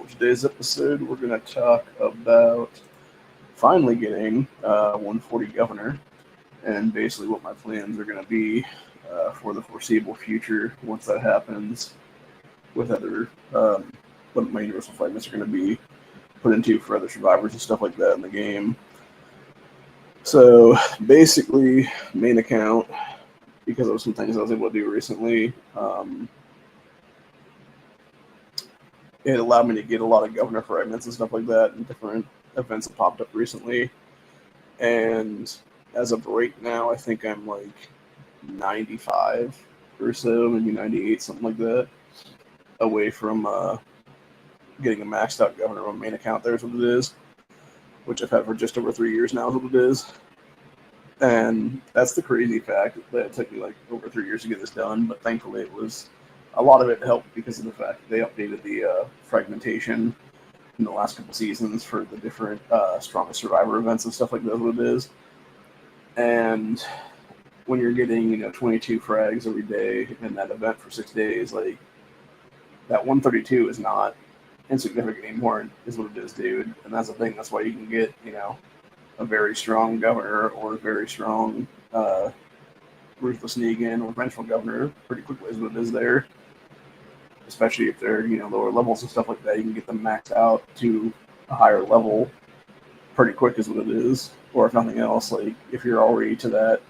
today's episode, we're going to talk about finally getting 140 governor and basically what my plans are going to be for the foreseeable future once that happens, with other what my universal fragments are going to be put into for other survivors and stuff like that in the game. So basically, main account, because of some things I was able to do recently, it allowed me to get a lot of governor fragments and stuff like that and different events that popped up recently. And as of right now, I think I'm like 95 or so, maybe 98, something like that, away from getting a maxed out governor on main account. There's what it is, which I've had for just over 3 years now is what it is. And that's the crazy fact that it took me like over 3 years to get this done, but thankfully a lot of it helped because of the fact that they updated the fragmentation in the last couple seasons for the different strongest survivor events and stuff like that, what it is. And when you're getting 22 frags every day in that event for 6 days, like that 132 is not insignificant anymore, is what it is, dude. And that's the thing. That's why you can get a very strong governor or a very strong Ruthless Negan or Vengeful Governor pretty quickly, is what it is there. Especially if they're lower levels and stuff like that, you can get them maxed out to a higher level pretty quick, is what it is. Or if nothing else, like if you're already to that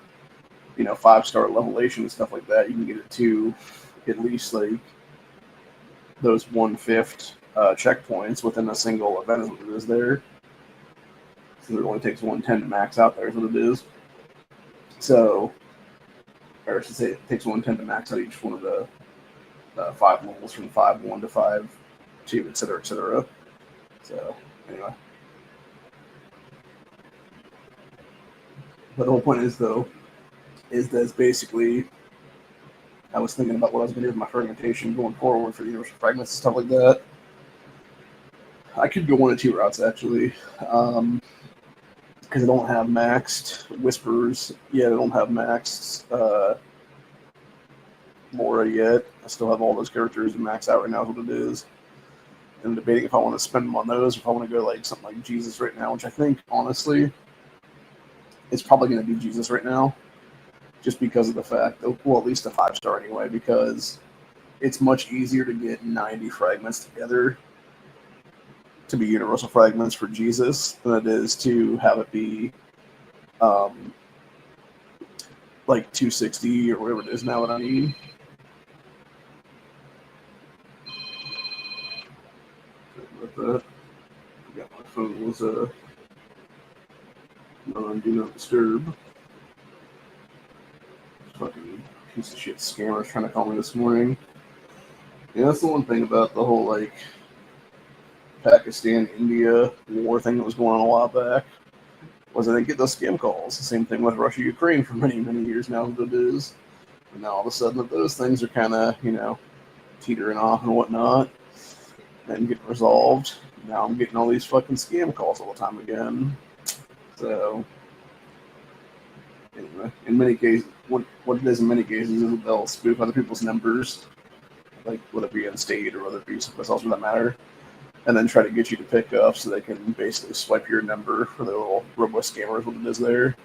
5-star levelation and stuff like that, you can get it to at least like those 1/5 checkpoints within a single event, is what it is there. So it only takes 110 to max out there, is what it is. So, or I should say, it takes 110 to max out each one of the 5 levels from 5-1 to 5-2, etc., etc. So, anyway. But the whole point is, though, is that it's basically, I was thinking about what I was going to do with my fragmentation going forward for universal fragments and stuff like that. I could go one of two routes, actually. Because I don't have maxed Whispers yet. I don't have maxed Laura yet. I still have all those characters to max out right now, is what it is. And I'm debating if I want to spend them on those, or if I want to go like something like Jesus right now, which I think, honestly, it's probably going to be Jesus right now. Just because of the fact that, well, at least a 5-star anyway, because it's much easier to get 90 fragments together to be universal fragments for Jesus than it is to have it be like 260 or whatever it is now that I need. With that, I got my phone was on do not disturb. Fucking piece of shit scammers trying to call me this morning. Yeah, that's the one thing about the whole like Pakistan-India war thing that was going on a while back, was I didn't get those scam calls. The same thing with Russia-Ukraine for many, many years now that it is. And now all of a sudden that those things are kind of, teetering off and whatnot and getting resolved. Now I'm getting all these fucking scam calls all the time again. So, anyway, in many cases, what it is in many cases is they'll spoof other people's numbers, like whether it be in state or whether it be someplace else for that matter, and then try to get you to pick up so they can basically swipe your number for the little robo scammers, what it is there.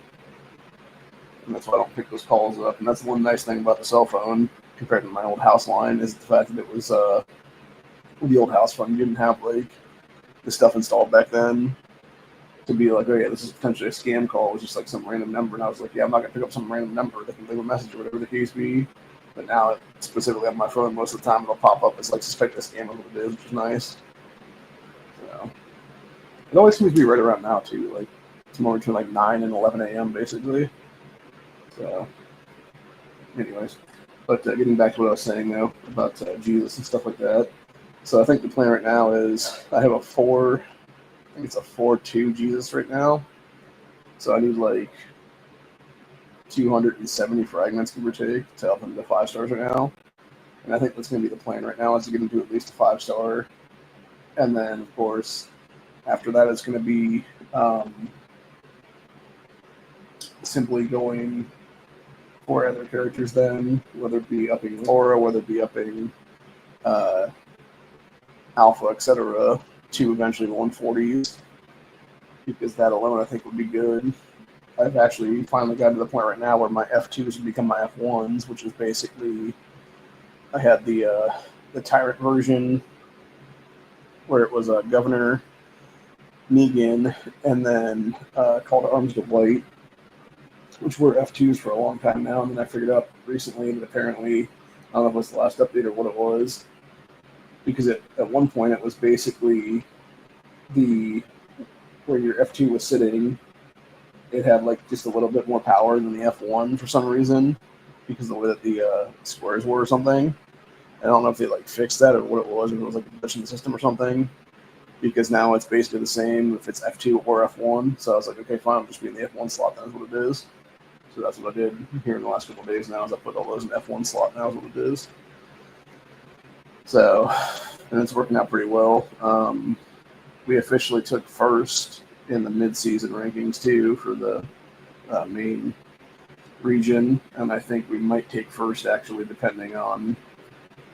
And that's why I don't pick those calls up. And that's the one nice thing about the cell phone compared to my old house line, is the fact that it was the old house phone. You didn't have like the stuff installed back then to be like, oh yeah, this is potentially a scam call. It was just like some random number, and I was like, yeah, I'm not gonna pick up some random number. They can leave a message or whatever the case be. But now, specifically on my phone, most of the time it'll pop up as like suspected scam of what it is, which is nice. So it always seems to be right around now too. Like it's more between like 9 and 11 a.m. basically. So, anyways, but getting back to what I was saying though about Jesus and stuff like that. So I think the plan right now is I have a 4-2 Jesus right now. So I need like 270 fragments, give or take, to help him to 5 stars right now. And I think that's going to be the plan right now, is to get him to at least a 5-star. And then, of course, after that, it's going to be simply going for other characters then, whether it be upping Laura, whether it be upping alpha, etc., to eventually 140s, because that alone I think would be good. I've actually finally gotten to the point right now where my F2s would become my F1s, which is basically I had the Tyrant version where it was Governor Negan and then Call to Arms to White, which were F2s for a long time now. And then I figured out recently that apparently, I don't know if it was the last update or what it was, because at one point it was basically the where your F2 was sitting, it had like just a little bit more power than the F1 for some reason, because of the way that the squares were or something. I don't know if they like fixed that or what it was, if it was like a glitch in the system or something, because now it's basically the same if it's F2 or F1. So I was like, okay, fine, I'll just be in the F1 slot. That's what it is. So that's what I did here in the last couple of days now, is I put all those in F1 slot now is what it is. So, and it's working out pretty well. We officially took first in the mid-season rankings too for the main region, and I think we might take first actually, depending on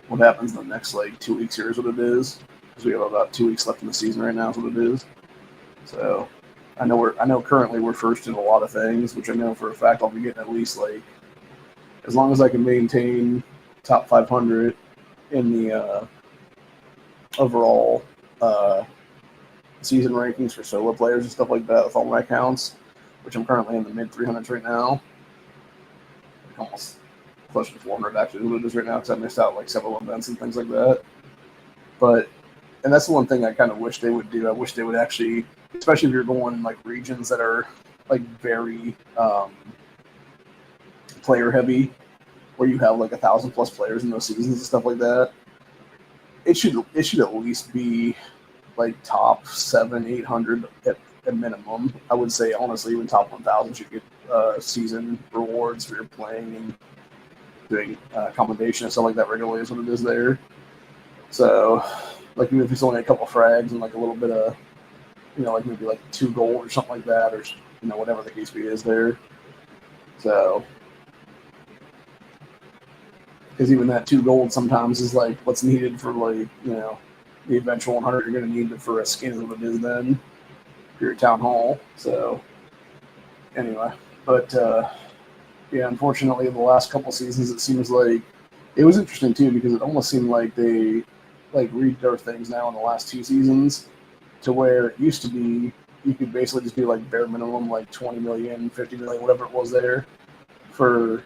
what happens in the next like 2 weeks here is what it is, because we have about 2 weeks left in the season right now is what it is. So I know currently we're first in a lot of things, which I know for a fact I'll be getting at least like, as long as I can maintain top 500 in the overall season rankings for solo players and stuff like that with all my accounts, which I'm currently in the mid 300s right now, almost closer to 400 actually what it is right now, because I missed out like several events and things like that. But and that's the one thing I kind of wish they would do. I wish they would actually, especially if you're going in like regions that are like very player heavy, where you have like 1,000+ players in those seasons and stuff like that. It should at least be like top 700-800 at minimum. I would say honestly, even top 1,000 should get season rewards for your playing and doing commendation and stuff like that regularly is what it is there. So, like even if it's only a couple frags and like a little bit of, like maybe like 2 gold or something like that, or whatever the case is there. So, because even that 2 gold sometimes is like what's needed for like the eventual 100 you're going to need for a skin is what it is then for your town hall. So anyway, but yeah, unfortunately the last couple seasons it seems like it was interesting too, because it almost seemed like they like redid their things now in the last 2 seasons, to where it used to be you could basically just do like bare minimum like 20 million, 50 million, whatever it was there for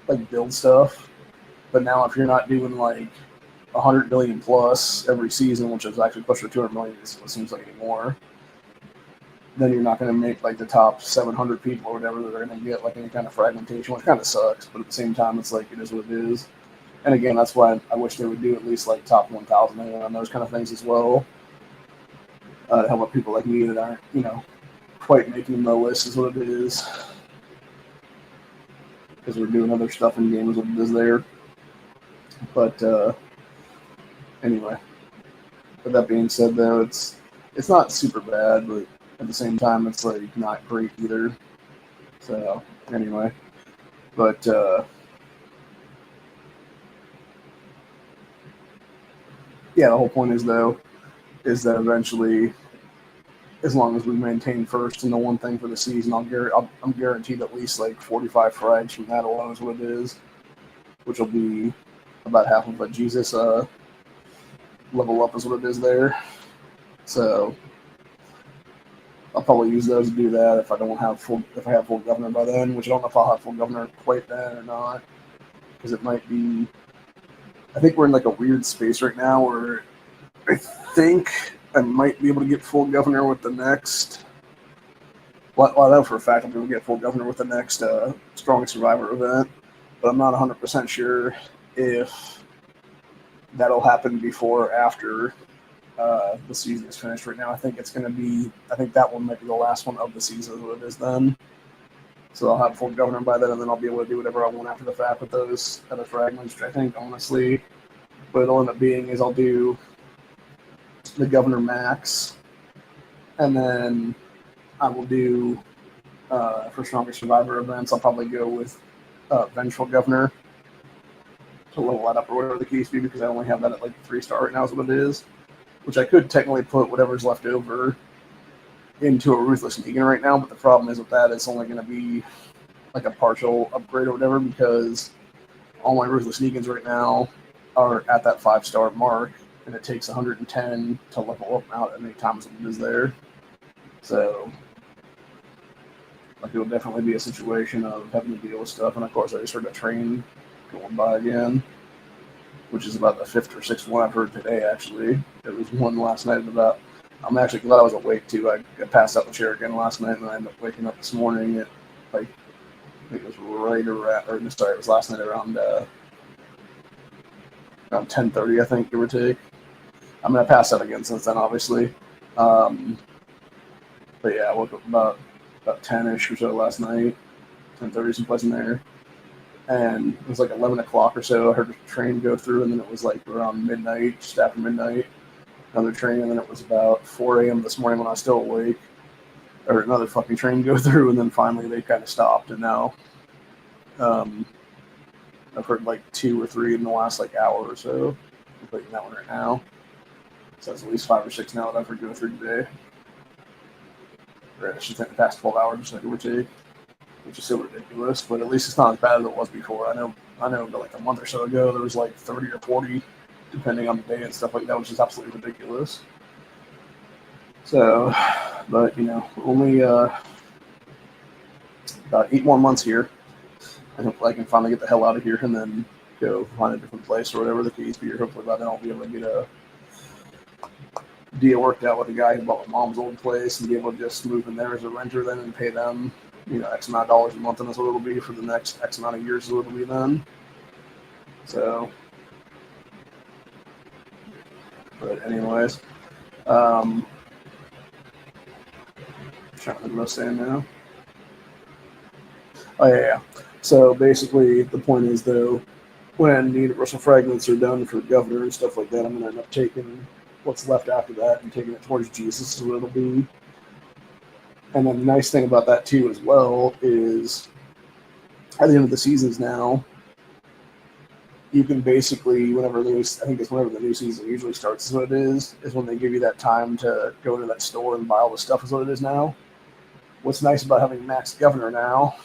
like build stuff. But now if you're not doing like 100 million plus every season, which is actually closer to 200 million, it seems like anymore, then you're not going to make like the top 700 people or whatever that are going to get like any kind of fragmentation, which kind of sucks. But at the same time, it's like it is what it is. And again, that's why I wish they would do at least like top 1,000 on those kind of things as well, to help people like me that aren't quite making the list is what it is, because we're doing other stuff in games what it is there. But anyway, with that being said, though, it's not super bad, but at the same time, it's like not great either. So anyway, but yeah, the whole point is though is that eventually, as long as we maintain first in the one thing for the season, I'm guaranteed at least like 45 frags from that alone is what it is, which will be about half of what Jesus level up is what it is there. So I'll probably use those to do that if I have full governor by then, which I don't know if I'll have full governor quite then or not, because it might be. I think we're in like a weird space right now where I think I might be able to get full governor with the next. Well, I know for a fact I'm going to get full governor with the next Strongest Survivor event, but I'm not 100% sure if that'll happen before or after the season is finished. Right now, I think it's going to be. I think that one might be the last one of the season, is what it is then. So I'll have full governor by then, and then I'll be able to do whatever I want after the fact with those other fragments. Which I think, honestly, what it'll end up being is I'll do the governor max, and then I will do for Strongest Survivor events. I'll probably go with vengeful governor, to level that up or whatever the case be, because I only have that at like 3-star right now is what it is. Which I could technically put whatever's left over into a Ruthless Negan right now, but the problem is with that, it's only going to be like a partial upgrade or whatever, because all my Ruthless Negans right now are at that 5-star mark, and it takes 110 to level up out at any time something is there. So, like, it will definitely be a situation of having to deal with stuff, and of course I just heard a train going by again, which is about the 5th or 6th one I've heard today, actually. It was one last night about... I'm actually glad I was awake, too. I passed out in the chair again last night, and I ended up waking up this morning at, like, I think it was right around... Or, sorry, it was last night around 10:30, I think, give or take. I mean, I passed out again since then, obviously. But, yeah, I woke up about 10-ish or so last night. 10:30, someplace in there. And it was like 11 o'clock or so. I heard a train go through, and then it was like around midnight, just after midnight, another train, and then it was about 4 a.m. this morning when I was still awake, or another fucking train go through, and then finally they kind of stopped, and now I've heard like 2 or 3 in the last like hour or so. I'm putting that one right now. So that's at least 5 or 6 now that I've heard go through today. Or I should think the past 12 hours, like, give or take. Which is so ridiculous, but at least it's not as bad as it was before. I know like a month or so ago, there was like 30 or 40, depending on the day and stuff like that, which is absolutely ridiculous. So, but, you know, only about 8 more months here. I hope I can finally get the hell out of here and then go find a different place or whatever the case be. Hopefully by then I'll be able to get a deal worked out with the guy who bought my mom's old place and be able to just move in there as a renter then and pay them, you know, X amount of dollars a month, and that's what it'll be for the next X amount of years is what it'll be then. So, but anyways, trying to think what I was saying now. Oh yeah. So basically, the point is though, when the Universal Fragments are done for the governor and stuff like that, I'm gonna end up taking what's left after that and taking it towards Jesus is what it'll be. And then the nice thing about that too as well is at the end of the seasons now, you can basically, whenever the new season usually starts is what it is when they give you that time to go to that store and buy all the stuff is what it is now. What's nice about having Max Governor now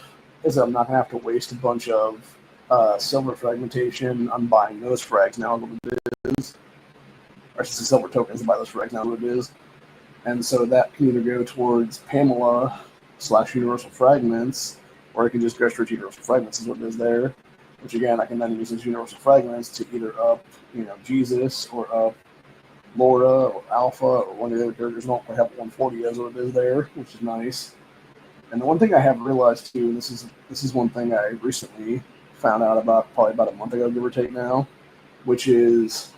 is that I'm not going to have to waste a bunch of silver fragmentation on buying those frags now is what it is. Or just the silver tokens to buy those frags now is what it is. And so that can either go towards Pamela / Universal Fragments, or it can just go straight to Universal Fragments is what it is there. Which again, I can then use those Universal Fragments to either up, you know, Jesus or up Laura or Alpha or one of the other characters. Don't quite have 140 as what it is there, which is nice. And the one thing I have realized too, and this is one thing I recently found out about probably about a month ago, give or take now, which is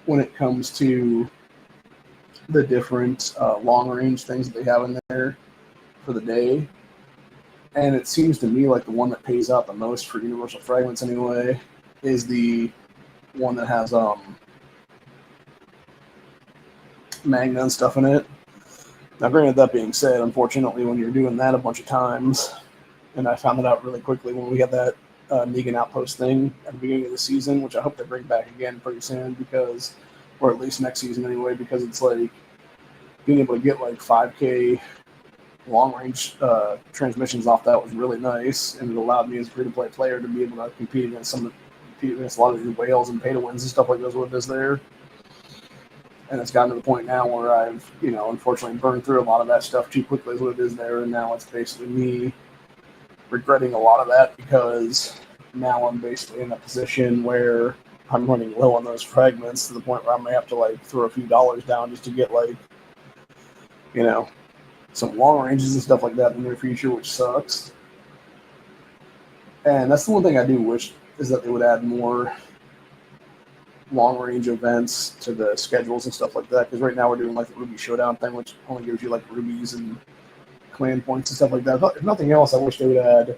when it comes to the different long range things that they have in there for the day. And it seems to me like the one that pays out the most for Universal Fragments anyway is the one that has Magna and stuff in it. Now granted, that being said, unfortunately when you're doing that a bunch of times, and I found it out really quickly when we had that Negan Outpost thing at the beginning of the season, which I hope they bring back again pretty soon, because, or at least next season anyway, because it's like being able to get like 5K long-range transmissions off that was really nice, and it allowed me as a free-to-play player to be able to compete against a lot of the whales and pay-to-wins and stuff like those what it is there. And it's gotten to the point now where I've, you know, unfortunately burned through a lot of that stuff too quickly as what it is there, and now it's basically me regretting a lot of that because now I'm basically in a position where I'm running low on those fragments to the point where I may have to like throw a few dollars down just to get like, you know, some long ranges and stuff like that in the near future, which sucks. And that's the one thing I do wish is that they would add more long range events to the schedules and stuff like that. Because right now we're doing like the Ruby Showdown thing, which only gives you like rubies and clan points and stuff like that. If nothing else, I wish they would add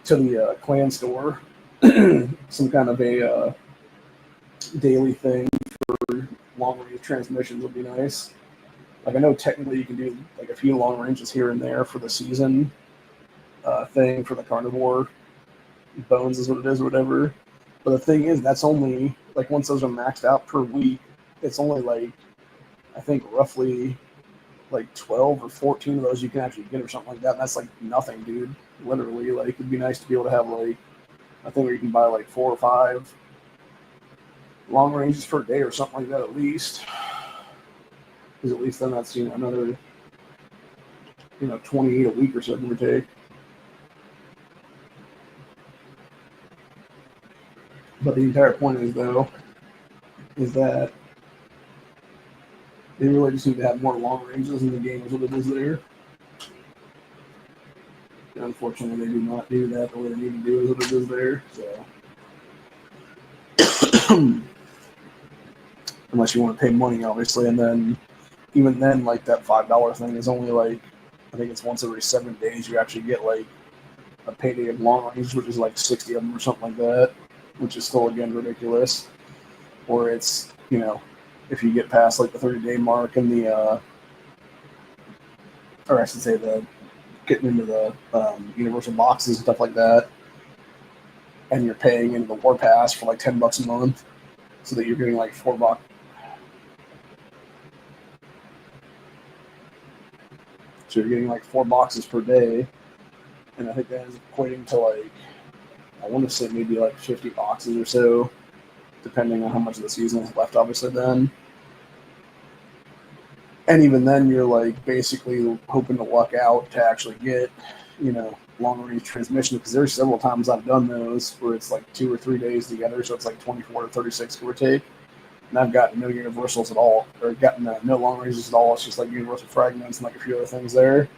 to the clan store some kind of a daily thing for long range transmissions would be nice. Like I know technically you can do like a few long ranges here and there for the season thing for the carnivore bones is what it is or whatever. But the thing is, that's only like once those are maxed out per week, it's only like I think roughly like 12 or 14 of those you can actually get or something like that. And that's like nothing, dude. Literally, like it'd be nice to be able to have like a thing where you can buy like 4 or 5 long ranges per day or something like that at least. Because at least then that's another 28 a week or so, give or take. But the entire point is that they really just need to have more long ranges in the game is what it is there. And unfortunately, they do not do that the way they need to do is what it is there. So, unless you want to pay money, obviously, and then even then, like that $5 thing is only like I think it's once every 7 days you actually get like a payday of long range, which is like 60 of them or something like that, which is still again ridiculous. Or it's if you get past like the 30-day mark and or I should say the getting into the universal boxes and stuff like that, and you're paying into the war pass for like $10 a month, so that you're getting like $4. So you're getting like 4 boxes per day, and I think that is equating to like I want to say maybe like 50 boxes or so, depending on how much of the season is left, obviously then. And even then, you're like basically hoping to luck out to actually get, long range transmission, because there's several times I've done those where it's like 2 or 3 days together, so it's like 24 to 36, give or take. And I've gotten no universals at all, or gotten no long ranges at all. It's just like universal fragments and like a few other things there.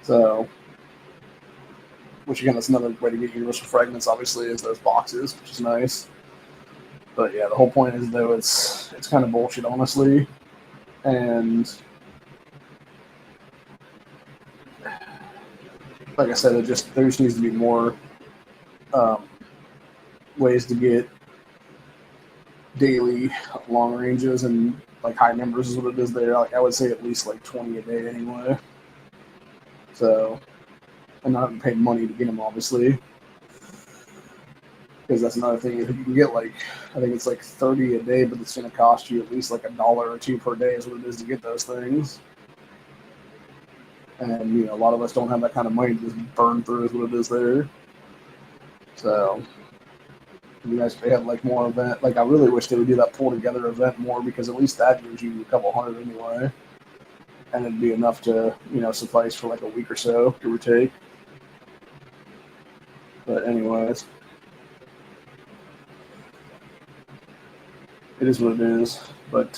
So, which again, that's another way to get universal fragments, obviously, is those boxes, which is nice. But yeah, the whole point is though it's kind of bullshit, honestly. And like I said, there just needs to be more ways to get daily long ranges and like high numbers is what it is there. Like I would say at least like 20 a day anyway. So, and not pay money to get them, obviously, because that's another thing. If you can get like, I think it's like 30 a day, but it's going to cost you at least like $1 or $2 per day is what it is to get those things. And a lot of us don't have that kind of money to just burn through is what it is there. So it'd be nice if they had like more event. Like I really wish they would do that pull together event more, because at least that gives you a couple hundred anyway, and it'd be enough to suffice for like a week or so, give or take. But anyways, it is what it is. But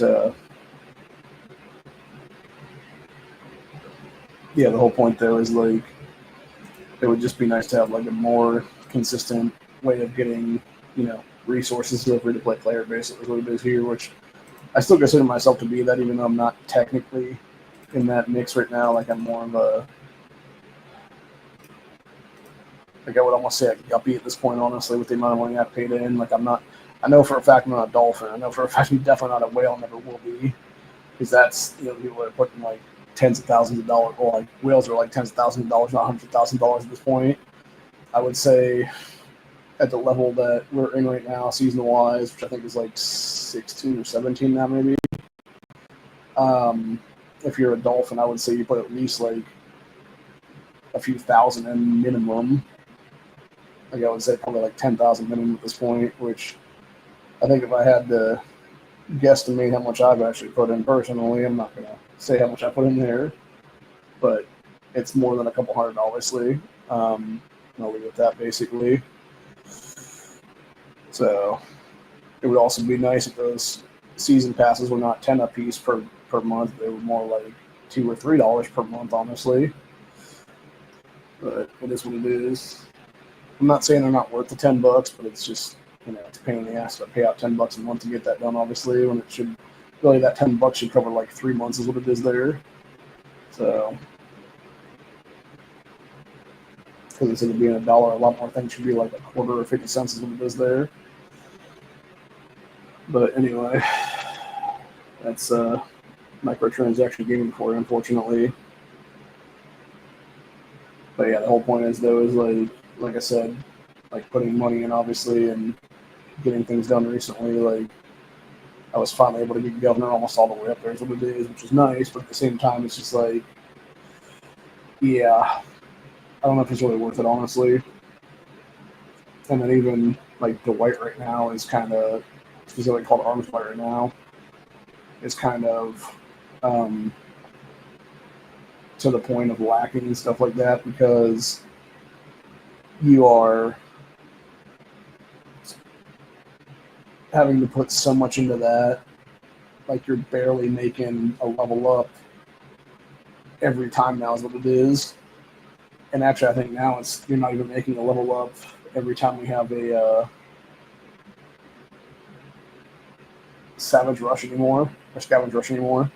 yeah, the whole point though is like it would just be nice to have like a more consistent way of getting resources to a free-to-play player base. Is what it is here, which I still consider myself to be that, even though I'm not technically in that mix right now. Like I'm more of a, like I would almost say a guppy at this point, honestly, with the amount of money I've paid in. Like I'm not, I know for a fact I'm not a dolphin. I know for a fact I'm definitely not a whale, never will be, because that's people that are putting like tens of thousands of dollars, or like whales are like tens of thousands of dollars, not $100,000 at this point. I would say at the level that we're in right now, season-wise, which I think is like 16 or 17 now, maybe. If you're a dolphin, I would say you put at least like a few thousand in minimum. Like I would say probably like 10,000 minimum at this point, which I think if I had to guesstimate how much I've actually put in personally, I'm not going to say how much I put in there, but it's more than a couple hundred, obviously. I'll leave it at that, basically. So it would also be nice if those season passes were not 10 a piece per month. They were more like $2 or $3 per month, honestly. But it is what it is. I'm not saying they're not worth the $10, but it's just it's a pain in the ass to pay out $10 a month to get that done. Obviously, when it should really, that $10 should cover like 3 months is what it is there. So because instead of being $1, a lot more things should be like a quarter or 50 cents is what it is there. But anyway, that's microtransaction gaming for you, unfortunately. But yeah, the whole point is though is like I said, like putting money in, obviously, and getting things done recently. Like, I was finally able to get governor almost all the way up there, is what it is, which is nice. But at the same time, it's just like, yeah, I don't know if it's really worth it, honestly. And then even like Dwight right now is kind of, specifically called Arms Dwight right now, is kind of to the point of lacking and stuff like that, because you are having to put so much into that. Like, you're barely making a level up every time now, is what it is. And actually, I think now you're not even making a level up every time we have a Savage Rush anymore, or Scavenge Rush anymore.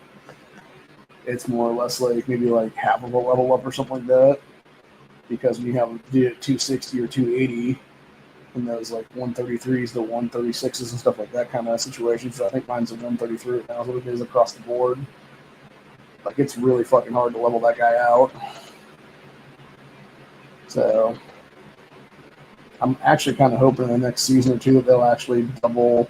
It's more or less like maybe like half of a level up or something like that. Because when you have the 260 or 280, and those like 133s, the 136s, and stuff like that kind of situations. So I think mine's a 133 now, is what it is across the board. Like, it's really fucking hard to level that guy out. So I'm actually kind of hoping in the next season or two that they'll actually double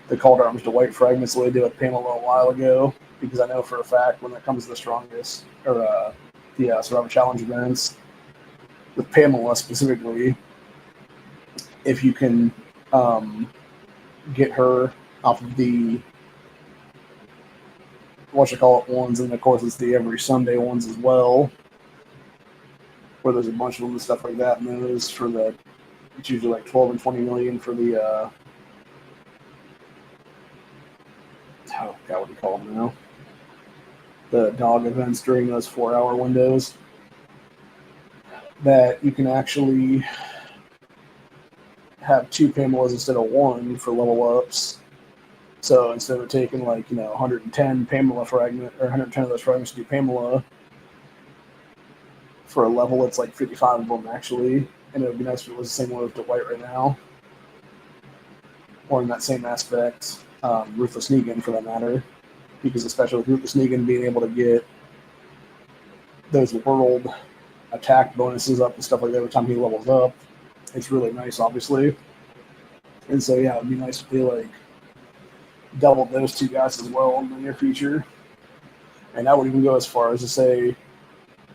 the Cold Arms to White Fragments the way they did with Pamela a while ago, because I know for a fact when it comes to the strongest, or the Survivor Challenge events, with Pamela specifically, if you can get her off of the ones, and of course it's the every Sunday ones as well, where there's a bunch of them and stuff like that, and those for it's usually like 12 and 20 million for the oh god, what do you call them now? The dog events during those 4-hour windows, that you can actually have 2 Pamelas instead of 1 for level ups. So instead of taking 110 Pamela fragment, or 110 of those fragments to do Pamela, for a level it's like 55 of them actually, and it would be nice if it was the same one with Dwight right now, or in that same aspect, Ruthless Negan for that matter, because especially with Ruthless Negan being able to get those world attack bonuses up and stuff like that every time he levels up, it's really nice, obviously. And so yeah, it'd be nice if they doubled those 2 guys as well in the near future. And I would even go as far as to say,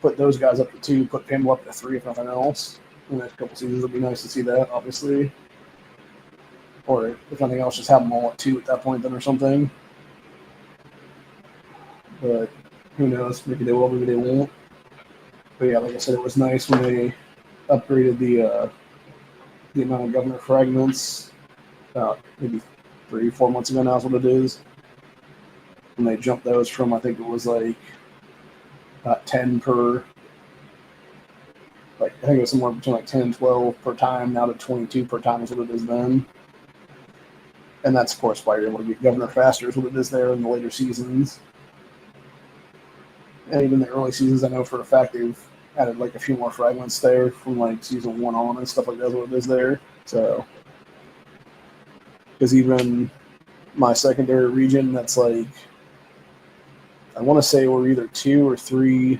put those guys up to 2, put Pamela up to 3, if nothing else. In the next couple seasons, it'd be nice to see that, obviously. Or if nothing else, just have them all at 2 at that point then or something. But who knows? Maybe they will, maybe they won't. But yeah, like I said, it was nice when they upgraded the amount of governor fragments maybe 3-4 months ago now is what it is. When they jumped those from, I think it was like 10 per, I think it was somewhere between 10 and 12 per time, now to 22 per time is what it is then. And that's, of course, why you're able to get governor faster is what it is there in the later seasons. And even the early seasons, I know for a fact they've added a few more fragments there from season 1 on and stuff like that is what it is there. So, because even my secondary region, that's I want to say we're either 2 or 3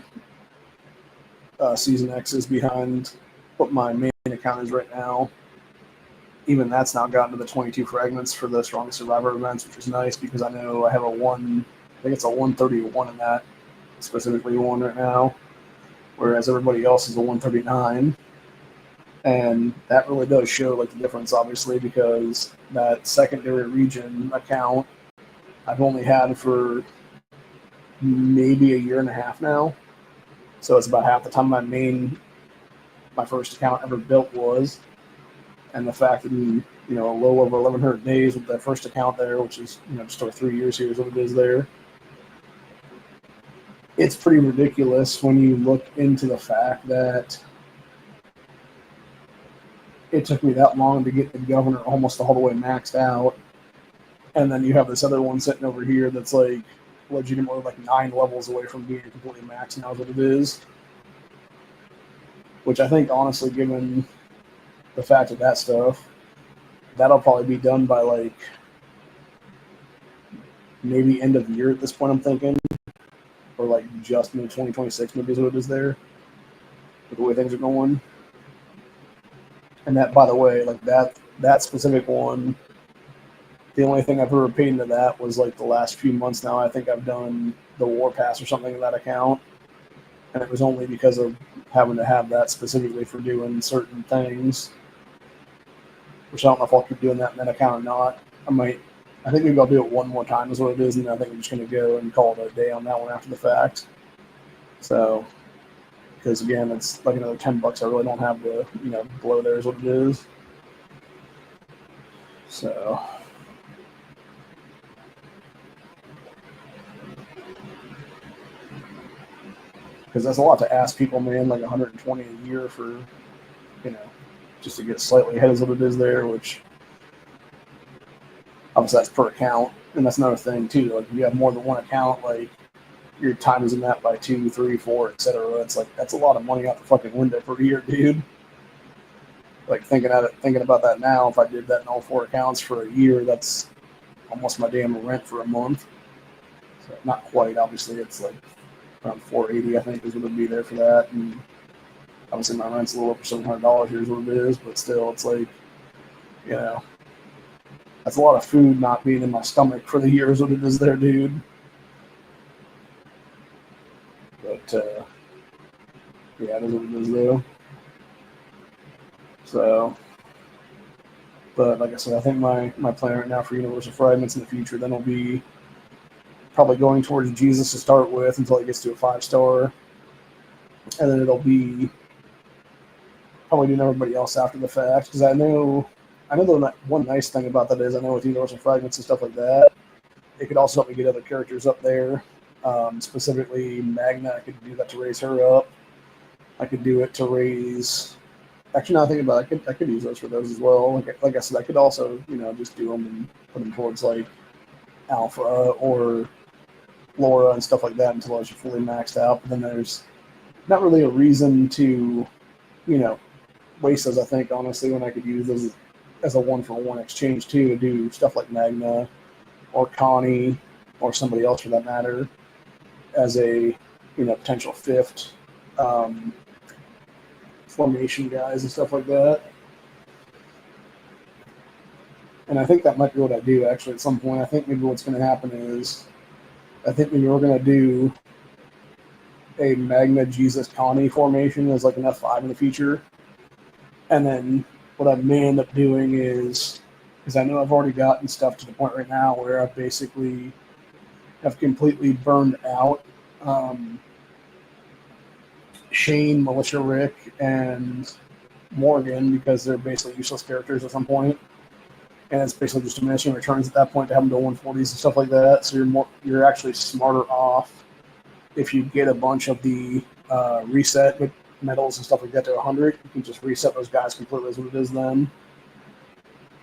season X's behind what my main account is right now. Even that's now gotten to the 22 fragments for the Strongest Survivor events, which is nice because I know I have I think it's a 131 in that specifically one right now, whereas everybody else is a 139. And that really does show the difference, obviously, because that secondary region account I've only had for maybe a year and a half now. So it's about half the time my first account ever built was. And the fact that in a little over 1,100 days with that first account there, which is just over 3 years here is what it is there, it's pretty ridiculous when you look into the fact that it took me that long to get the governor almost all the way maxed out, and then you have this other one sitting over here that's legitimately 9 levels away from being completely maxed now is what it is. Which I think, honestly, given the fact of that stuff, that'll probably be done by maybe end of the year at this point, I'm thinking, or just mid 2026 maybe is what it is there, with the way things are going. And that, by the way, that specific one, the only thing I've ever paid into that was like the last few months now. I think I've done the War Pass or something in that account. And it was only because of having to have that specifically for doing certain things. Which I don't know if I'll keep doing that in that account or not. I think maybe I'll do it one more time is what it is, and I think I'm just going to go and call it a day on that one after the fact. So, because again, it's like another $10. I really don't have to, blow there is what it is. So, because that's a lot to ask people, man. Like 120 a year for, just to get slightly ahead is what it is there, which obviously that's per account, and that's another thing too. Like if you have more than one account, like your time is in that by 2, 3, 4, etc. It's like that's a lot of money out the fucking window per year, dude. Like thinking about that now, if I did that in all 4 accounts for a year, that's almost my damn rent for a month. So not quite, obviously, it's like around $480, I think, is what it'd be there for that. And obviously my rent's a little over $700 here is what it is, but still, it's like, that's a lot of food not being in my stomach for the year is what it is there, dude. But yeah, it is what it is though. So, but like I said, I think my plan right now for Universal Fragments in the future then will be probably going towards Jesus to start with until it gets to a 5-star, and then it'll be probably doing everybody else after the fact, because I know the one nice thing about that is I know with Universal Fragments and stuff like that, it could also help me get other characters up there. Specifically, Magna, I could do that to raise her up. I could do it to raise. Actually, now I think about it, I could use those for those as well. Like I said, I could also just do them and put them towards like Alpha or Laura and stuff like that until I was fully maxed out. But then there's not really a reason to waste those. I think honestly, when I could use those as a 1-for-1 exchange too to do stuff like Magna or Connie or somebody else for that matter as a potential 5th formation guys and stuff like that. And I think that might be what I do actually at some point. I think maybe what's going to happen is I think maybe we're going to do a Magna Jesus Connie formation as like an F5 in the future. And then what I may end up doing is, because I know I've already gotten stuff to the point right now where I basically have completely burned out Shane, Militia Rick, and Morgan because they're basically useless characters at some point. And it's basically just diminishing returns at that point to have them to 140s and stuff like that. So you're actually smarter off if you get a bunch of the reset medals and stuff like that to 100. You can just reset those guys completely as what it is then.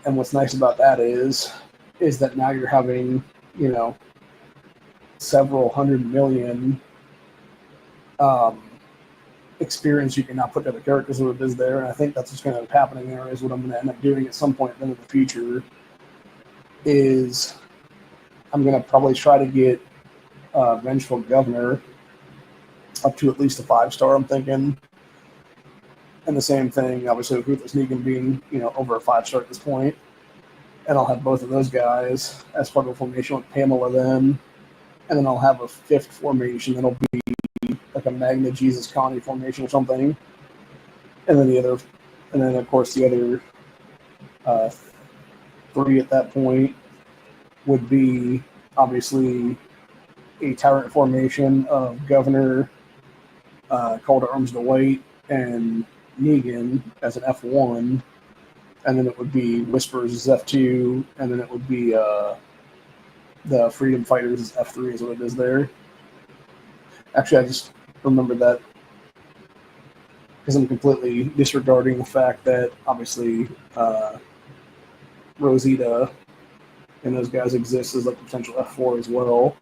And what's nice about that is that now you're having several 100 million experience you can now put to the characters what it is there. And I think that's what's going to end up happening there is what I'm going to end up doing at some point in the future is I'm going to probably try to get Vengeful Governor up to at least a 5-star, I'm thinking. And the same thing, obviously, with Ruthless Negan being, over a 5-star at this point. And I'll have both of those guys as part of a formation with Pamela then. And then I'll have a 5th formation that'll be like a Magna Jesus Connie formation or something. And then of course the other 3 at that point would be obviously a Tyrant formation of Governor, Call to Arms Dwight, and Negan as an F1. And then it would be Whispers as F2, and then it would be the Freedom Fighters as F3 is what it is there. Actually, I just remember that because I'm completely disregarding the fact that obviously Rosita and those guys exist as like potential F4 as well.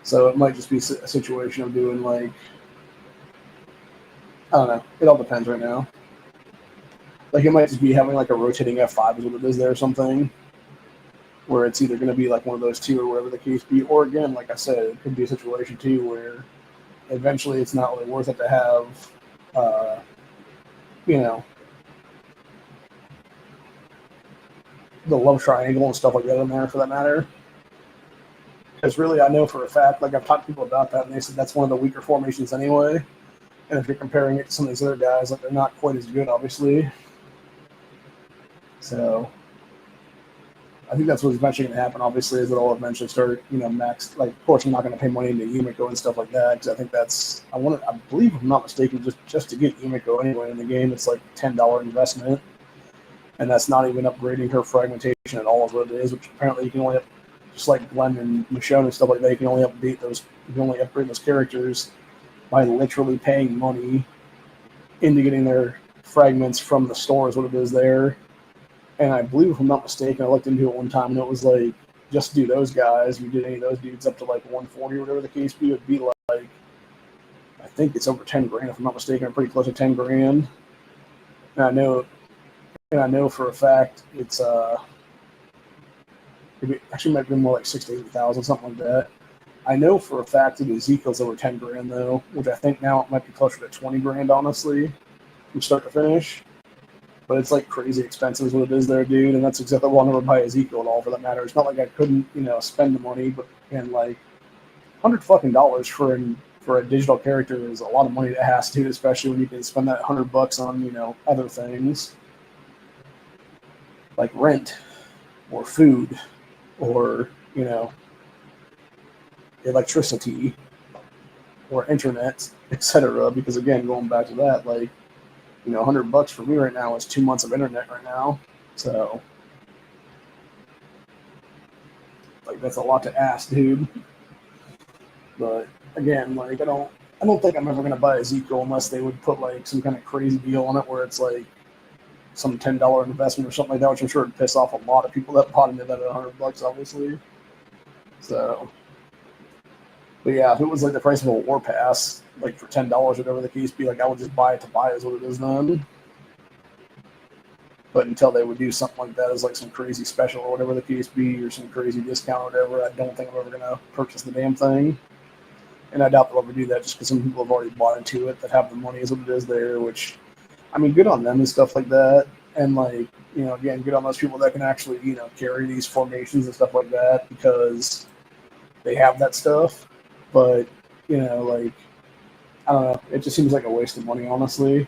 So it might just be a situation of doing like, I don't know. It all depends right now. Like it might just be having like a rotating F5 is what it is there or something, where it's either going to be like one of those 2 or whatever the case be, or again, like I said, it could be a situation too where eventually it's not really worth it to have, the love triangle and stuff like that in there for that matter. Because really, I know for a fact, like I've talked to people about that, and they said that's one of the weaker formations anyway. And if you're comparing it to some of these other guys, like they're not quite as good, obviously. So I think that's what's eventually going to happen. Obviously, is that I'll eventually start, max. Like, of course, I'm not going to pay money into Yumiko and stuff like that because I think that's. I believe, if I'm not mistaken, just to get Yumiko anyway in the game, it's like $10 investment, and that's not even upgrading her fragmentation at all, is what it is. Which apparently you can only, just like Glenn and Michonne and stuff like that, you can only update those. You can only upgrade those characters by literally paying money into getting their fragments from the store, is what it is there. And I believe, if I'm not mistaken, I looked into it one time, and it was like, just to do those guys, you did any of those dudes up to like 140 or whatever the case be, it would be like, I think it's over 10 grand, if I'm not mistaken, pretty close to 10 grand. And I know for a fact it's actually might be more like 6 to 8,000, something like that. I know for a fact that Ezekiel's over 10 grand though, which I think now it might be closer to 20 grand, honestly, from start to finish. But it's like crazy expensive is what it is there, dude. And that's exactly why I'll never buy Ezekiel at all, for that matter. It's not like I couldn't, spend the money, but and like $100 for a digital character is a lot of money to has to, especially when you can spend that $100 on, other things like rent or food or, electricity or internet, etc. Because again, going back to that, like, $100 for me right now is 2 months of internet right now. So, like, that's a lot to ask, dude. But again, like, I don't think I'm ever gonna buy Ezekiel unless they would put like some kind of crazy deal on it where it's like some $10 investment or something like that, which I'm sure would piss off a lot of people that bought into that at $100, obviously. So, but yeah, if it was like the price of a war pass, like for $10 or whatever the case be, like I would just buy it to buy, is what it is then. But until they would do something like that as like some crazy special or whatever the case be, or some crazy discount or whatever, I don't think I'm ever gonna purchase the damn thing. And I doubt they'll ever do that, just because some people have already bought into it that have the money, is what it is there. Which, I mean, good on them and stuff like that. And like, again, good on those people that can actually, carry these formations and stuff like that, because they have that stuff. But, like, I don't know. It just seems like a waste of money, honestly.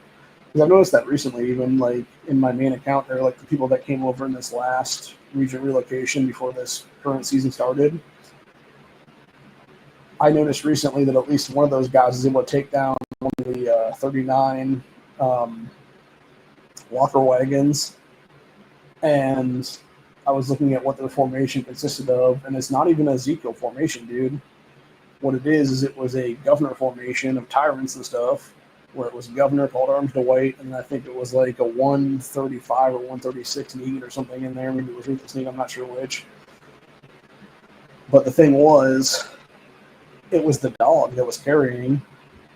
Because I've noticed that recently, even like in my main account, there, like the people that came over in this last region relocation before this current season started. I noticed recently that at least one of those guys is able to take down one of the 39 walker wagons. And I was looking at what their formation consisted of, and it's not even an Ezekiel formation, dude. What it is it was a governor formation of tyrants and stuff, where it was governor called Arms to White, and I think it was like a 135 or 136 need or something in there. Maybe it was Ruthless need, I'm not sure which. But the thing was, it was the dog that was carrying,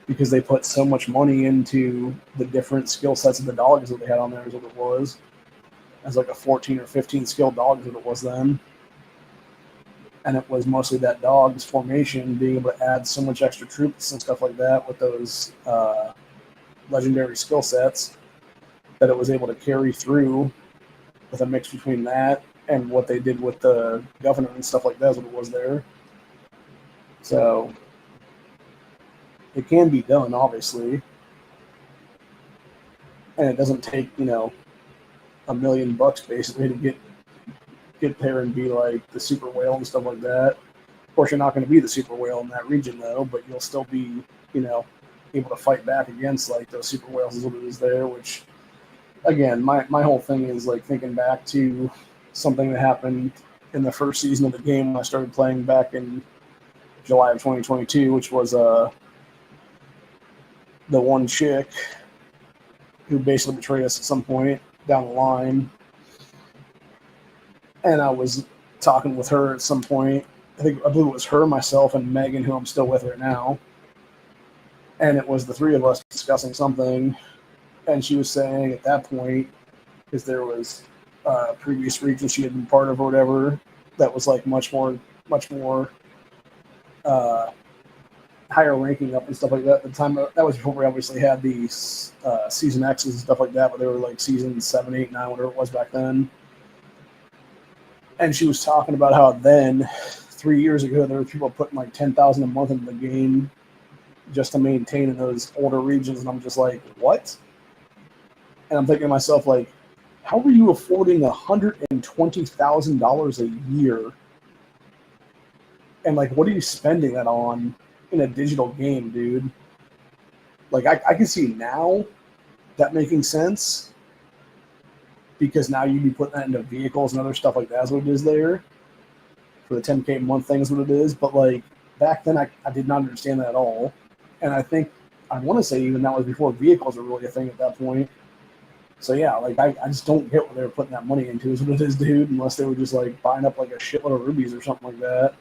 because they put so much money into the different skill sets of the dogs that they had on there, is what it was. As like a 14 or 15 skilled dog is what it was then. And it was mostly that dog's formation, being able to add so much extra troops and stuff like that with those legendary skill sets, that it was able to carry through with a mix between that and what they did with the governor and stuff like that, is what it was there. So it can be done, obviously. And it doesn't take, $1 million basically to get there and be like the super whale and stuff like that. Of course, you're not going to be the super whale in that region though, but you'll still be, able to fight back against like those super whales, is what it is there. Which, again, my whole thing is like thinking back to something that happened in the first season of the game when I started playing back in July of 2022, which was the one chick who basically betrayed us at some point down the line. And I was talking with her at some point. I believe it was her, myself, and Megan, who I'm still with right now. And it was the three of us discussing something. And she was saying at that point, because there was a previous region she had been part of or whatever, that was like much more higher ranking up and stuff like that. At the time, that was before we obviously had these season X's and stuff like that, but they were like season 7, 8, 9, whatever it was back then. And she was talking about how then, 3 years ago, there were people putting like 10,000 a month into the game just to maintain in those older regions, and I'm just like, what? And I'm thinking to myself, like, how are you affording $120,000 a year? And like, what are you spending that on in a digital game, dude? Like, I can see now that making sense because now you'd be putting that into vehicles and other stuff like that is what it is there for the 10K a month thing is what it is. But like back then, I did not understand that at all. And I think I want to say even that was before vehicles were really a thing at that point. So yeah, like I just don't get what they were putting that money into is what it is, dude, unless they were just like buying up like a shitload of rubies or something like that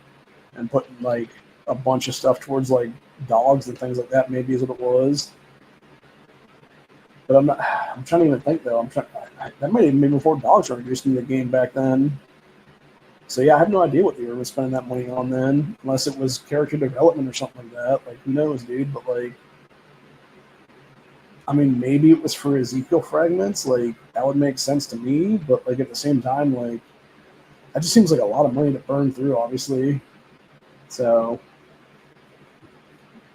and putting like a bunch of stuff towards like dogs and things like that maybe is what it was. But I'm trying to even think though. That might even be before dogs were introduced into the game back then. So yeah, I have no idea what they were spending that money on then, unless it was character development or something like that. Like who knows, dude? But like, I mean, maybe it was for Ezekiel fragments. Like that would make sense to me. But like at the same time, like that just seems like a lot of money to burn through, obviously. So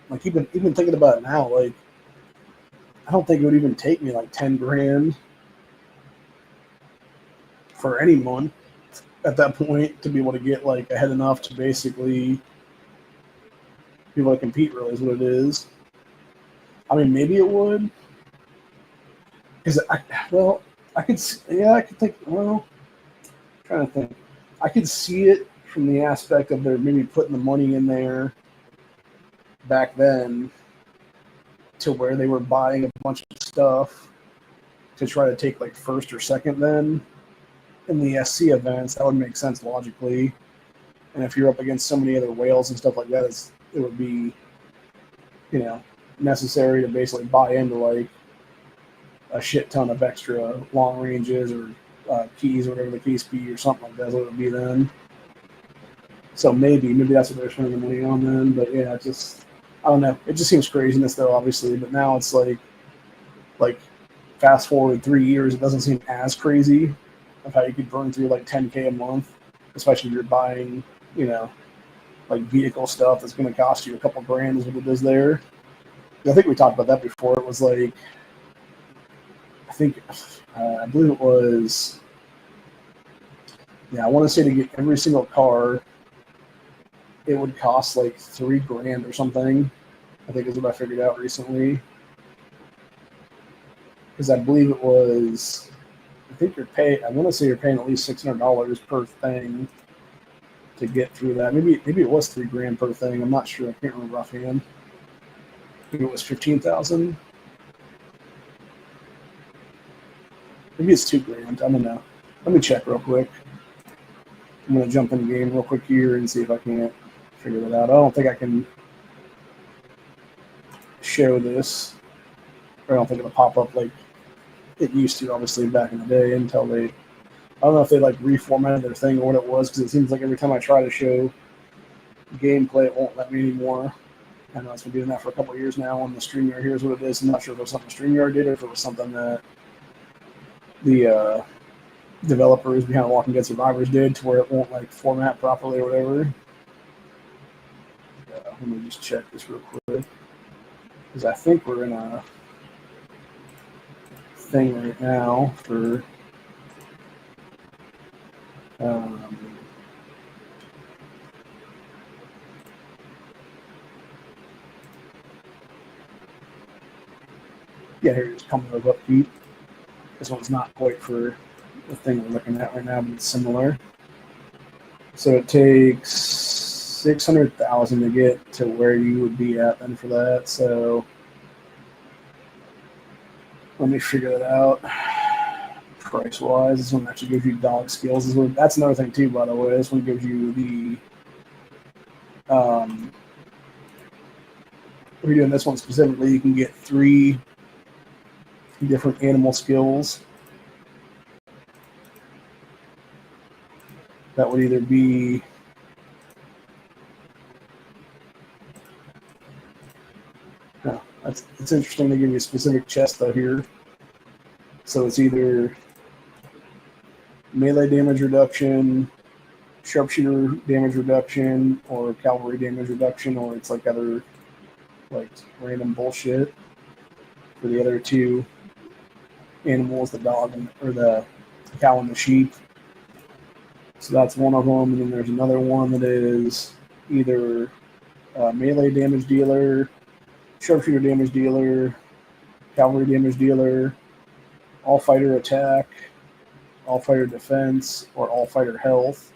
like even thinking about it now, like I don't think it would even take me like 10 grand for any month at that point to be able to get like ahead enough to basically be able to compete. Really, is what it is. I mean, maybe it would. Because I could think. Well, I'm trying to think. I could see it from the aspect of they're maybe putting the money in there back then to where they were buying a bunch of stuff to try to take like first or second then in the SC events. That would make sense logically. And if you're up against so many other whales and stuff like that, it would be, necessary to basically buy into like a shit ton of extra long ranges or keys or whatever the case be or something like that. That's what it would be then. So maybe that's what they're spending the money on then. But yeah, I don't know. It just seems craziness though, obviously. But now it's like fast forward 3 years, it doesn't seem as crazy of how you could burn through like 10K a month, especially if you're buying, like vehicle stuff that's going to cost you a couple grand is what it is there. I think we talked about that before. It was like, I believe it was, I want to say to get every single car, it would cost like $3,000 or something. I think is what I figured out recently. Because I believe it was, I want to say you're paying at least $600 per thing to get through that. Maybe it was $3,000 per thing. I'm not sure. I can't remember offhand. Maybe it was 15,000. Maybe it's $2,000. I don't know. Let me check real quick. I'm gonna jump in the game real quick here and see if I can't figure that out. I don't think I can show this. I don't think it'll pop up like it used to, obviously, back in the day until they. I don't know if they like reformatted their thing or what it was, because it seems like every time I try to show gameplay, it won't let me anymore. I know it's been doing that for a couple of years now on the StreamYard. Here's what it is. I'm not sure if it was something StreamYard did or if it was something that the developers behind Walking Dead Survivors did to where it won't like format properly or whatever. Let me just check this real quick, because I think we're in a thing right now for here it is, coming of upkeep. This one's not quite for the thing we're looking at right now, but it's similar. So it takes 600,000 to get to where you would be at then for that. So let me figure that out. Price wise, this one actually gives you dog skills. That's another thing too, by the way. This one gives you the if you're doing this one specifically, you can get 3 different animal skills. That would either be it's interesting to give you a specific chest though here. So it's either melee damage reduction, sharpshooter damage reduction or cavalry damage reduction, or it's like other like random bullshit for the other two animals, the dog or the cow and the sheep. So that's one of them, and then there's another one that is either melee damage dealer, sharpshooter damage dealer, cavalry damage dealer, all fighter attack, all fighter defense, or all fighter health.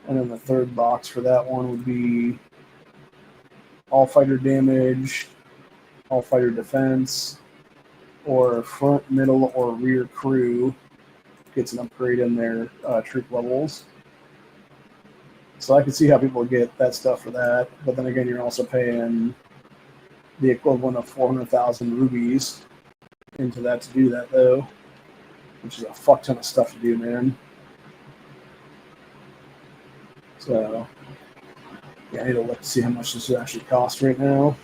And then the third box for that one would be all fighter damage, all fighter defense, or front, middle, or rear crew gets an upgrade in their troop levels. So I can see how people get that stuff for that. But then again, you're also paying the equivalent of 400,000 rubies into that to do that, though, which is a fuck ton of stuff to do, man. So, yeah, I need to look to see how much this would actually cost right now.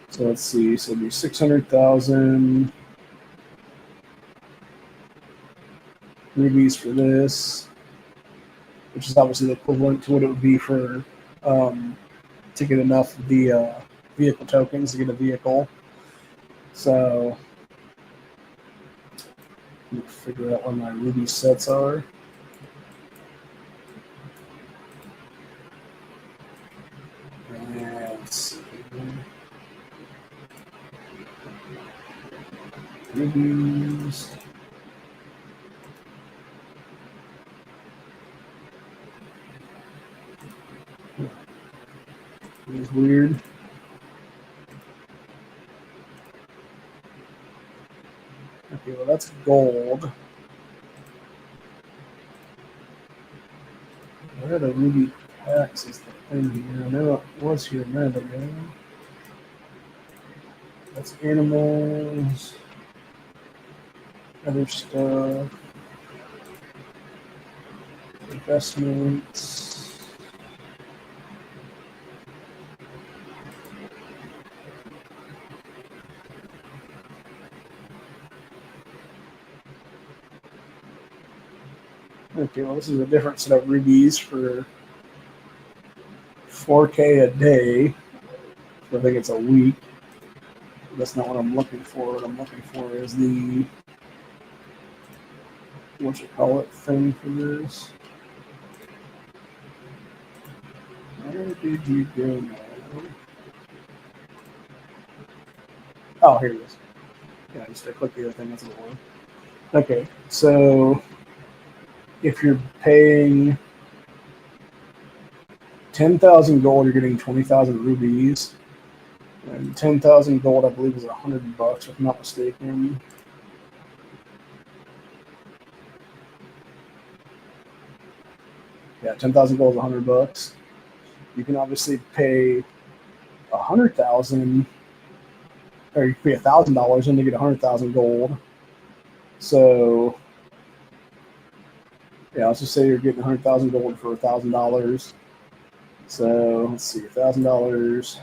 So let's see. So it'd be 600,000 rubies for this, which is obviously the equivalent to what it would be for to get enough of the vehicle tokens to get a vehicle. So let me figure out what my ruby sets are. Let's see. Rubies. It's weird. Okay, well that's gold. Where are the ruby packs is the thing here? I know it was here a minute ago. That's animals. Other stuff. Investments. Okay, well, this is a different set of rubies for 4K a day. So I think it's a week. That's not what I'm looking for. What I'm looking for is the thing for this. Where did you go now? Oh, here it is. Yeah, just click the other thing. That's the one. Okay, so if you're paying 10,000 gold, you're getting 20,000 rubies. And 10,000 gold, I believe, is $100, if I'm not mistaken. Yeah, 10,000 gold is $100. You can obviously pay 100,000, or you can pay $1,000 and you get 100,000 gold. So, yeah, let's just say you're getting 100,000 gold for $1,000. So let's see, $1,000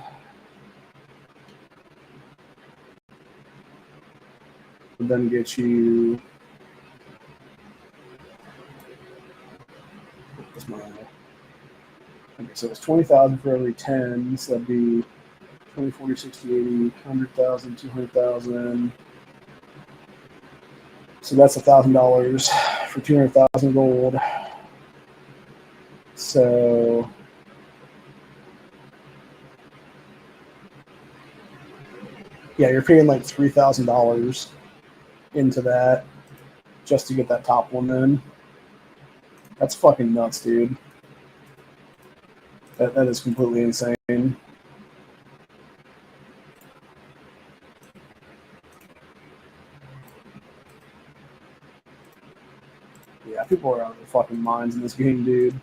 would then get you. What's my? Okay, so it's 20,000 for every 10. So that'd be 20, 40, 60, 80, 100,000, 200,000. So that's $1,000 for 200,000 gold. So yeah, you're paying like $3,000 into that just to get that top one in. That's fucking nuts, dude. That is completely insane. Yeah, people are out of their fucking minds in this game, dude.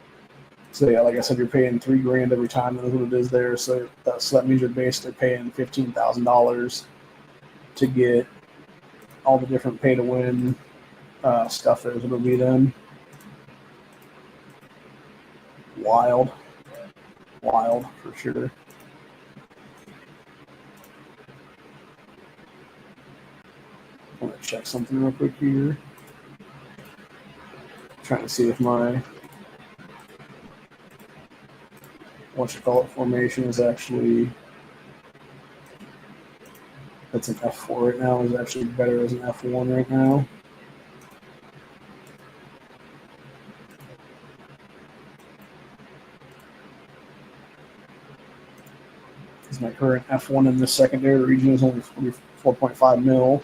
So yeah, like I said, you're paying $3,000 every time. That's what it is there. So that means you're basically paying $15,000 to get all the different pay to win stuff there's going to be then. Wild for sure. I want to check something real quick here. Trying to see if my formation is actually, that's an F4 right now, is actually better as an F1 right now. Because my current F1 in the secondary region is only 4.5 mil,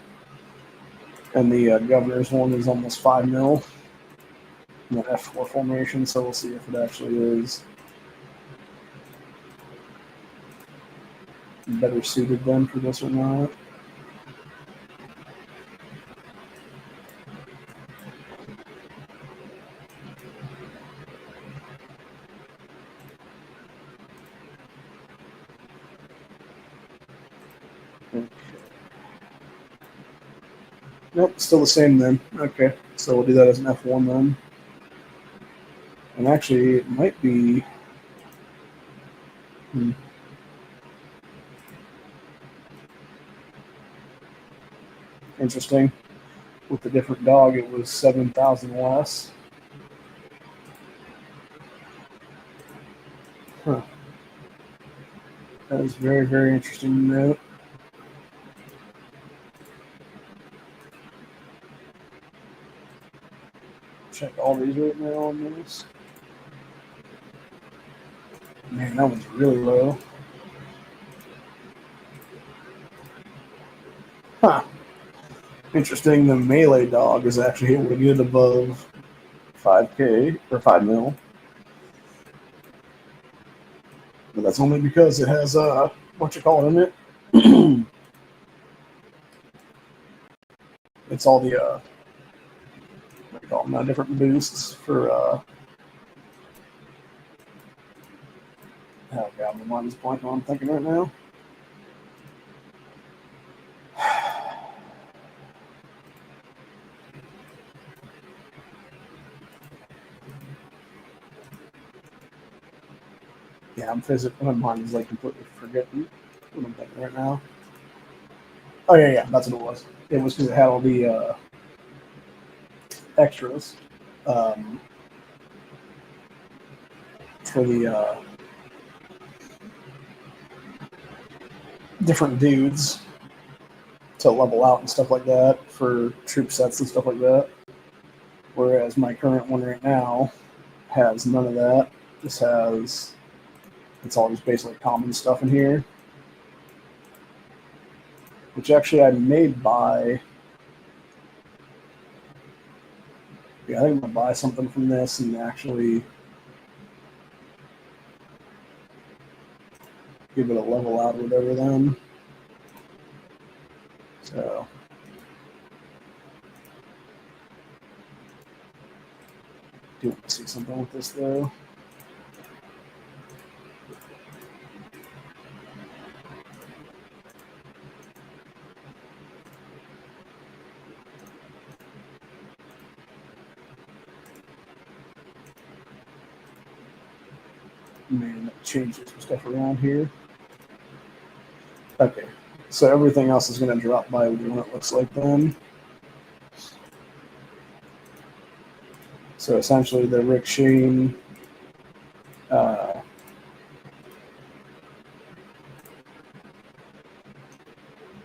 and the governor's one is almost 5 mil in the F4 formation, so we'll see if it actually is better suited then for this or not. Okay. Nope, still the same then. Okay, so we'll do that as an F1 then. And actually, it might be... Interesting. With the different dog, it was 7,000 less. Huh. That is very, very interesting to note. Check all these right now on this. Man, that one's really low. Huh. Interesting, the melee dog is actually able to get above 5K, or 5 mil. But that's only because it has, what you call it in it? It's all the, what do you call them, different boosts for, oh god, my mind's blanking on I'm thinking right now. Yeah, I'm physically, my mind is like completely forgetting what I'm thinking right now. Oh yeah, that's what it was. It was because it had all the extras for the different dudes to level out and stuff like that for troop sets and stuff like that. Whereas my current one right now has none of that. This has, it's all just basically common stuff in here. Which actually I may buy. Yeah, I think I'm going to buy something from this and actually give it a level out or whatever then. So. Do want to see something with this though. Man, changes some stuff around here. Okay, so everything else is going to drop by what it looks like then. So essentially the Rick Shane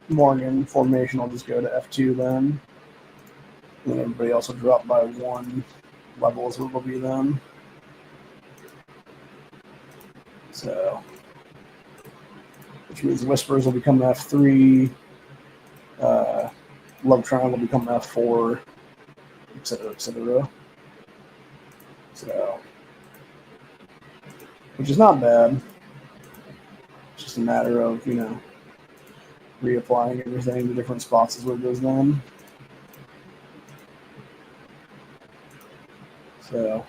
Morgan formation will just go to F2 then. And then everybody else will drop by 1 level as it will be then. So, which means Whispers will become F3, Love Triangle will become F4, etc., etc. So, which is not bad. It's just a matter of, you know, reapplying everything to different spots as where it goes then. So,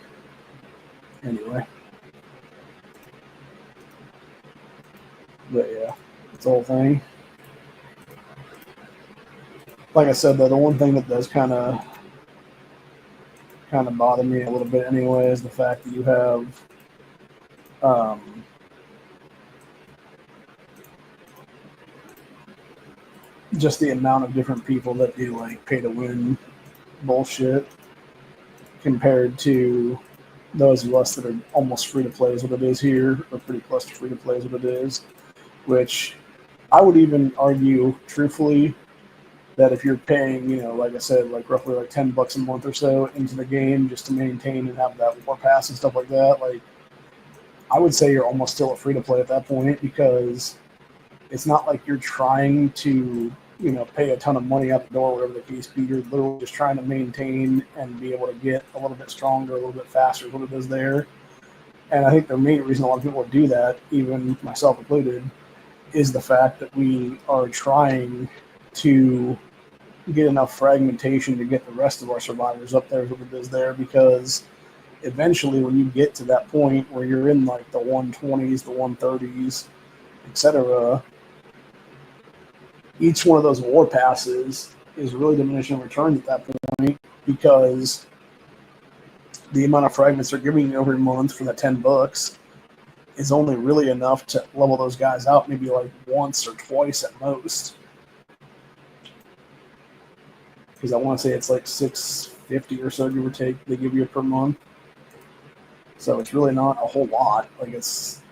anyway. But yeah, it's the whole thing. Like I said, though, the one thing that does kind of bother me a little bit anyway is the fact that you have just the amount of different people that do like pay to win bullshit. compared to those of us that are almost free to play is what it is here, or pretty close to free to play is what it is, which I would even argue, truthfully, that if you're paying, like I said, like roughly like $10 a month or so into the game just to maintain and have that war pass and stuff like that, like I would say you're almost still a free to play at that point, because it's not like you're trying to, pay a ton of money out the door, whatever the case be. You're literally just trying to maintain and be able to get a little bit stronger, a little bit faster, what it is there. And I think the main reason a lot of people do that, even myself included, is the fact that we are trying to get enough fragmentation to get the rest of our survivors up there, what it is there, because eventually when you get to that point where you're in like the 120s, the 130s, etc., each one of those war passes is really diminishing returns at that point, because the amount of fragments they're giving you every month for that $10 is only really enough to level those guys out maybe like once or twice at most. Because I want to say it's like $650 or so, give or take, they give you per month. So it's really not a whole lot. Like it's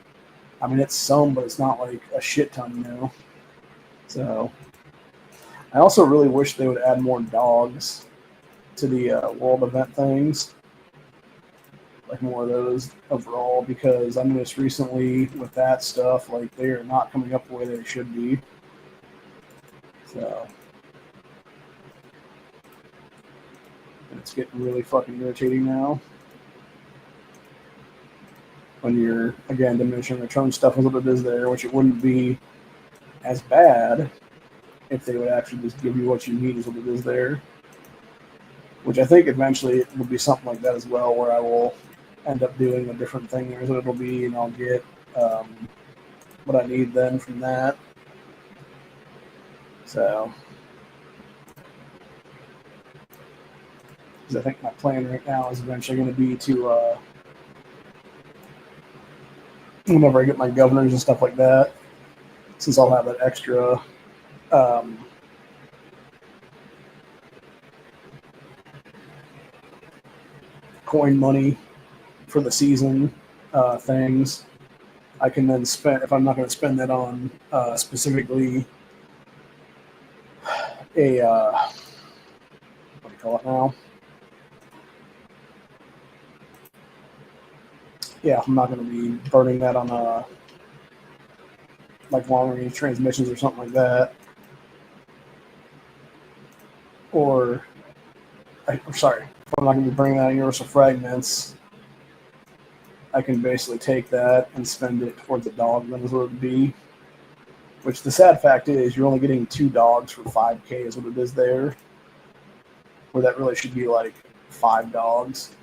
some, but it's not like a shit ton, So I also really wish they would add more dogs to the world event things, like more of those overall, because I noticed recently with that stuff, like they are not coming up the way they should be. So it's getting really fucking irritating now. When you're, again, diminishing return stuff is what it is there, which it wouldn't be as bad if they would actually just give you what you need is what it is there. Which I think eventually it will be something like that as well, where I will end up doing a different thing. Here's what it'll be, and I'll get what I need then from that. So, because I think my plan right now is eventually going to be to, whenever I get my governors and stuff like that, since I'll have that extra coin money for the season things, I can then spend, if I'm not going to spend that on specifically a, what do you call it now? Yeah, I'm not going to be burning that on like long range transmissions or something like that. Or, I'm sorry, if I'm not going to be bringing that on Universal Fragments, I can basically take that and spend it towards a dog, then is what it would be. Which the sad fact is, you're only getting 2 dogs for 5K is what it is there. Where that really should be like 5 dogs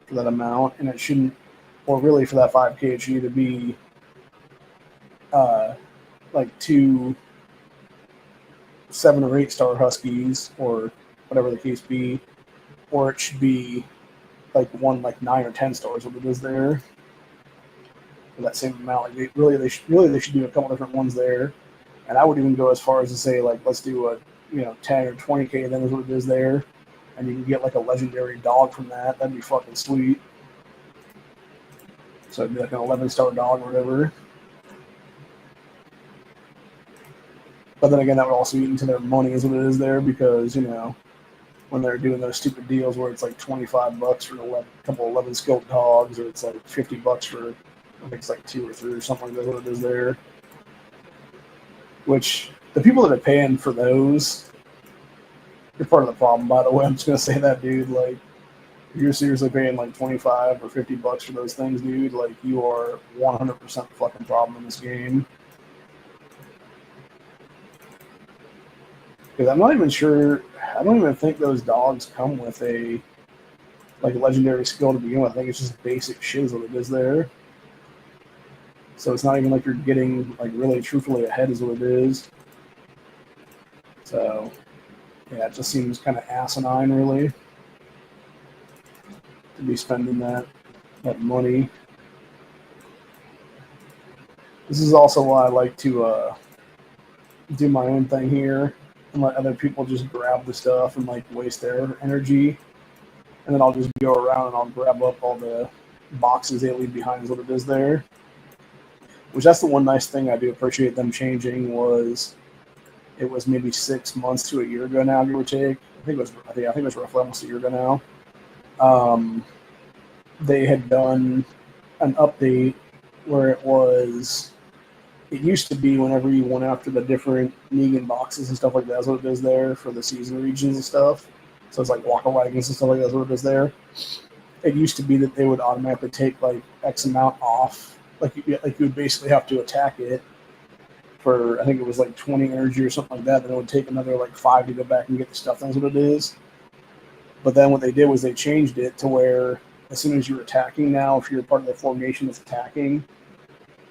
for that amount, and it shouldn't, or really for that 5K, it should either be like 2 7 or 8 star Huskies, or whatever the case be, or it should be like 1 like 9 or 10 stars, what it is there. For that same amount, like they should do a couple different ones there, and I would even go as far as to say like let's do a 10 or 20K then is what it is there, and you can get like a legendary dog from that. That'd be fucking sweet. So it'd be like an 11-star dog or whatever. But then again, that would also eat into their money is what it is there, because when they're doing those stupid deals where it's like $25 for a couple 11 skilled dogs, or it's like $50 for I think it's like 2 or 3 or something like that, what it is there. Which the people that are paying for those, you're part of the problem, by the way. I'm just gonna say that, dude. Like, if you're seriously paying like $25 or $50 for those things, dude, like you are 100% fucking problem in this game. Because I'm not even sure. I don't even think those dogs come with a like legendary skill to begin with. I think it's just basic shit is what it is there. So it's not even like you're getting like really truthfully ahead is what it is. So yeah, it just seems kind of asinine really to be spending that money. This is also why I like to do my own thing here and let other people just grab the stuff and like waste their energy. and then I'll just go around and I'll grab up all the boxes they leave behind is what it is there. Which that's the one nice thing I do appreciate them changing was it was maybe 6 months to a year ago now, give or take. I think it was roughly almost a year ago now. They had done an update where it used to be whenever you went after the different Negan boxes and stuff like that, that's what it is there for the season regions and stuff. So it's like walker wagons and stuff like that, that's what it is there. It used to be that they would automatically take like X amount off. Like you would basically have to attack it for, I think it was like 20 energy or something like that. Then it would take another like 5 to go back and get the stuff. That's what it is. But then what they did was they changed it to where as soon as you're attacking now, if you're part of the formation that's attacking,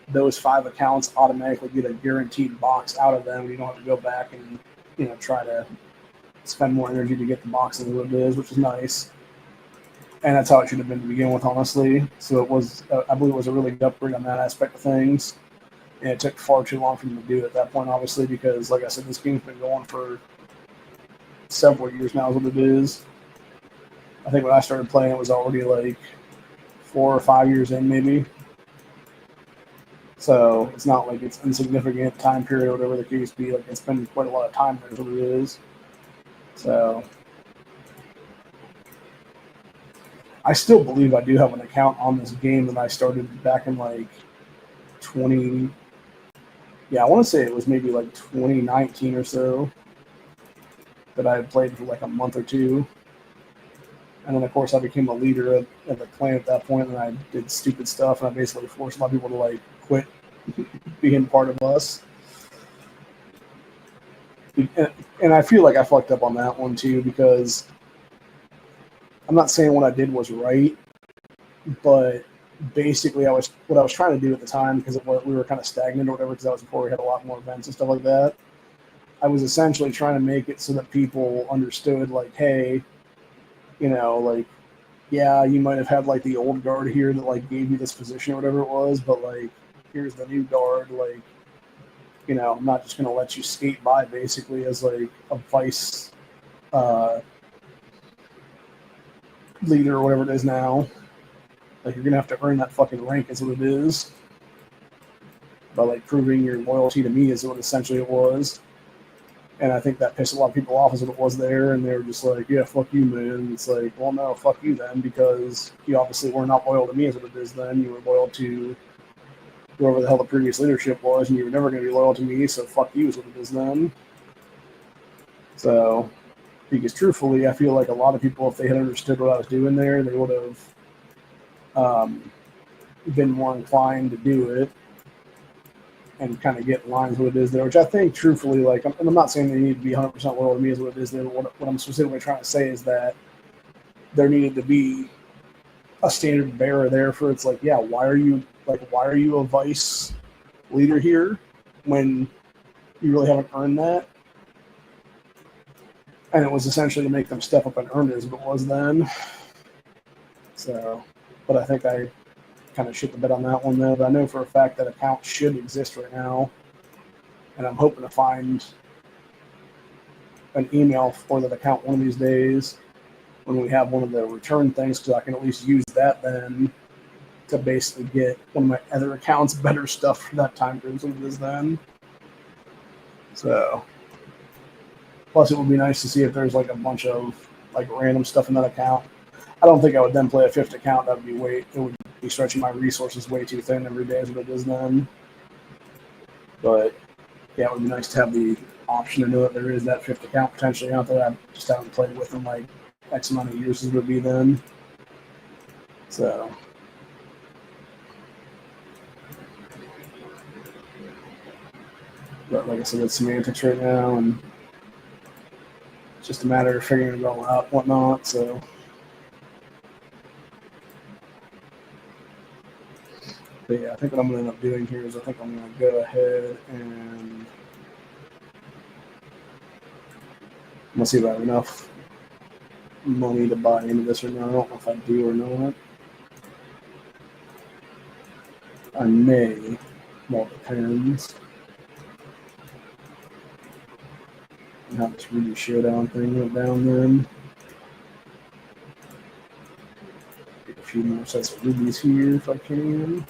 those 5 accounts automatically get a guaranteed box out of them. You don't have to go back and try to spend more energy to get the box than what it is, which is nice. And that's how it should have been to begin with, honestly. So it was, I believe, it was a really good upgrade on that aspect of things. And it took far too long for them to do it at that point, obviously, because, like I said, this game's been going for several years now, is what it is. I think when I started playing, it was already like 4 or 5 years in, maybe. So it's not like it's insignificant time period, whatever the case be. Like it's been quite a lot of time there, is what it is. So I still believe I do have an account on this game that I started back in like 20. Yeah, I want to say it was maybe like 2019 or so that I had played for like a month or two. And then, of course, I became a leader of the clan at that point, and I did stupid stuff, and I basically forced a lot of people to like quit being part of us. And I feel like I fucked up on that one too, because I'm not saying what I did was right, but basically what I was trying to do at the time, because we were kind of stagnant or whatever, because that was before we had a lot more events and stuff like that. I was essentially trying to make it so that people understood, like, hey, like, yeah, you might have had like the old guard here that like gave you this position or whatever it was, but like, here's the new guard, like, I'm not just gonna let you skate by basically as like a vice leader or whatever it is now. Like, you're gonna have to earn that fucking rank, is what it is. By like proving your loyalty to me is what essentially it was. And I think that pissed a lot of people off, is what it was there, and they were just like, yeah, fuck you, man. And it's like, well, no, fuck you then, because you obviously were not loyal to me, is what it is then. You were loyal to whoever the hell the previous leadership was, and you were never going to be loyal to me, so fuck you, is what it is then. So, because truthfully, I feel like a lot of people, if they had understood what I was doing there, they would have been more inclined to do it and kind of get lines what it is there, which I think, truthfully, like, and I'm not saying they need to be 100% loyal to me is what it is there, but what I'm specifically trying to say is that there needed to be a standard bearer there for, it's like, yeah, why are you a vice leader here when you really haven't earned that? And it was essentially to make them step up and earn it, as it was then. So, but I think I kind of shit the bed on that one, though. But I know for a fact that account should exist right now, and I'm hoping to find an email for that account one of these days when we have one of the return things, because I can at least use that then to basically get one of my other accounts better stuff for that time period than it is then. So, plus it would be nice to see if there's like a bunch of like random stuff in that account. I don't think I would then play a 5th account. That would be it would be stretching my resources way too thin every day, as what it is then. But yeah, it would be nice to have the option to know that there is that 5th account potentially out there. I just haven't played with in like X amount of years, as it would be then. So, but like I said, it's semantics right now, and it's just a matter of figuring it all out and whatnot. So, but yeah, I think what I'm going to end up doing here is I think I'm going to go ahead and I'm going to see if I have enough money to buy into this or not. I don't know if I do or not. I may. Well, it depends. And how this Ruby Showdown thing went down then. few more sets of rubies here if I can.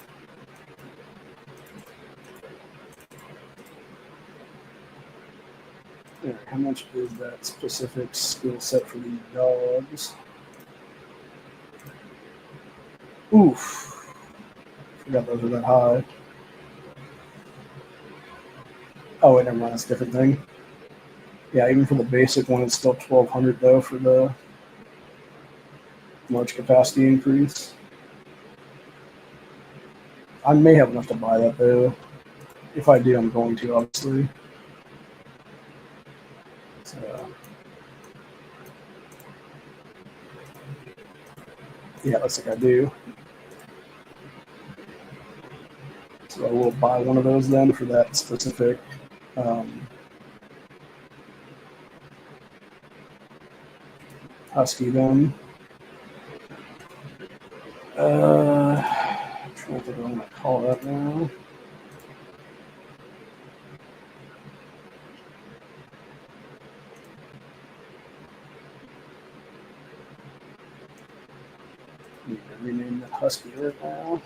All right, how much is that specific skill set for these dogs? Oof. Forgot those were that high. Oh, wait, never mind. That's a different thing. Yeah, even for the basic one, it's still 1,200 though for the large capacity increase. I may have enough to buy that though. If I do, I'm going to, obviously. So, yeah, looks like I do. So I will buy one of those then for that specific husky then. I'm trying to think what I'm going to call that now. I need to rename that husky right now.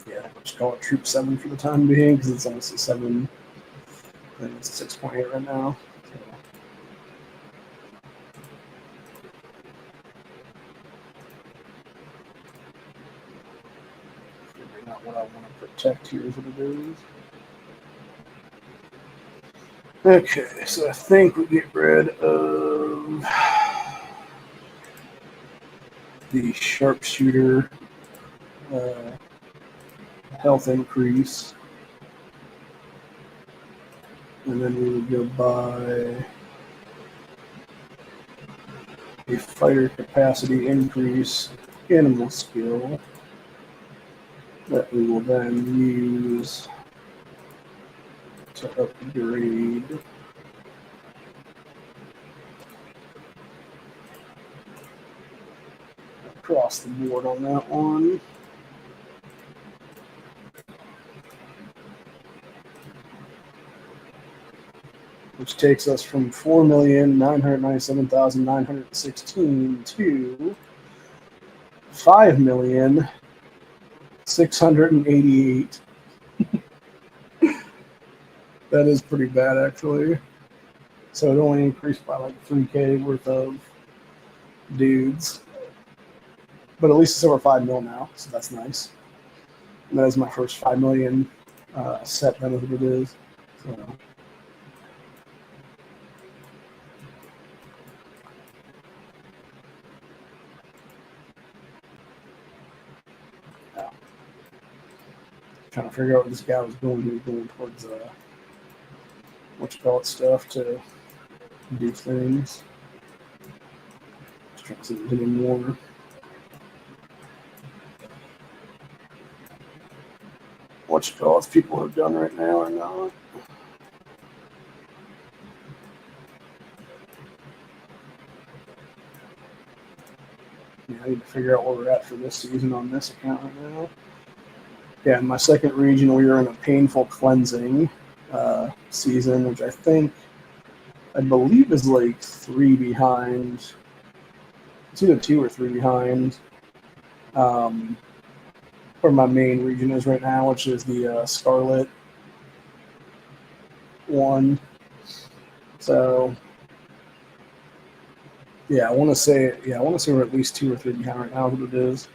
Yeah, I'll just call it Troop 7 for the time being because it's almost a 7. I think it's a 6.8 right now. So. Figuring out what I want to protect here is what it is. Okay, so I think we get rid of the sharpshooter health increase. And then we would go buy a fighter capacity increase animal skill that we will then use to upgrade across the board on that one. Which takes us from 4,997,916 to 5,688. That is pretty bad, actually. So it only increased by like 3K worth of dudes. But at least it's over 5 mil now, so that's nice. And that is my first 5 million set, that is what it is. So. Yeah. Trying to figure out what this guy was going. He was going towards stuff to do things. Just trying to see if there's any more. People have done right now or not. Yeah, I need to figure out where we're at for this season on this account right now. Yeah, in my second region, we are in a painful cleansing season, which I believe is like 3 behind. It's either 2 or 3 behind where my main region is right now, which is the Scarlet one. So, yeah, I want to say we're at least 2 or 3 behind right now. What it is.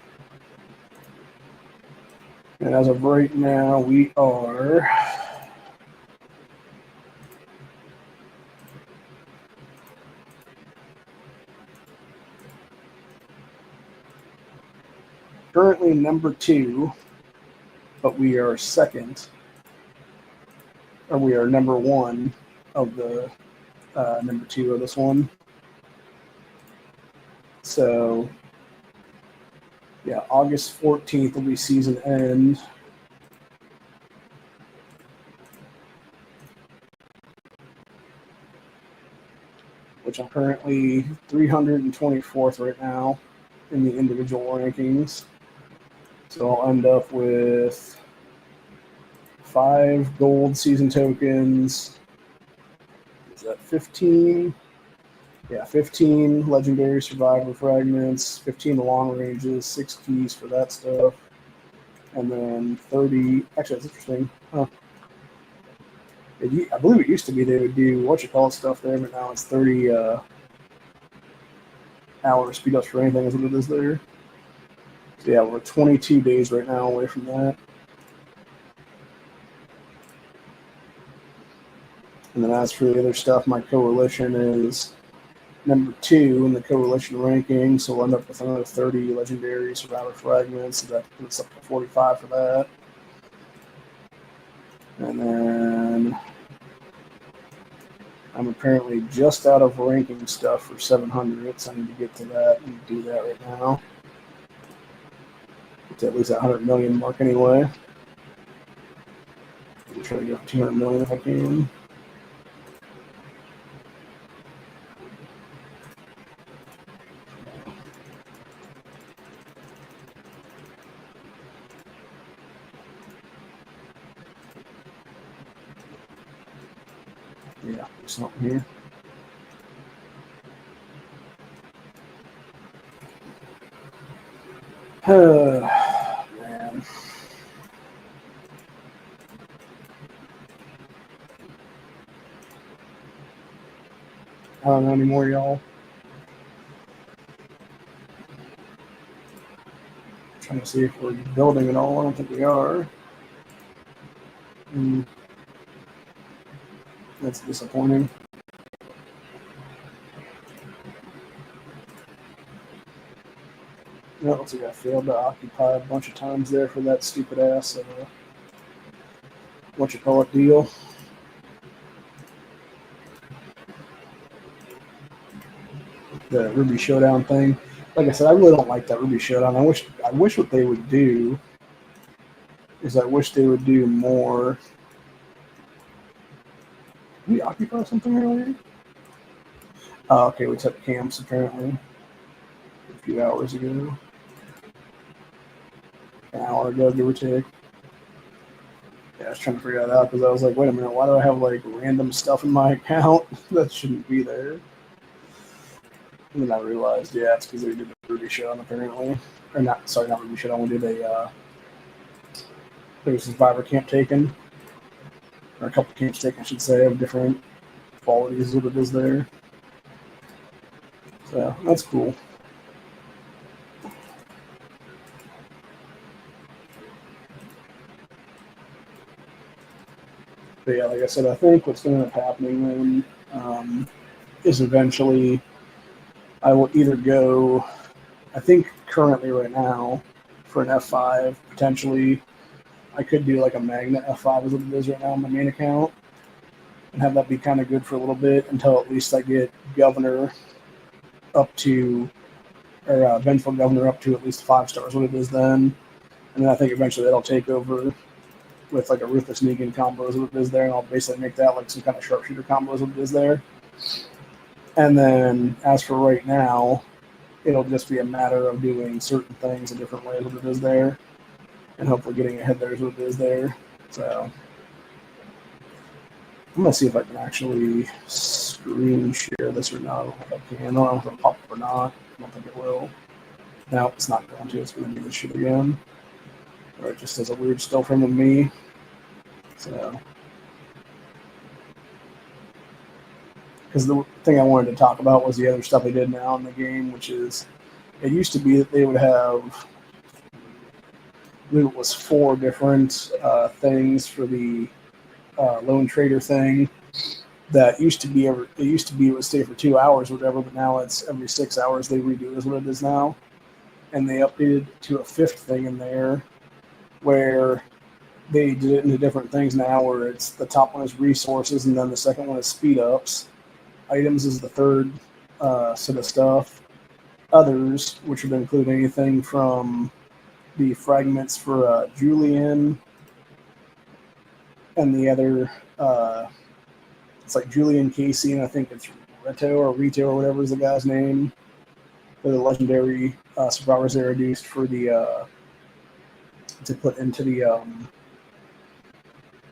And as of right now, we are currently number 2, but we are second, or we are number 1 of the number 2 of this one. So, yeah, August 14th will be season end. which I'm currently 324th right now in the individual rankings. So I'll end up with 5 gold season tokens. Is that 15? Yeah, 15 legendary survivor fragments, 15 long ranges, 6 keys for that stuff, and then 30. Actually, that's interesting. Huh. I believe it used to be they would do stuff there, but now it's 30 hour speed ups for anything is what it is there. So yeah, we're 22 days right now away from that. And then as for the other stuff, my coalition is number 2 in the coalition ranking, so we'll end up with another 30 legendary survivor fragments, so that puts up to 45 for that. And then I'm apparently just out of ranking stuff for 700, so I need to get to that and do that right now. Get to at least that 100 million mark anyway. I'll try to get 200 million if I can. Yeah, there's something here. Man. I don't know anymore, y'all. Trying to see if we're building at all. I don't think we are. That's disappointing. Yeah, looks like I failed to occupy a bunch of times there for that stupid ass what you call it deal. The Ruby Showdown thing. Like I said, I really don't like that Ruby Showdown. I wish what they would do is I wish they would do more. Did we occupy something earlier? Oh, okay, we took camps apparently a few hours ago. An hour ago, give or take. Yeah, I was trying to figure that out because I was like, wait a minute, why do I have like random stuff in my account that shouldn't be there? And then I realized, yeah, it's because they did the Ruby Showdown apparently. Or not, sorry, not Ruby Showdown. We did there was a survivor camp taken. Or a couple camps taken, I should say, of different qualities of what it is there. So that's cool. But yeah, like I said, I think what's going to end up happening then is eventually I will either go, I think currently right now, for an F5, potentially I could do like a magnet F5 as it is right now on my main account and have that be kind of good for a little bit until at least I get governor up to, or vengeful governor up to at least 5 stars, what it is then. And then I think eventually that'll take over with like a Ruthless Negan combo as what it is there, and I'll basically make that like some kind of sharpshooter combo as what it is there. And then as for right now, it'll just be a matter of doing certain things in different ways what it is there, and hopefully getting ahead there is what it is there. So I'm gonna see if I can actually screen share this or not. If I can. I don't know if it'll pop up or not. I don't think it will. No, it's not going to. It's going to do this shit again. Or it just does a weird still frame of me. So, because the thing I wanted to talk about was the other stuff they did now in the game, which is it used to be that they would have, I believe it was 4 different things for the lone trader thing. That used to be it would stay for 2 hours or whatever, but now it's every 6 hours they redo is what it is now. And they updated to a 5th thing in there where they did it into different things now, where it's the top one is resources and then the second one is speed ups. Items is the 3rd set of stuff. Others, which would include anything from the fragments for Julian and the other, it's like Julian, Casey, and I think it's Reto or Rito or whatever is the guy's name. They're the legendary survivors they reduced for the to put into the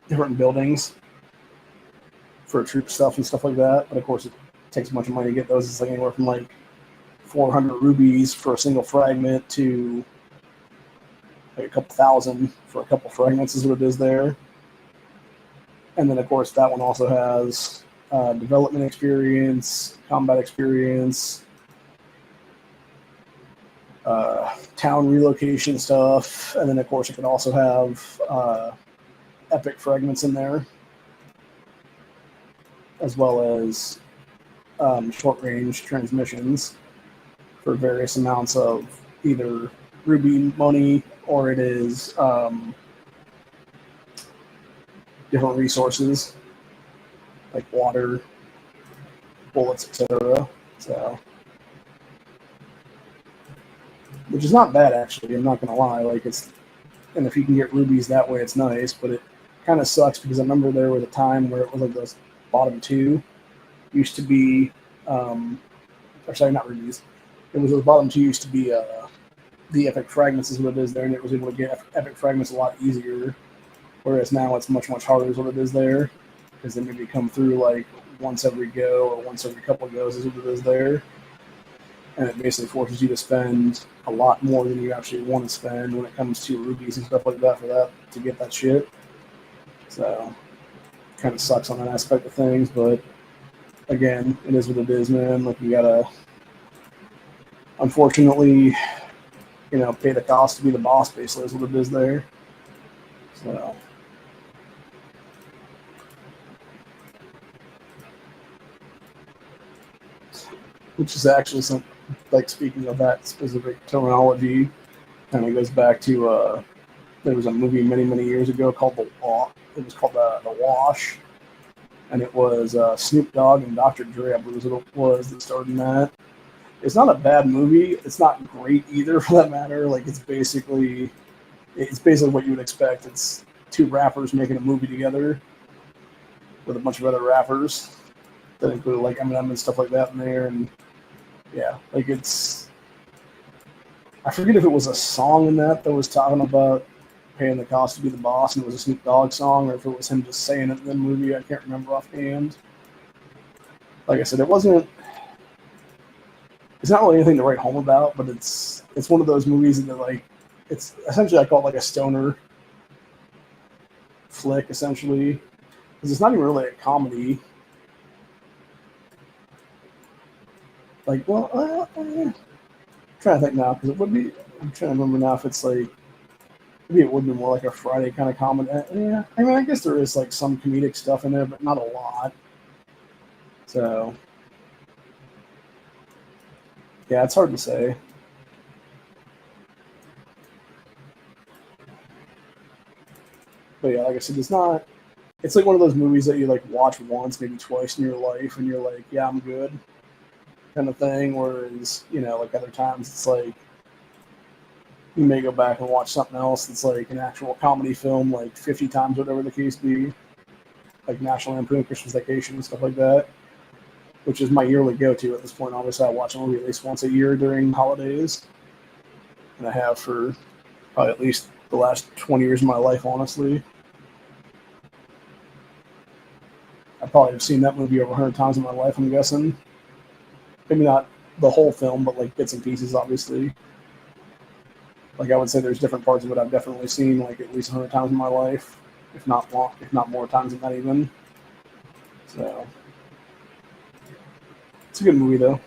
different buildings for troop stuff and stuff like that. But of course, it takes a bunch of money to get those. It's like anywhere from like 400 rubies for a single fragment to like a couple thousand for a couple fragments is what it is there. And then of course that one also has development experience, combat experience, town relocation stuff, and then of course it can also have epic fragments in there, as well as short range transmissions for various amounts of either ruby money or it is different resources like water, bullets, etc. So, which is not bad actually. I'm not gonna lie. Like it's, and if you can get rubies that way, it's nice. But it kind of sucks because I remember there was a time where it was like those bottom two used to be, or sorry, not rubies. It was those bottom two used to be the epic fragments is what it is there, and it was able to get epic fragments a lot easier. Whereas now it's much harder is what it is there, because they maybe come through like once every go or once every couple of goes is what it is there. And it basically forces you to spend a lot more than you actually want to spend when it comes to rubies and stuff like that for that to get that shit. So kind of sucks on that aspect of things, but again, it is what it is, man. Like you gotta, unfortunately, pay the cost to be the boss. Basically, is what it is there. So. Which is actually some, like speaking of that specific terminology, kind of goes back to there was a movie many years ago called The Wash, and it was Snoop Dogg and Dr. Dre, I believe it was that starred in that. It's not a bad movie. It's not great either, for that matter. Like it's basically what you would expect. It's two rappers making a movie together with a bunch of other rappers that include like Eminem and stuff like that in there, and yeah, like it's. I forget if it was a song in that was talking about paying the cost to be the boss, and it was a Snoop Dogg song, or if it was him just saying it in the movie. I can't remember offhand. Like I said, it wasn't. It's not really anything to write home about, but it's one of those movies that like it's essentially I call it like a stoner flick essentially, because it's not even really a comedy. Like, well, I'm trying to think now because it would be. I'm trying to remember now if it's like maybe it would be more like a Friday kind of comedy. Yeah, I mean, I guess there is like some comedic stuff in there, but not a lot. So, yeah, it's hard to say. But yeah, like I said, it's not. It's like one of those movies that you like watch once, maybe twice in your life, and you're like, yeah, I'm good, kind of thing. Whereas, like other times, it's like you may go back and watch something else that's like an actual comedy film, like 50 times, whatever the case be, like National Lampoon Christmas Vacation and stuff like that, which is my yearly go-to at this point. Obviously, I watch a movie at least once a year during holidays, and I have for probably at least the last 20 years of my life, honestly. I probably have seen that movie over 100 times in my life, I'm guessing. Maybe not the whole film, but like bits and pieces, obviously. Like I would say there's different parts of it I've definitely seen like at least 100 times in my life, if not more times than that even. So it's a good movie though.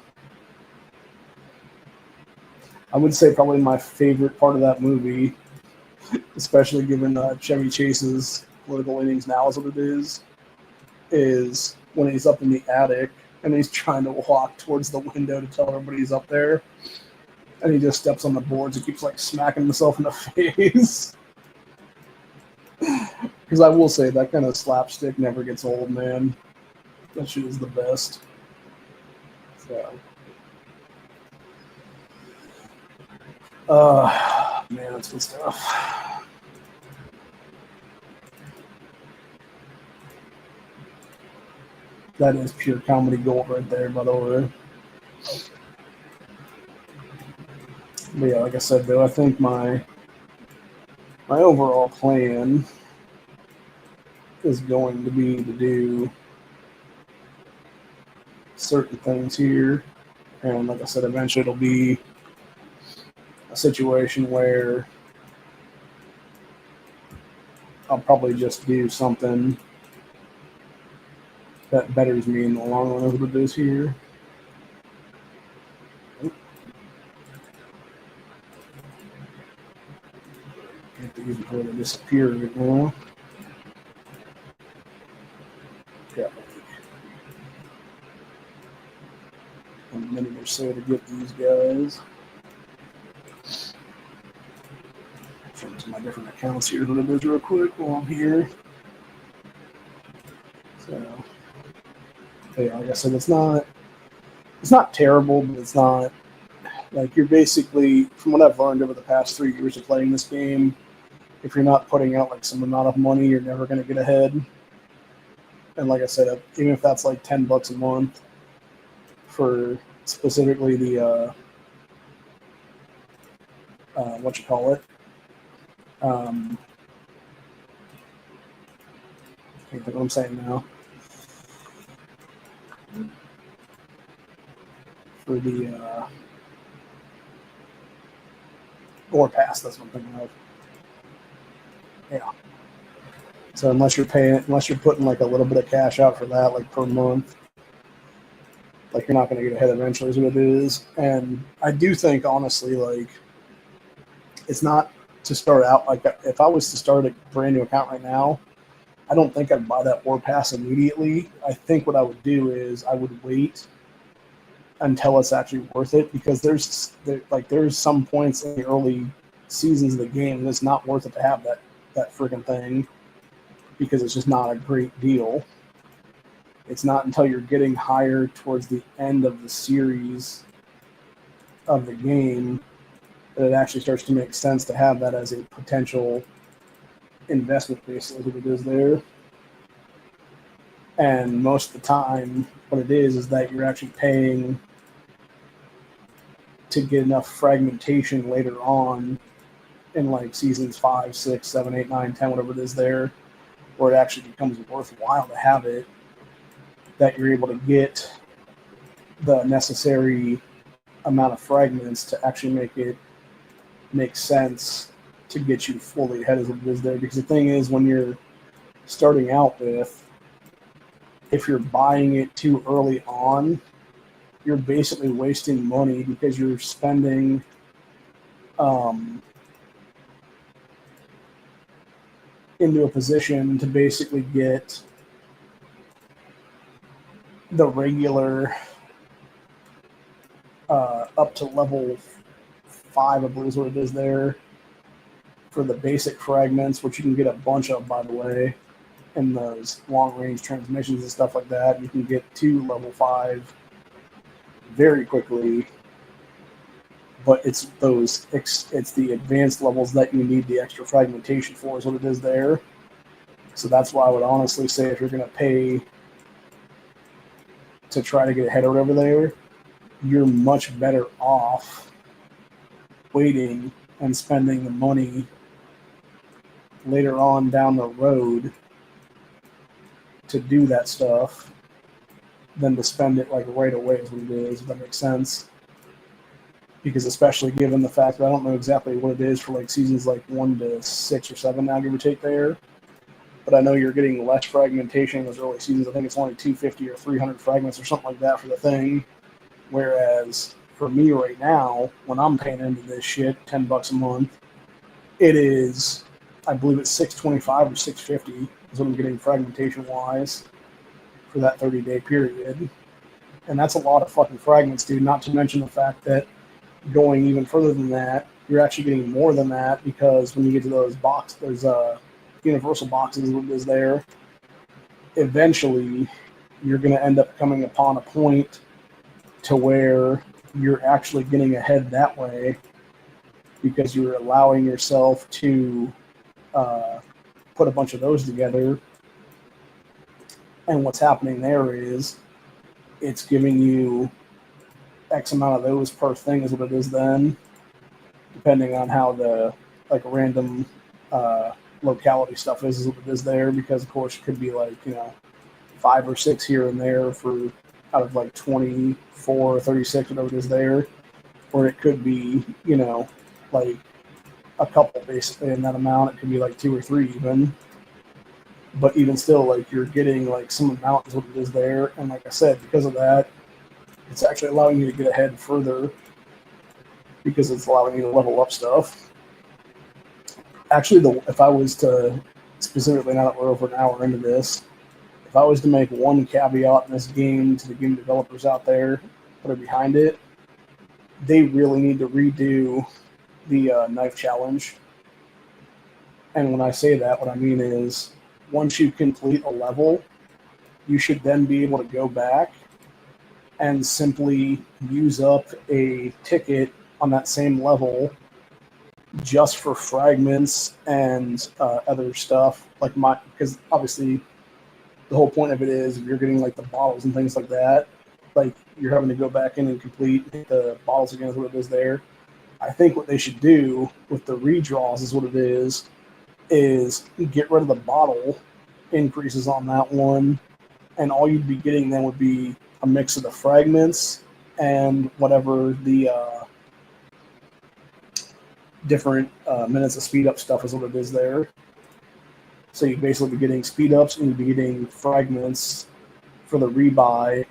I would say probably my favorite part of that movie, especially given Chevy Chase's political leanings now is what it is when he's up in the attic and he's trying to walk towards the window to tell everybody he's up there. And he just steps on the boards and keeps like smacking himself in the face. Because I will say that kind of slapstick never gets old, man. That shit is the best. So, man, that's good stuff. That is pure comedy gold right there, by the way. But yeah, like I said, though, I think my overall plan is going to be to do certain things here. And like I said, eventually it'll be a situation where I'll probably just do something that betters me in the long run of what it is here. Get these before they disappear right now. Got like a minute or so to get these guys. Jump to my different accounts here what it is real quick while I'm here. So, yeah, like I said, it's not terrible, but it's not like you're basically, from what I've learned over the past 3 years of playing this game, if you're not putting out like some amount of money, you're never going to get ahead. And like I said, even if that's like $10 a month for specifically the what you call it, can't think of what I'm saying now. For the Gore Pass, that's what I'm thinking of. Yeah. So unless you're putting like a little bit of cash out for that, like per month, like you're not going to get ahead eventually is what it is. And I do think, honestly, like it's not to start out, like if I was to start a brand new account right now, I don't think I'd buy that War Pass immediately. I think what I would do is I would wait until it's actually worth it, because there's some points in the early seasons of the game that's not worth it to have that freaking thing, because it's just not a great deal. It's not until you're getting higher towards the end of the series of the game that it actually starts to make sense to have that as a potential investment base, as it is there. And most of the time, what it is that you're actually paying to get enough fragmentation later on in like seasons 5, 6, 7, 8, 9, 10, whatever it is there, where it actually becomes worthwhile to have it, that you're able to get the necessary amount of fragments to actually make it make sense to get you fully ahead as it is there. Because the thing is, when you're starting out with, if you're buying it too early on, you're basically wasting money, because you're spending into a position to basically get the regular up to level 5, I believe is what it is there, for the basic fragments, which you can get a bunch of, by the way, in those long-range transmissions and stuff like that. You can get to level 5 very quickly, but it's the advanced levels that you need the extra fragmentation for is what it is there. So that's why I would honestly say, if you're going to pay to try to get ahead or whatever there, you're much better off waiting and spending the money later on down the road to do that stuff than to spend it like right away is what it is, if that makes sense. Because especially given the fact that I don't know exactly what it is for like seasons like 1 to 6 or 7 now, give or take there, but I know you're getting less fragmentation in those early seasons. I think it's only 250 or 300 fragments or something like that for the thing. Whereas for me right now, when I'm paying into this shit, $10 a month, it is, I believe it's 625 or 650 is what I'm getting fragmentation wise for that 30-day period. And that's a lot of fucking fragments, dude. Not to mention the fact that going even further than that, you're actually getting more than that, because when you get to those there's universal boxes is there. Eventually, you're going to end up coming upon a point to where you're actually getting ahead that way, because you're allowing yourself to put a bunch of those together And what's happening there is it's giving you X amount of those per thing is what it is then, depending on how the like random locality stuff is what it is there, because of course it could be like, 5 or 6 here and there for out of like 24 or 36, whatever it is there, or it could be, like a couple basically in that amount. It could be like 2 or 3 even. But even still, like you're getting like some amount is what it is there. And like I said, because of that, it's actually allowing you to get ahead further because it's allowing you to level up stuff. Actually, if I was to, specifically now that we're over an hour into this, if I was to make one caveat in this game to the game developers out there that are behind it, they really need to redo the knife challenge. And when I say that, what I mean is once you complete a level, you should then be able to go back and simply use up a ticket on that same level just for fragments and other stuff. Because obviously the whole point of it is if you're getting like the bottles and things like that, like you're having to go back in and complete the bottles again is what it is there. I think what they should do with the redraws is what it is get rid of the bottle increases on that one, and all you'd be getting then would be a mix of the fragments and whatever the different minutes of speed up stuff is what it is there. So you'd basically be getting speed ups and you'd be getting fragments for the rebuy,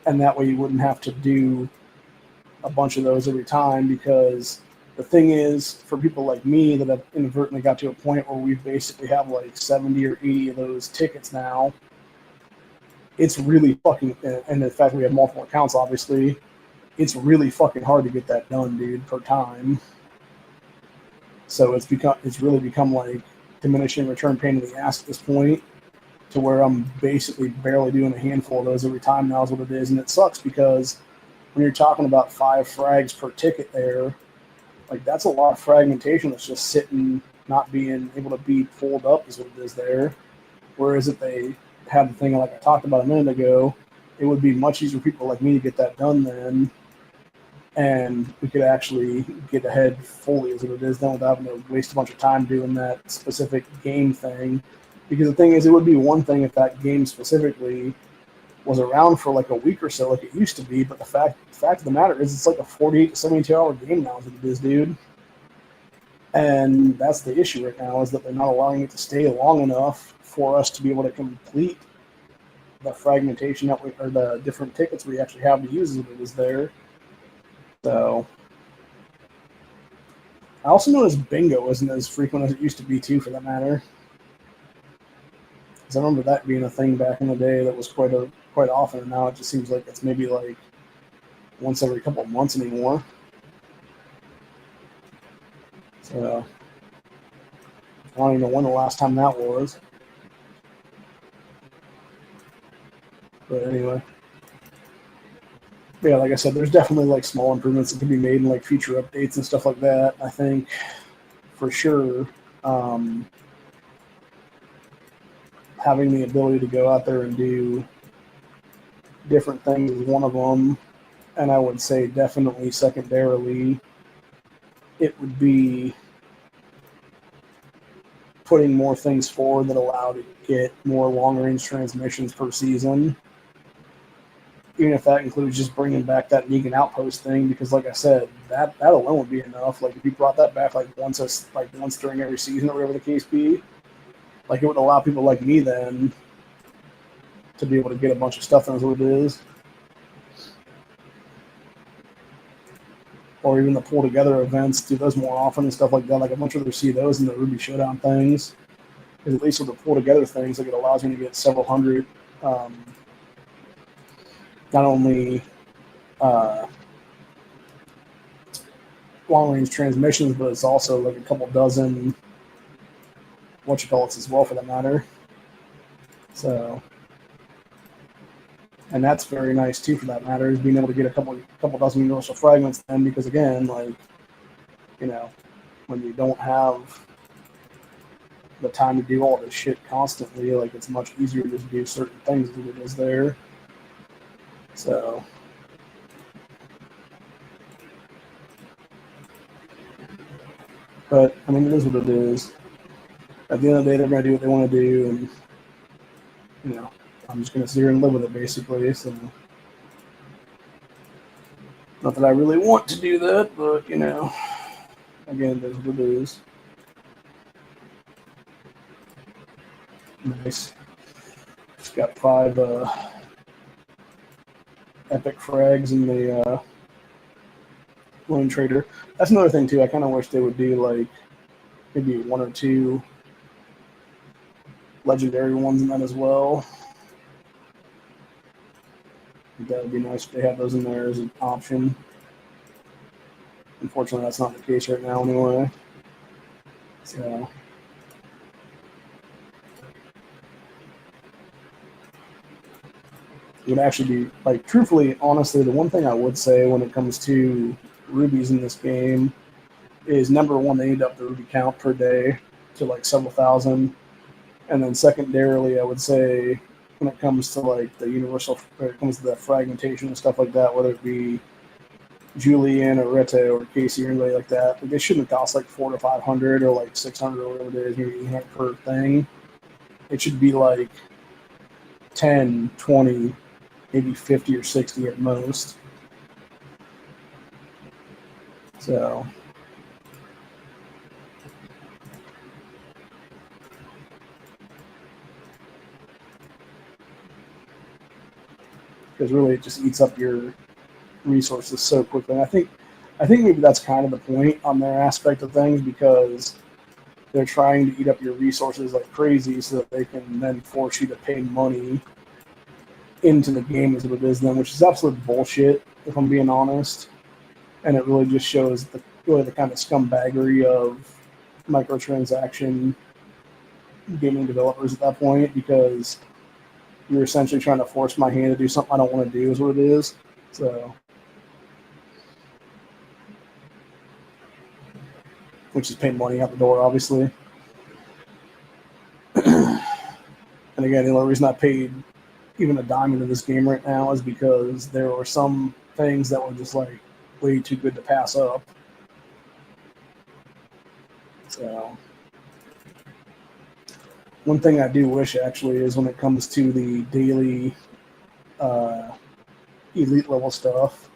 and that way you wouldn't have to do a bunch of those every time, because the thing is, for people like me that have inadvertently got to a point where we basically have like 70 or 80 of those tickets now, it's really fucking, and the fact we have multiple accounts, obviously, it's really fucking hard to get that done, dude, per time. So it's really become like diminishing return pain in the ass at this point, to where I'm basically barely doing a handful of those every time now is what it is. And it sucks because when you're talking about 5 frags per ticket there, like that's a lot of fragmentation that's just sitting, not being able to be pulled up is what it is there. Whereas if they had the thing like I talked about a minute ago, it would be much easier for people like me to get that done then, and we could actually get ahead fully as what it is then without having to waste a bunch of time doing that specific game thing. Because the thing is, it would be one thing if that game specifically was around for like a week or so like it used to be, but the fact of the matter is it's like a 48 to 72 hour game now is what it is, dude. And that's the issue right now, is that they're not allowing it to stay long enough for us to be able to complete the fragmentation that or the different tickets we actually have to use as what it is there. So I also noticed bingo isn't as frequent as it used to be too, for that matter. Because I remember that being a thing back in the day that was quite often, and now it just seems like it's maybe like once every couple of months anymore. So I don't even know when the last time that was. But anyway. Yeah, like I said, there's definitely like small improvements that can be made in like future updates and stuff like that. I think for sure having the ability to go out there and do different things is one of them. And I would say definitely secondarily, it would be putting more things forward that allow to get more long-range transmissions per season. Even if that includes just bringing back that Negan Outpost thing, because like I said, that alone would be enough. Like if you brought that back like once during every season or whatever the case be, like it would allow people like me then to be able to get a bunch of stuff done as what it is. Or even the pull together events, do those more often and stuff like that. Like I'd much rather see those than the Ruby Showdown things. Because at least with the pull together things, like it allows me to get several hundred, not only long range transmissions, but it's also like a couple dozen whatchamacallits as well, for that matter. So, and that's very nice too, for that matter, is being able to get a couple dozen universal fragments then, because again, like, when you don't have the time to do all this shit constantly. Like, it's much easier to just do certain things than it is there. So, but I mean, it is what it is. At the end of the day, they're going to do what they want to do, and you know, I'm just going to sit here and live with it, basically. So, not that I really want to do that, but you know, again, it is what it is. Nice. It's got 5 epic frags in the Lone Trader. That's another thing too. I kind of wish they would do like maybe 1 or 2 legendary ones in that as well. That would be nice if they had those in there as an option. Unfortunately, that's not the case right now anyway. So, it would actually be, like, truthfully, honestly, the one thing I would say when it comes to rubies in this game is, number one, they need to up the ruby count per day to like several thousand. And then secondarily, I would say when it comes to like the universal, when it comes to the fragmentation and stuff like that, whether it be Julian or Rete or Casey or anybody like that, they shouldn't cost like 400 to 500 or like 600 or whatever it is, maybe 800 per thing. It should be like 10, 20, maybe 50 or 60 at most. So, because really it just eats up your resources so quickly. I think maybe that's kind of the point on their aspect of things, because they're trying to eat up your resources like crazy so that they can then force you to pay money into the game as what it is then, which is absolute bullshit, if I'm being honest. And it really just shows the kind of scumbaggery of microtransaction gaming developers at that point, because you're essentially trying to force my hand to do something I don't want to do is what it is. So, which is paying money out the door, obviously. And again, the only reason I paid even a dime into this game right now is because there were some things that were just like way too good to pass up. So, one thing I do wish actually is when it comes to the daily elite level stuff,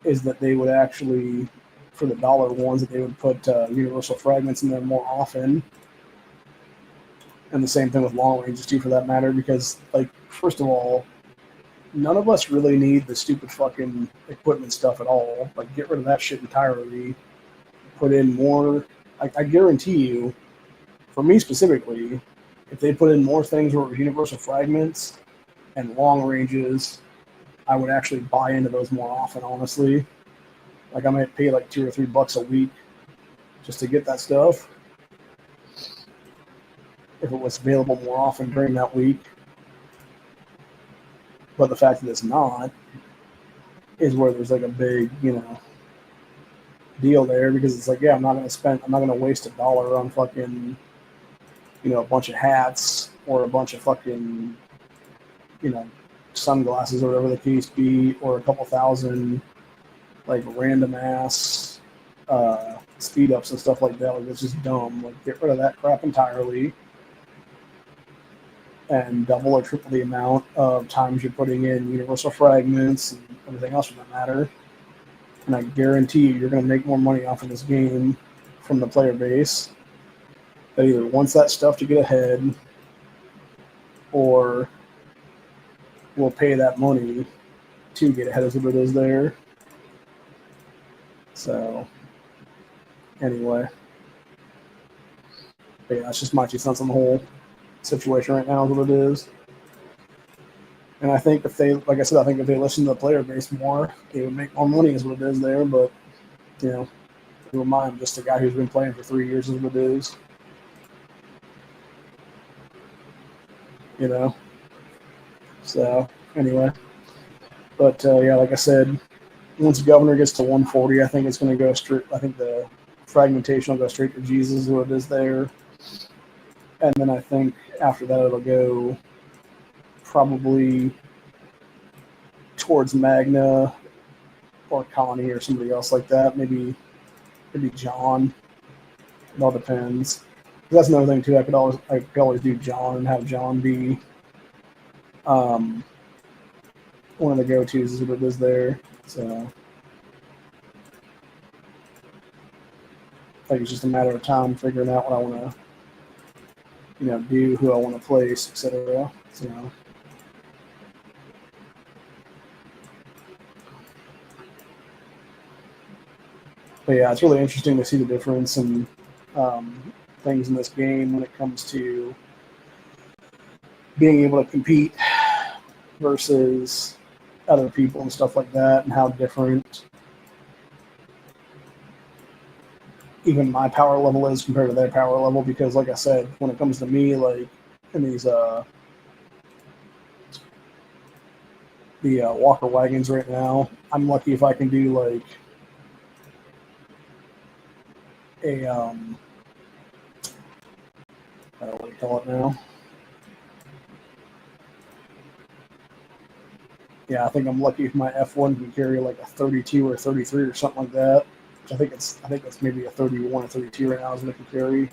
is that they would actually, for the dollar ones, that they would put universal fragments in there more often. And the same thing with long ranges too, for that matter, because, like, first of all, none of us really need the stupid fucking equipment stuff at all. Like, get rid of that shit entirely. Put in more. I guarantee you, for me specifically, if they put in more things where it was universal fragments and long ranges, I would actually buy into those more often, honestly. Like, I might pay like $2 or $3 a week just to get that stuff, if it was available more often during that week. But the fact that it's not is where there's like a big, deal there, because it's like, yeah, I'm not going to waste $1 on fucking, a bunch of hats or a bunch of fucking, sunglasses or whatever the case be, or a couple thousand like random ass speed ups and stuff like that. Like, it's just dumb. Like, get rid of that crap entirely, and double or triple the amount of times you're putting in universal fragments and everything else for that matter. And I guarantee you're going to make more money off of this game from the player base that either wants that stuff to get ahead or will pay that money to get ahead as what it is there. So, anyway. But yeah, that's just my 2 cents on the whole situation right now is what it is. And I think if they, like I said, if they listen to the player base more, they would make more money is what it is there. But, who am I? I'm just a guy who's been playing for 3 years is what it is. So, anyway. But, yeah, like I said, once Governor gets to 140, I think it's going to go straight. I think the fragmentation will go straight to Jesus is what it is there. and then I think after that it'll go probably towards Magna or Connie or somebody else like that. Maybe John. It all depends. That's another thing too. I could always do John and have John be one of the go-tos is what it is there. So I think it's just a matter of time figuring out what I want to, do, who I want to place, etc. So. But yeah, it's really interesting to see the difference in things in this game when it comes to being able to compete versus other people and stuff like that, and how different even my power level is compared to their power level. Because, like I said, when it comes to me, like in these the walker wagons right now, I'm lucky if I can do like a I don't know what you call it now. Yeah, I think I'm lucky if my F1 can carry like a 32 or 33 or something like that. Which I think it's maybe a 31 or 32 right now is what it can carry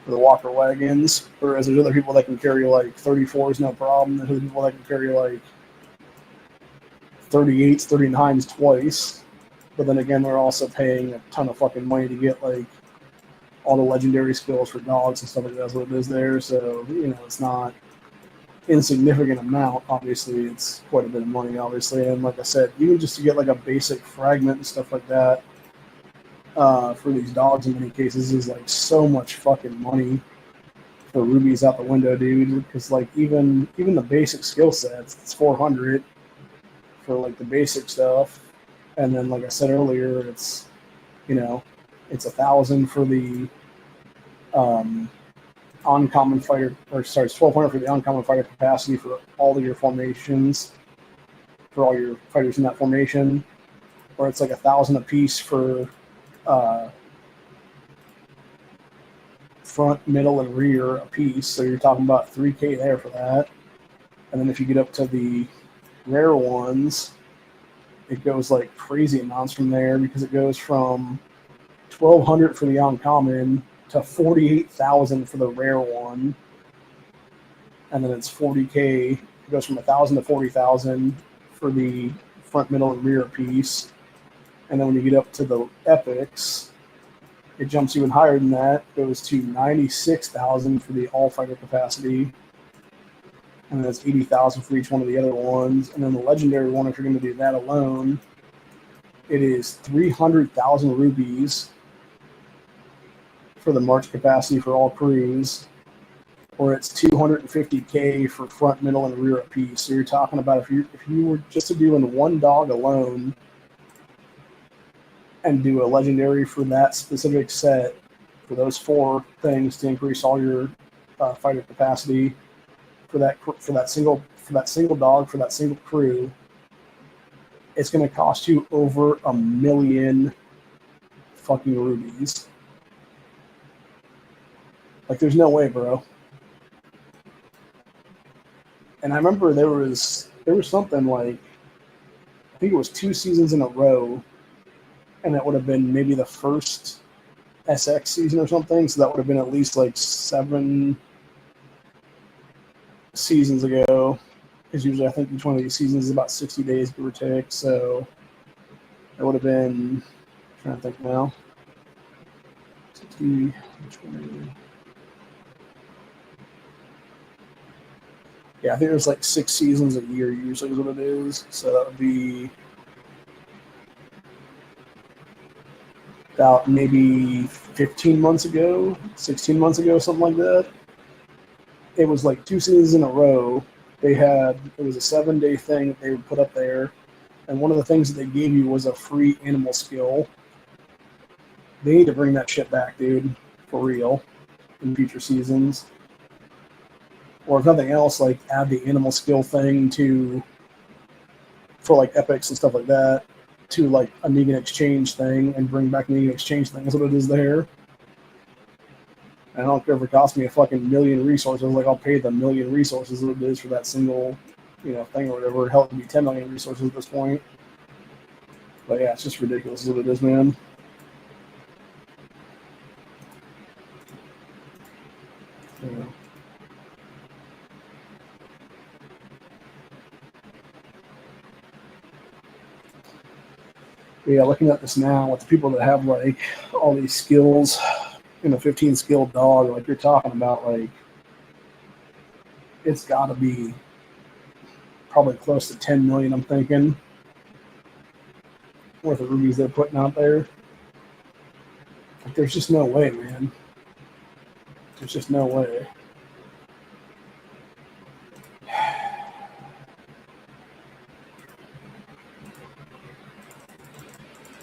for the walker wagons. Whereas there's other people that can carry like 34s no problem. There's other people that can carry like 38s, 39s twice. But then again, they're also paying a ton of fucking money to get like all the legendary skills for dogs and stuff like that. That's what it is there. So, it's not insignificant amount. Obviously, it's quite a bit of money, obviously. And like I said, even just to get like a basic fragment and stuff like that for these dogs in many cases is like so much fucking money for rubies out the window, dude. Because like even the basic skill sets, it's 400 for like the basic stuff. And then like I said earlier, it's it's 1,000 for the uncommon fighter, or sorry, it's 1,200 for the uncommon fighter capacity for all of your formations, for all your fighters in that formation, or it's like 1,000 apiece for front, middle, and rear apiece. So you're talking about 3K there for that. And then if you get up to the rare ones, it goes like crazy amounts from there, because it goes from 1,200 for the uncommon to 48,000 for the rare one, and then it's 40K. It goes from 1,000 to 40,000 for the front, middle, and rear piece. And then when you get up to the epics, it jumps even higher than that. It goes to 96,000 for the all fighter capacity, and then it's 80,000 for each one of the other ones. And then the legendary one, if you're going to do that alone, it is 300,000 rubies for the march capacity for all crews, or it's 250K for front, middle, and rear apiece. So you're talking about if you were just to do in one dog alone and do a legendary for that specific set for those 4 things to increase all your fighter capacity for that single dog for that single crew, it's going to cost you over 1 million fucking rubies. Like, there's no way, bro. And I remember there was something like, I think it was 2 seasons in a row, and that would have been maybe the first SX season or something. So that would have been at least like 7 seasons ago. Because usually I think each one of these seasons is about 60 days, give or take. So it would have been, I'm trying to think now, 60, 20. Yeah, I think there's like 6 seasons a year usually is what it is. So that would be about maybe 15 months ago, 16 months ago, something like that. It was like 2 seasons in a row. It was a 7-day thing that they would put up there. And one of the things that they gave you was a free animal skill. They need to bring that shit back, dude, for real, in future seasons. Or if nothing else, like add the animal skill thing for like epics and stuff like that, to like a Negan exchange thing, and bring back Negan exchange thing. That's what it is there. And I don't care if it costs me a fucking million resources. Like, I'll pay the million resources that it is for that single, thing or whatever. Hell, it'd be 10 million resources at this point. But yeah, it's just ridiculous what it is, man. Yeah. Yeah, looking at this now with the people that have like all these skills in a 15 skill dog, like you're talking about, like it's got to be probably close to 10 million. I'm thinking worth of rubies they're putting out there. Like, there's just no way, man. There's just no way.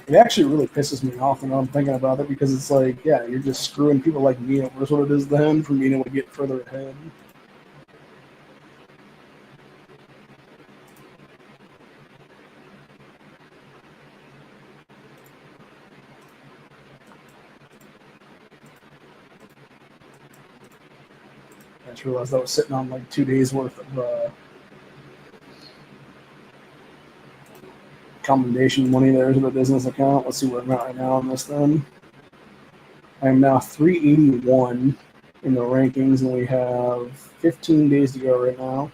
It actually really pisses me off when I'm thinking about it because it's like, yeah, you're just screwing people like me over. Is what it is to them from being able to get further ahead. I just realized I was sitting on like 2 days worth of commendation money there to the business account. Let's see where I'm at right now on this then. I am now 381 in the rankings, and we have 15 days to go right now.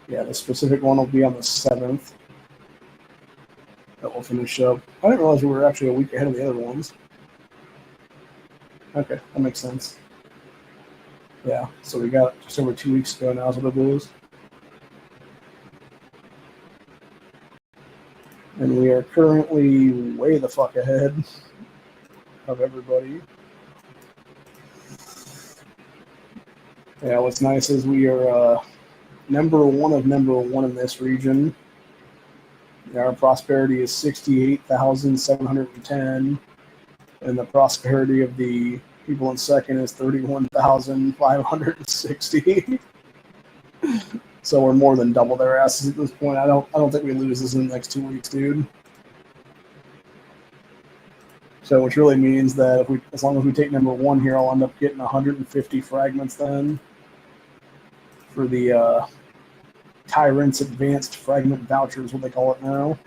Yeah, the specific one will be on the 7th. That will finish up. I didn't realize we were actually a week ahead of the other ones. Okay, that makes sense. Yeah, so we got just over 2 weeks ago now is what it is. And we are currently way the fuck ahead of everybody. Yeah, what's nice is we are number one of number one in this region. Our prosperity is 68,710, and the prosperity of the people in second is 31,560. So we're more than double their asses at this point. I don't think we lose this in the next 2 weeks, dude. So which really means that if we, as long as we take number one here, I'll end up getting 150 fragments then for the Tyrant's Advanced Fragment Voucher is what they call it now,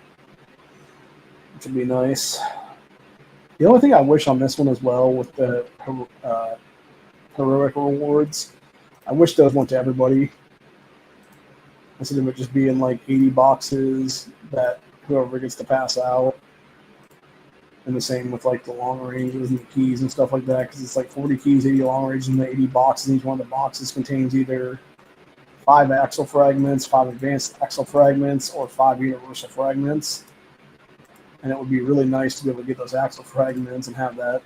which would be nice. The only thing I wish on this one as well with the heroic rewards, I wish those went to everybody instead of it just being like 80 boxes that whoever gets to pass out. And the same with like the long ranges and the keys and stuff like that, because it's like 40 keys, 80 long ranges, and the 80 boxes. And each one of the boxes contains either 5 axle fragments, 5 advanced axle fragments, or 5 universal fragments. And it would be really nice to be able to get those axle fragments and have that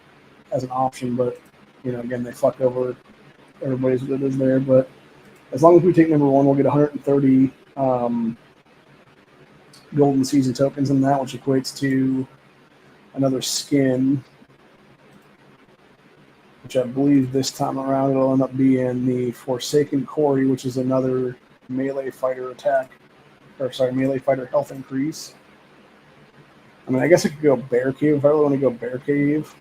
as an option. But, again, they fucked over everybody's what it is there. But as long as we take number one, we'll get 130 golden season tokens in that, which equates to another skin, which I believe this time around it'll end up being the Forsaken Quarry, which is another melee fighter melee fighter health increase. I mean, I guess I could go Bear Cave if I really want to go Bear Cave,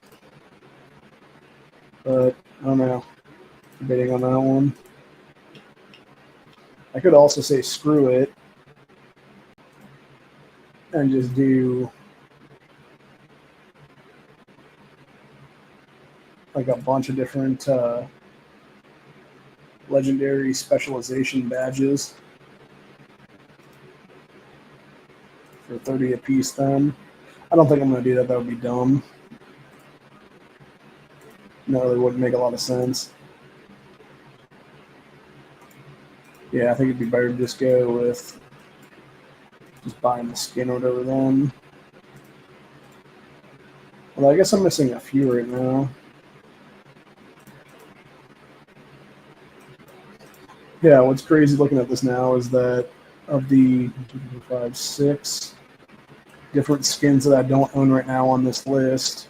but I don't know. Debating on that one. I could also say screw it and just do like a bunch of different legendary specialization badges for 30 apiece then. I don't think I'm going to do that. That would be dumb. No, it wouldn't make a lot of sense. Yeah, I think it'd be better to just go with just buying the skin or whatever then. Well, I guess I'm missing a few right now. Yeah, what's crazy looking at this now is that of the 5, 6 different skins that I don't own right now on this list,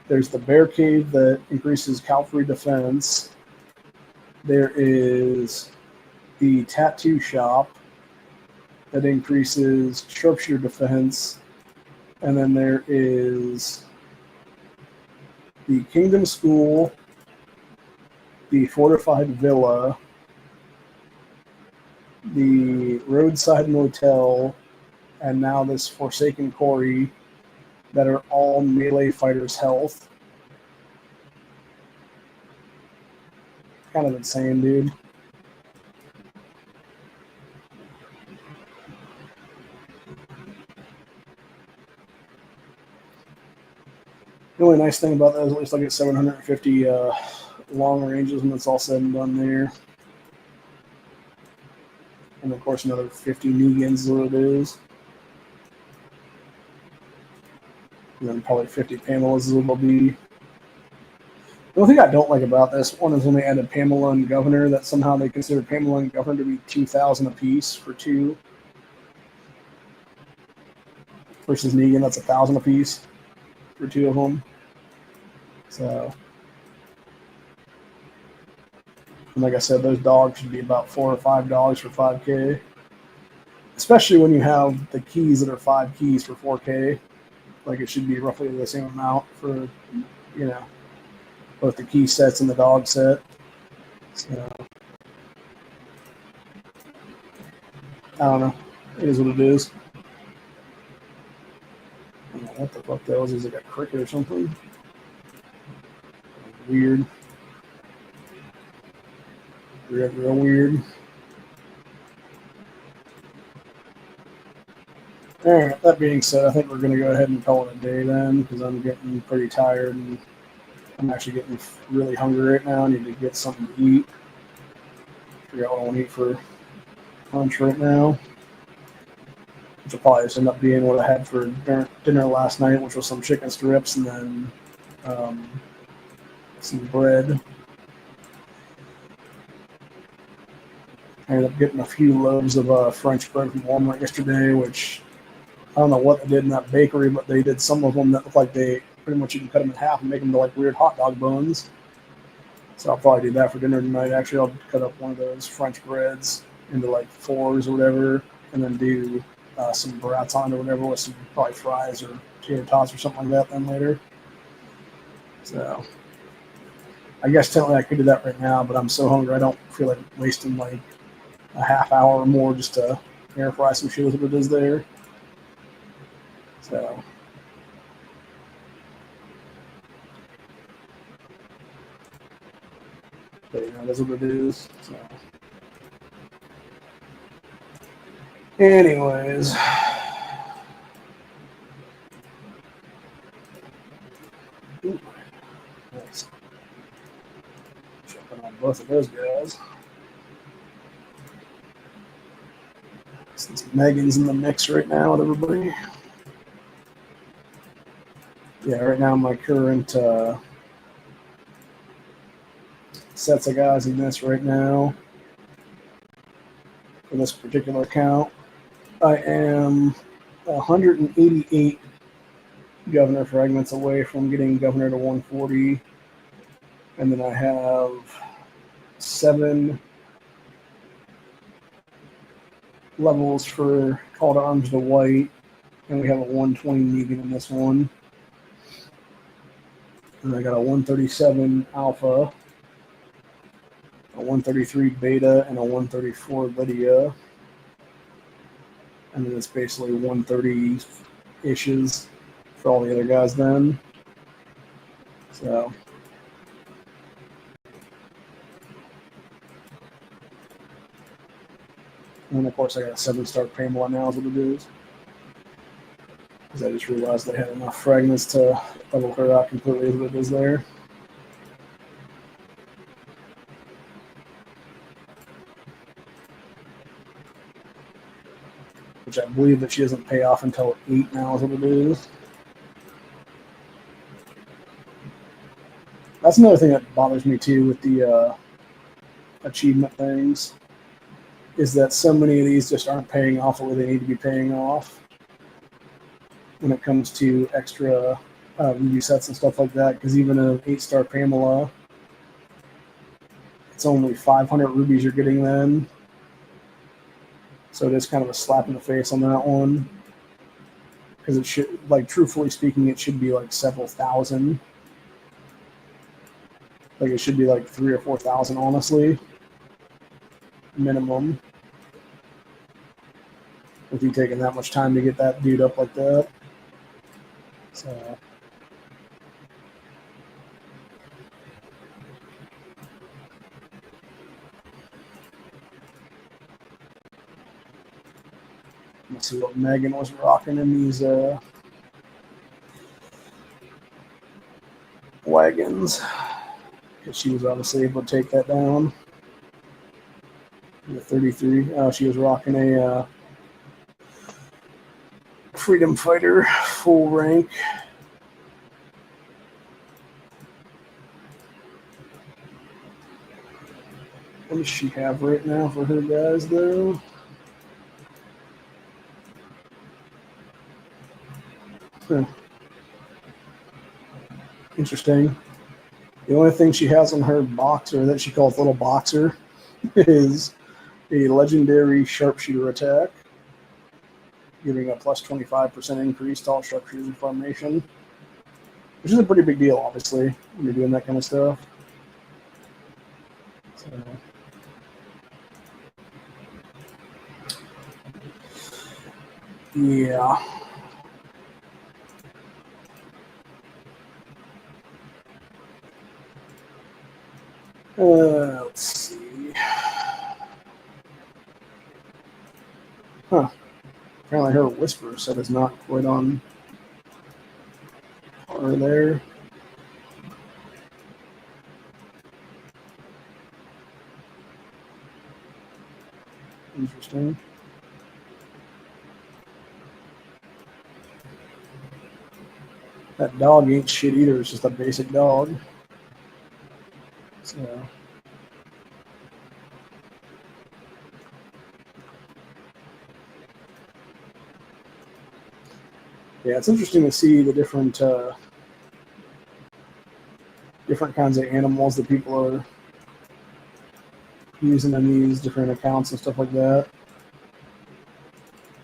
there's the Bear Cave that increases Cavalry defense. There is the Tattoo Shop that increases Sharpshooter defense. And then there is the Kingdom School, the Fortified Villa, the Roadside Motel, and now this Forsaken Quarry that are all melee fighters' health. Kind of insane, dude. The only nice thing about that is at least I get 750 long ranges when it's all said and done there. And of course another 50 Negans is what it is. And then probably 50 Pamelas is what it'll be. The only thing I don't like about this one is when they added Pamela and Governor, that somehow they consider Pamela and Governor to be 2,000 apiece for two. Versus Negan, that's 1,000 apiece for two of them. So, and like I said, those dogs should be about $4 or $5 for 5K. Especially when you have the keys that are 5 keys for 4K. Like it should be roughly the same amount for, you know, both the key sets and the dog set. So, I don't know. It is what it is. I don't know what the fuck that was. Is it like a cricket or something? Weird. Real weird. Alright, that being said, I think we're going to go ahead and call it a day then, because I'm getting pretty tired and I'm actually getting really hungry right now. I need to get something to eat. Figure out what I want to eat for lunch right now. Which will probably just end up being what I had for dinner last night, which was some chicken strips and then some bread. I ended up getting a few loaves of French bread from Walmart yesterday, which I don't know what they did in that bakery, but they did some of them that look like they pretty much you can cut them in half and make them to like weird hot dog buns. So I'll probably do that for dinner tonight. Actually, I'll cut up one of those French breads into like fours or whatever, and then do some gratin or whatever with some probably fries or tater tots or something like that then later. So I guess technically I could do that right now, but I'm so hungry I don't feel like wasting like a half hour or more just to air fry some shit with what it is there. So but you know, that's what it is. So anyways. Ooh, nice. Jumping on both of those guys. Since Megan's in the mix right now with everybody. Yeah, right now my current sets of guys in this right now for this particular account. I am 188 Governor Fragments away from getting Governor to 140. And then I have 7 levels for Call to Arms to White. And we have a 120 Negan in this one. And I got a 137 Alpha, a 133 Beta, and a 134 Lydia. And then it's basically 130 issues for all the other guys then. So and then of course I got a 7-star Pamela now is what it is. Because I just realized I had enough fragments to level her out completely as it is there. Which I believe that she doesn't pay off until 8 now is what it is. That's another thing that bothers me too with the achievement things, is that so many of these just aren't paying off the way they need to be paying off when it comes to extra review sets and stuff like that. Because even an 8-star Pamela, it's only 500 rubies you're getting then. So it is kind of a slap in the face on that one. Because it should, like, truthfully speaking, it should be like several thousand. Like it should be like 3,000 or 4,000, honestly, minimum. With you taking that much time to get that dude up like that. So let's see what Megan was rocking in these wagons. Because she was obviously able to take that down. The 33. She was rocking a Freedom Fighter full rank. What does she have right now for her guys, though? Huh. Interesting. The only thing she has on her boxer that she calls Little Boxer is a legendary sharpshooter attack, giving a plus 25% increase to all sharpshooters in formation, which is a pretty big deal, obviously, when you're doing that kind of stuff. So, yeah. Let's see. Huh. Apparently her whisper set is not quite on par there. Interesting. That dog ain't shit either. It's just a basic dog. So, yeah, it's interesting to see the different kinds of animals that people are using in these different accounts and stuff like that.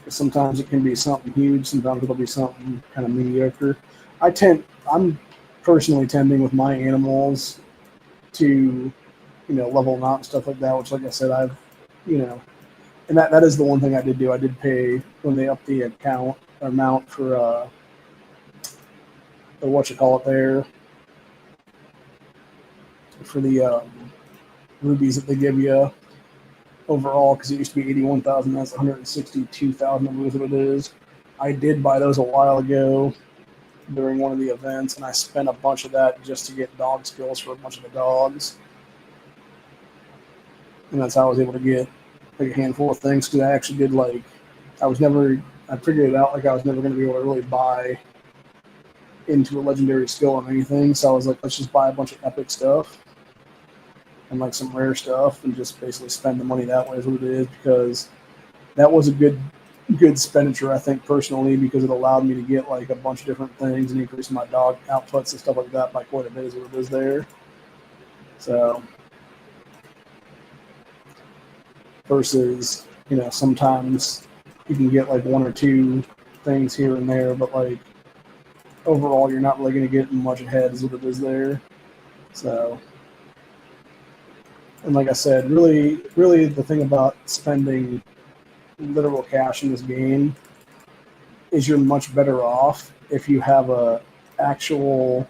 Sometimes it can be something huge. Sometimes it'll be something kind of mediocre. I'm personally tending with my animals to, level them out and stuff like that. Which, like I said, and that is the one thing I did do. I did pay when they upped the amount for what you call it there, for the rubies that they give you overall, because it used to be 81,000. That's 162,000. I believe what it is. I did buy those a while ago during one of the events, and I spent a bunch of that just to get dog skills for a bunch of the dogs. And that's how I was able to get like a handful of things, because I actually did I figured it out like I was never going to be able to really buy into a legendary skill on anything. So I was like, let's just buy a bunch of epic stuff and like some rare stuff and just basically spend the money that way is what it is, because that was a good expenditure, I think, personally, because it allowed me to get like a bunch of different things and increase my dog outputs and stuff like that by quite a bit is what it is there. So versus, sometimes you can get like one or two things here and there, but like overall you're not really going to get much ahead is what it is there. So, and like I said, really the thing about spending literal cash in this game is you're much better off if you have a actual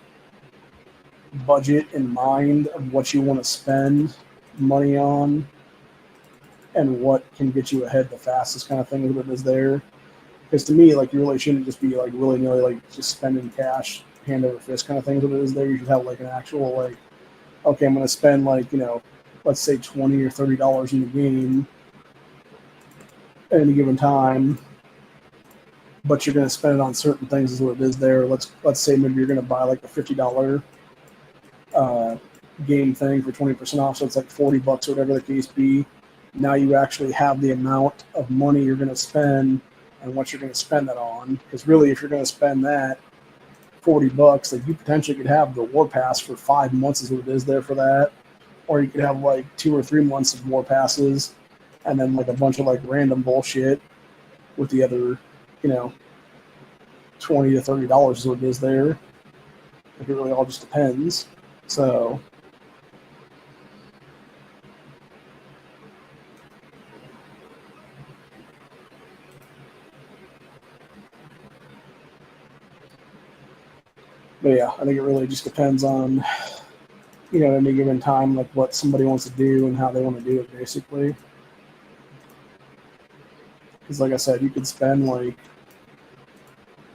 budget in mind of what you want to spend money on and what can get you ahead the fastest kind of thing is what it is there. Because to me, like, you really shouldn't just be like willy-nilly like just spending cash hand over fist kind of thing is what it is there. You should have like an actual like, okay, I'm going to spend like, let's say $20 or $30 in the game at any given time, but you're going to spend it on certain things is what it is there. Let's say maybe you're going to buy like a $50 game thing for 20% off, so it's like $40 or whatever the case be. Now you actually have the amount of money you're going to spend and what you're going to spend that on. Because really, if you're going to spend that $40, like, you potentially could have the war pass for 5 months is what it is there for that, or you could have like 2 or 3 months of war passes, and then like a bunch of like random bullshit with the other, $20 to $30 is what it is there. It really all just depends. So But yeah, I think it really just depends on, at any given time, like what somebody wants to do and how they want to do it, basically. Because, like I said, you could spend like,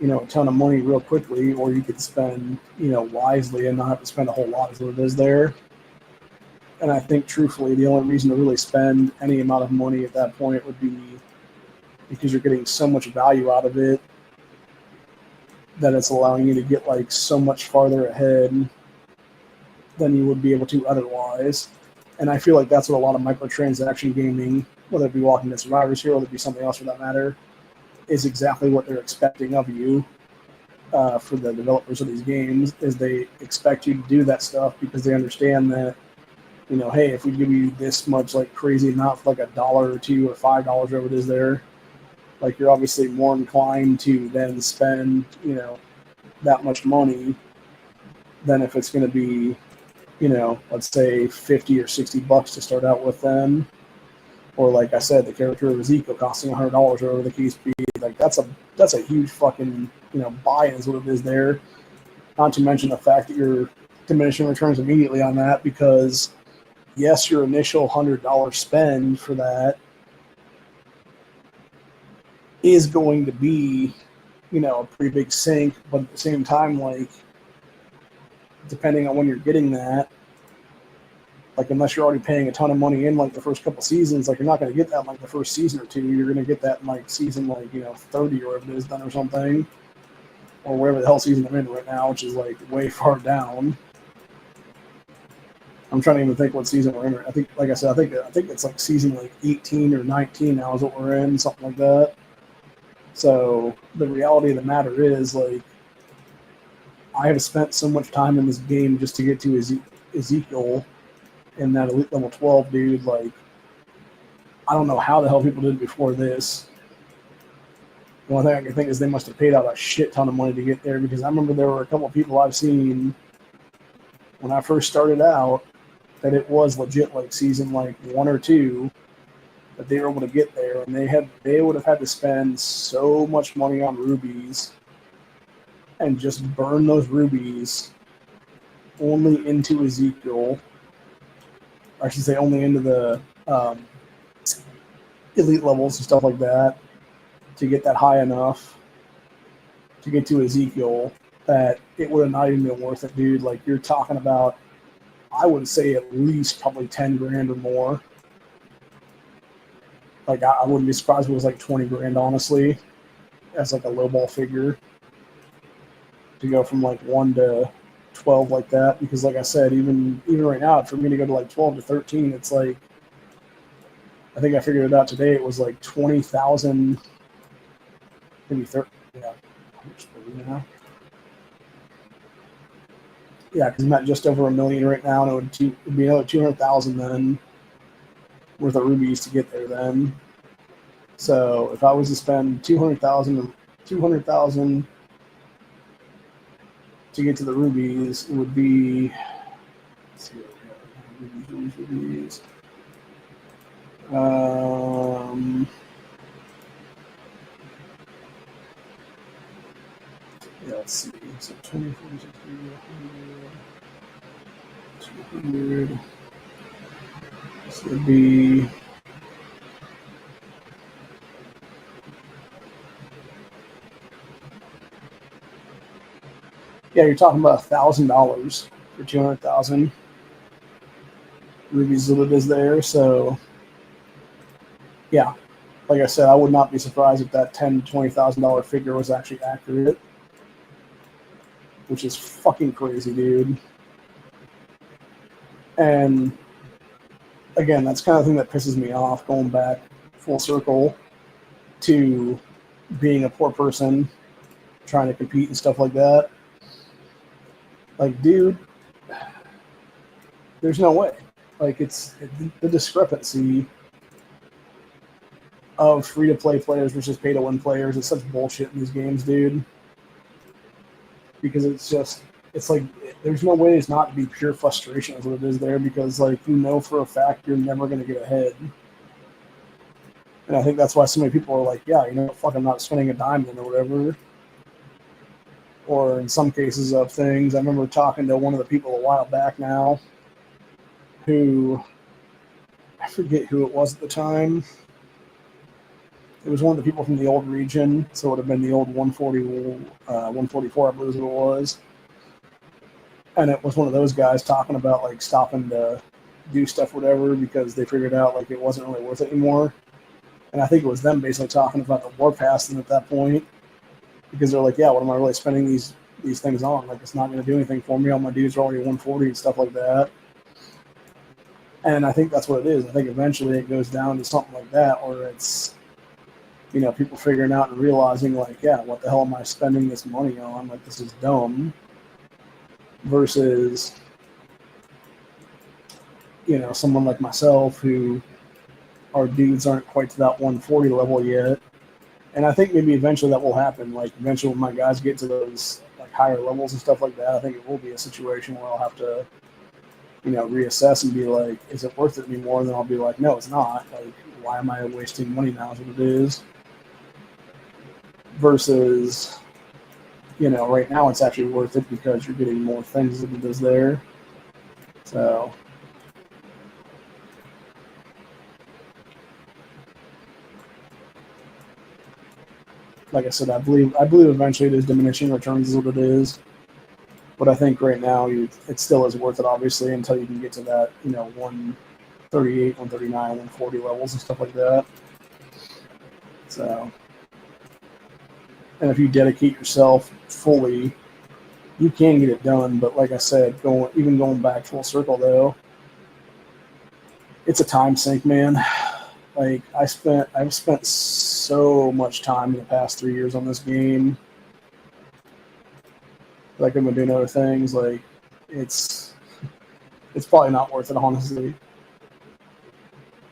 a ton of money real quickly, or you could spend, wisely and not have to spend a whole lot is what it is there. And I think, truthfully, the only reason to really spend any amount of money at that point would be because you're getting so much value out of it that it's allowing you to get like so much farther ahead than you would be able to otherwise. And I feel like that's what a lot of microtransaction gaming, whether it be Walking Dead Survivors here, or whether it be something else for that matter, is exactly what they're expecting of you. For the developers of these games, is they expect you to do that stuff because they understand that, hey, if we give you this much like crazy amount for like $1 or $2 or $5, whatever it is there, like you're obviously more inclined to then spend, that much money than if it's going to be, let's say 50 or $60 to start out with them. Or like I said, the character of Ezekiel costing $100 or whatever the case be. Like that's a huge fucking, buy-in is what it is there. Not to mention the fact that you're diminishing returns immediately on that because yes, your initial $100 spend for that is going to be, a pretty big sink, but at the same time, like, depending on when you're getting that, like, unless you're already paying a ton of money in, like, the first couple seasons, like, you're not going to get that in, like, the first season or two. You're going to get that in, like, season, like, 30 or whatever it is then or something, or wherever the hell season I'm in right now, which is, like, way far down. I'm trying to even think what season we're in. I think, like I said, I think it's, like, season, like, 18 or 19 now is what we're in, something like that. So the reality of the matter is, like, I have spent so much time in this game just to get to Ezekiel and that elite level 12 dude. Like, I don't know how the hell people did it before this. The only thing I can think is they must have paid out a shit ton of money to get there, because I remember there were a couple of people I've seen when I first started out that it was legit like season like 1 or 2 that they were able to get there, and they would have had to spend so much money on rubies and just burn those rubies only into Ezekiel, or I should say only into the elite levels and stuff like that, to get that high enough to get to Ezekiel, that it would have not even been worth it, dude. Like, you're talking about, I would say at least probably 10 grand or more. Like, I wouldn't be surprised if it was like 20 grand, honestly, as like a lowball figure, to go from like 1 to 12 like that. Because like I said, even right now, for me to go to like 12 to 13, it's like, I think I figured it out today, it was like 20,000, maybe 30, yeah, yeah, because I'm at just over 1 million right now, and it would be another 200,000 then worth of rubies to get there then. So if I was to spend 200,000 to get to the rubies, it would be, let's see what we have. Rubies. Yeah, let's see. So 20, 40, 60, 100, 200. This would be, yeah, you're talking about $1,000 for 200,000 rubies that it is there. So yeah, like I said, I would not be surprised if that $10,000 to $20,000 figure was actually accurate, which is fucking crazy, dude. And again, that's kind of the thing that pisses me off, going back full circle to being a poor person trying to compete and stuff like that. Like, dude, there's no way. Like, it's the discrepancy of free-to-play players versus pay-to-win players is such bullshit in these games, dude. Because it's like, there's no way it's not to be pure frustration is what it is there, because, like, for a fact you're never going to get ahead. And I think that's why so many people are like, yeah, fuck, I'm not spending a dime then or whatever. or in some cases of things. I remember talking to one of the people a while back now who, I forget who it was at the time. It was one of the people from the old region, so it would have been the old 140, 144, I believe it was. And it was one of those guys talking about like stopping to do stuff, whatever, because they figured out like it wasn't really worth it anymore. And I think it was them basically talking about the war passing at that point, because they're like, yeah, what am I really spending these things on? Like, it's not going to do anything for me. All my dudes are already 140 and stuff like that. And I think that's what it is. I think eventually it goes down to something like that, where it's, you know, people figuring out and realizing like, yeah, what the hell am I spending this money on? Like, this is dumb. Versus, you know, someone like myself who our dudes aren't quite to that 140 level yet. And I think maybe eventually that will happen. Like, eventually when my guys get to those like higher levels and stuff like that, I think it will be a situation where I'll have to, you know, reassess and be like, is it worth it anymore? And then I'll be like, no, it's not. Like, why am I wasting money now is what it is. Versus, you know, right now it's actually worth it because you're getting more things than it is there. So, like I said, I believe eventually it is diminishing returns is what it is. But I think right now it still is worth it, obviously, until you can get to that, you know, 138, 139, 140 levels and stuff like that. So, and if you dedicate yourself fully, you can get it done. But like I said, going back full circle though, it's a time sink, man. Like I've spent so much time in the past 3 years on this game. Like I'm gonna doing other things. Like it's probably not worth it, honestly.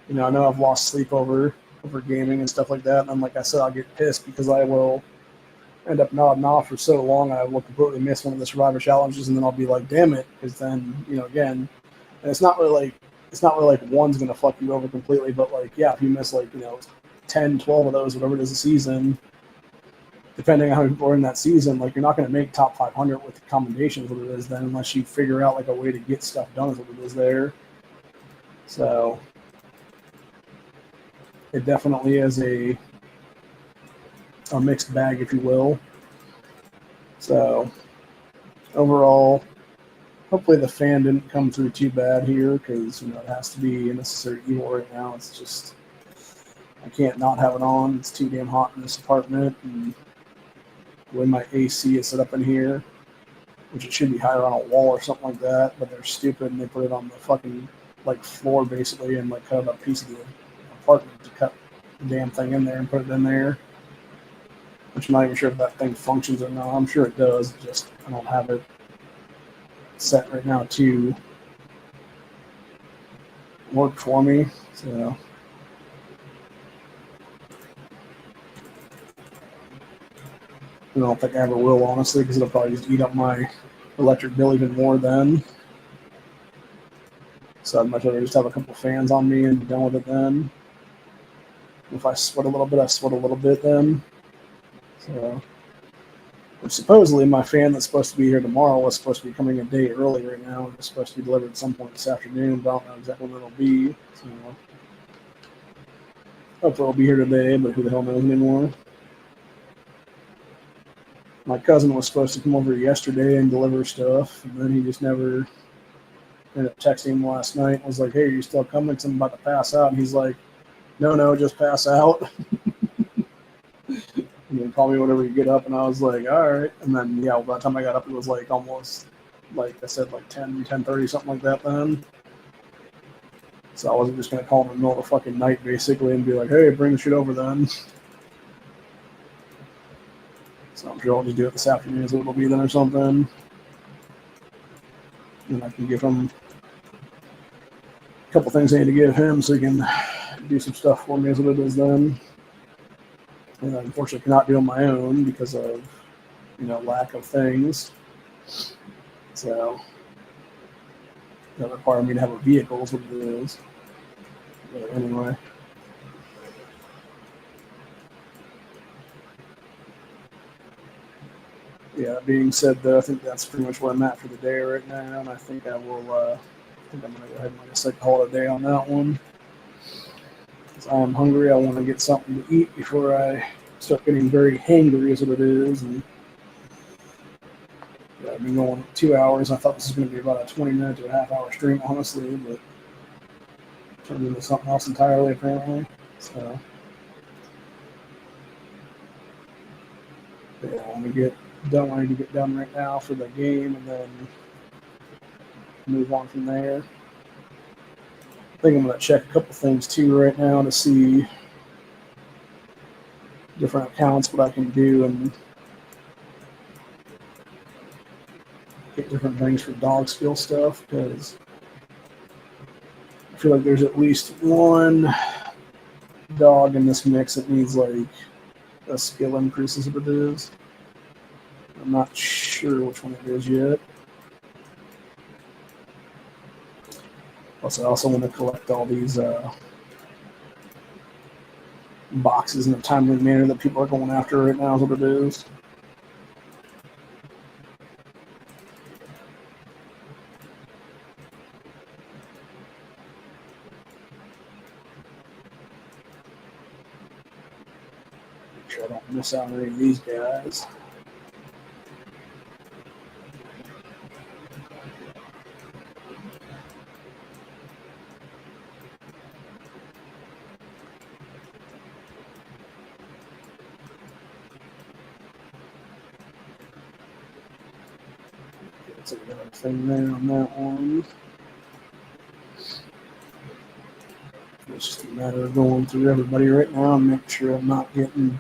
You know, I know I've lost sleep over gaming and stuff like that, and like I said, I'll get pissed because I will end up nodding off for so long, and I will completely miss one of the Survivor challenges, and then I'll be like, damn it, because then, you know, again, and it's not really like one's gonna fuck you over completely, but like, yeah, if you miss like, you know, 10, 12 of those, whatever it is a season, depending on how people are in that season, like you're not going to make top 500 with the commendations what it is then, unless you figure out like a way to get stuff done is what it is there. So it definitely is a mixed bag, if you will. So overall, hopefully the fan didn't come through too bad here, because, you know, it has to be a necessary evil right now. It's just, I can't not have it on. It's too damn hot in this apartment, and the way my AC is set up in here, which it should be higher on a wall or something like that, but they're stupid and they put it on the fucking like floor basically, and like cut up a piece of the apartment to cut the damn thing in there and put it in there. Which I'm not even sure if that thing functions or not. I'm sure it does, just I don't have it set right now to work for me. So I don't think I ever will, honestly, because it'll probably just eat up my electric bill even more then. So I'd much rather just have a couple fans on me and be done with it then. If I sweat a little bit, I sweat a little bit then. So, supposedly my fan that's supposed to be here tomorrow was supposed to be coming a day early right now. It's supposed to be delivered at some point this afternoon, but I don't know exactly when it'll be. So, hopefully it'll be here today, but who the hell knows anymore. My cousin was supposed to come over yesterday and deliver stuff, and then he just never ended up texting him last night and was like, hey, are you still coming? Because I'm about to pass out. And he's like, no, just pass out. And then call me whenever you get up. And I was like, all right. And then, yeah, by the time I got up, it was like almost, like I said, like 10:30, something like that then. So I wasn't just going to call him in the middle of the fucking night, basically, and be like, hey, bring the shit over then. So I'm sure I'll just do it this afternoon, so it'll be then or something. And I can give him a couple things I need to give him so he can do some stuff for me as what it is then. And I unfortunately cannot do on my own because of, you know, lack of things. So that require me to have a vehicle is what it is. But anyway. Yeah, being said, though, I think that's pretty much where I'm at for the day right now, and I think I will. I think I'm gonna go ahead and like call it a day on that one. Because I am hungry. I want to get something to eat before I start getting very hangry, is what it is. And yeah, I've been going 2 hours. I thought this was going to be about a 20-minute to a half-hour stream, honestly, but turned into something else entirely, apparently. So yeah, I want to get done. I need to get done right now for the game, and then move on from there. I think I'm going to check a couple things too right now to see different accounts, what I can do, and get different things for dog skill stuff, because I feel like there's at least one dog in this mix that needs like a skill increase as what it is. I'm not sure which one it is yet. Plus, I also want to collect all these boxes in a timely manner that people are going after right now is what it is. Make sure I don't miss out on any of these guys. Let's see another thing there on that one. It's just a matter of going through everybody right now and make sure I'm not getting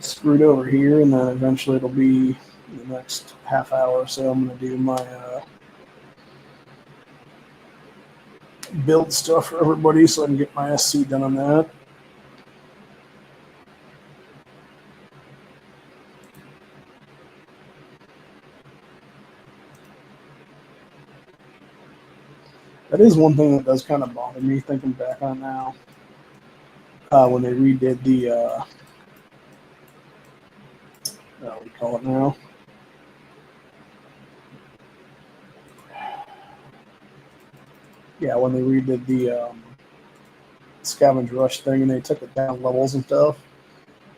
screwed over here, and then eventually it'll be the next half hour or so. I'm going to do my build stuff for everybody so I can get my SC done on that. That is one thing that does kind of bother me thinking back on now. When they redid the, what do you call it now? Yeah, when they redid the scavenge rush thing and they took it down levels and stuff.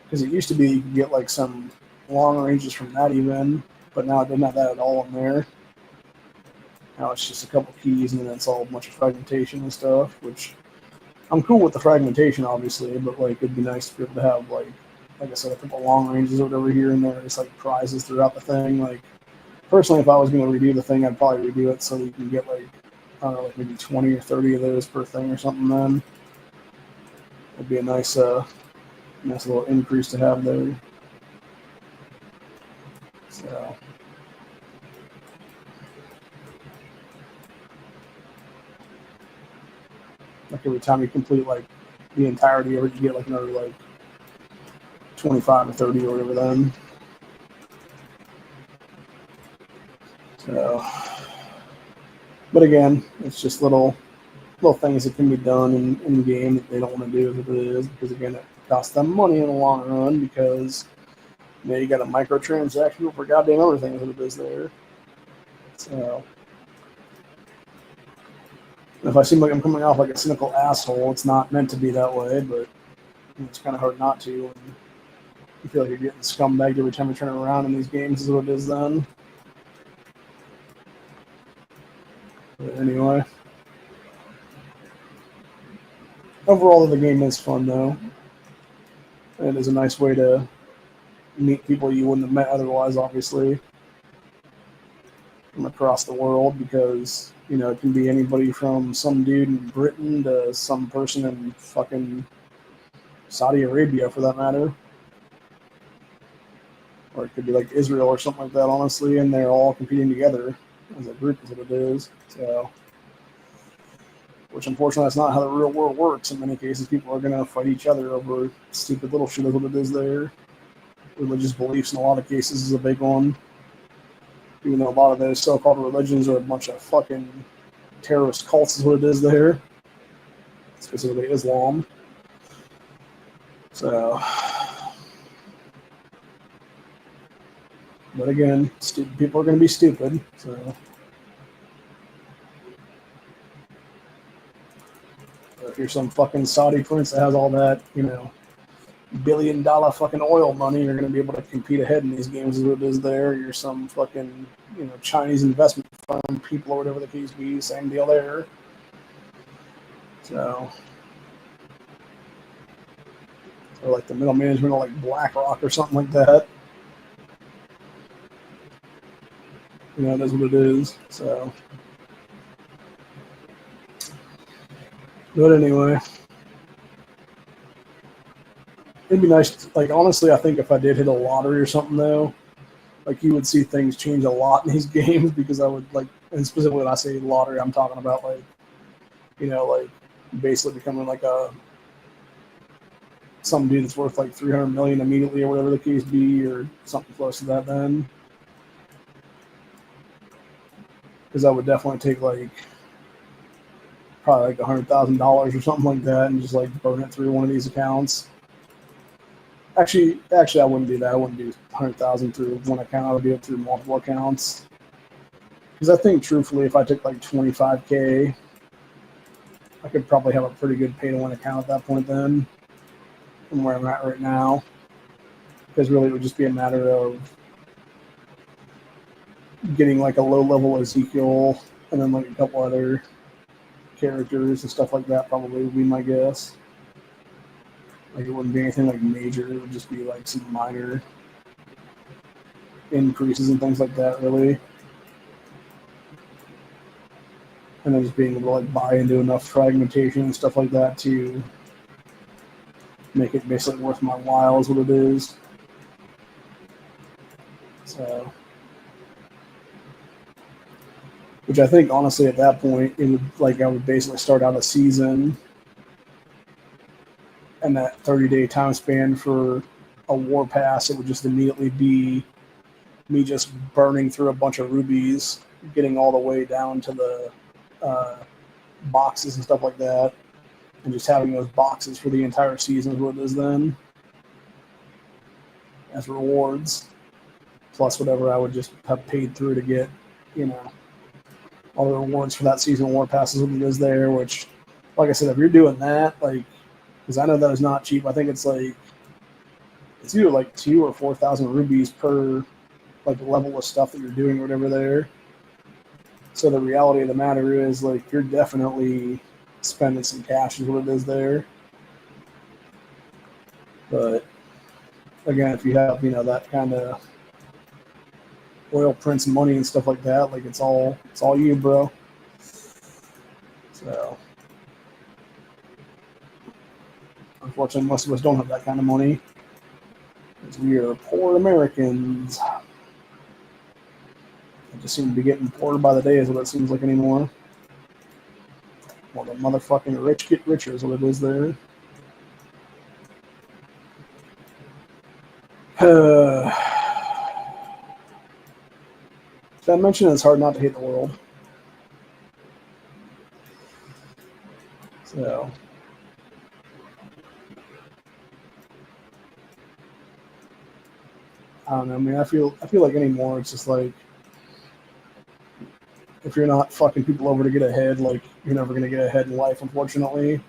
Because it used to be you could get like some long ranges from that even, but now it doesn't have that at all in there. Now it's just a couple keys and then it's all a bunch of fragmentation and stuff, which I'm cool with the fragmentation, obviously, but like it'd be nice to be able to have like I said, a couple long ranges or whatever here and there, just like prizes throughout the thing. Like personally, if I was going to redo the thing, I'd probably redo it so that you can get like I don't know, like maybe 20 or 30 of those per thing or something. Then it'd be a nice little increase to have there. So. Like every time you complete like the entirety of it, you get like another like 25 or 30 or whatever then. So, but again, it's just little things that can be done in game that they don't want to do as it is, because again, it costs them money in the long run, because you got a microtransaction for goddamn everything that it is there. So if I seem like I'm coming off like a cynical asshole, it's not meant to be that way, but it's kind of hard not to. And you feel like you're getting scumbagged every time you turn around in these games is what it is then. But anyway. Overall, the game is fun, though. It is a nice way to meet people you wouldn't have met otherwise, obviously, from across the world, because, it can be anybody from some dude in Britain to some person in fucking Saudi Arabia, for that matter. Or it could be like Israel or something like that, honestly, and they're all competing together as a group, is what it is. So, which unfortunately that's not how the real world works. In many cases, people are going to fight each other over stupid little shit, is what it is there. Religious beliefs in a lot of cases is a big one. Even though a lot of those so-called religions are a bunch of fucking terrorist cults is what it is there. Specifically Islam. So But again, people are going to be stupid. So if you're some fucking Saudi prince that has all that, $1 billion fucking oil money, you're going to be able to compete ahead in these games as it is there. You're some fucking, Chinese investment firm people or whatever the case be, same deal there. So, or like the middle management of like BlackRock or something like that. That's what it is. So, but anyway, it'd be nice. Like honestly, I think if I did hit a lottery or something though, like you would see things change a lot in these games because I would like, and specifically when I say lottery, I'm talking about like, like basically becoming like some dude that's worth like 300 million immediately or whatever the case be, or something close to that. Then, because I would definitely take like probably like $100,000 or something like that and just like burn it through one of these accounts. Actually, I wouldn't do that. I wouldn't do 100,000 through one account. I would do it through multiple accounts. Because I think, truthfully, if I took like 25K, I could probably have a pretty good pay-to-win account at that point then, from where I'm at right now. Because really, it would just be a matter of getting like a low-level Ezekiel and then like a couple other characters and stuff like that. Probably would be my guess. Like it wouldn't be anything like major. It would just be like some minor increases and things like that, really. And then just being able to like buy into enough fragmentation and stuff like that to make it basically worth my while is what it is. So, which I think honestly at that point it would like I would basically start out a season and that 30-day time span for a war pass, it would just immediately be me just burning through a bunch of rubies, getting all the way down to the boxes and stuff like that, and just having those boxes for the entire season is what it is then, as rewards, plus whatever I would just have paid through to get, all the rewards for that season war passes what it is there, which, like I said, if you're doing that, like, because I know that is not cheap. I think it's either like 2,000 or 4,000 rubies per like level of stuff that you're doing or whatever there. So the reality of the matter is like you're definitely spending some cash is what it is there. But again, if you have that kind of oil prints money and stuff like that, like it's all you, bro. So unfortunately, most of us don't have that kind of money because we are poor Americans. I just seem to be getting poorer by the day is what it seems like anymore. Well, the motherfucking rich get richer is what it is there. So I mentioned it's hard not to hate the world. So I don't know. I mean, I feel like anymore it's just like if you're not fucking people over to get ahead, like you're never gonna get ahead in life, unfortunately.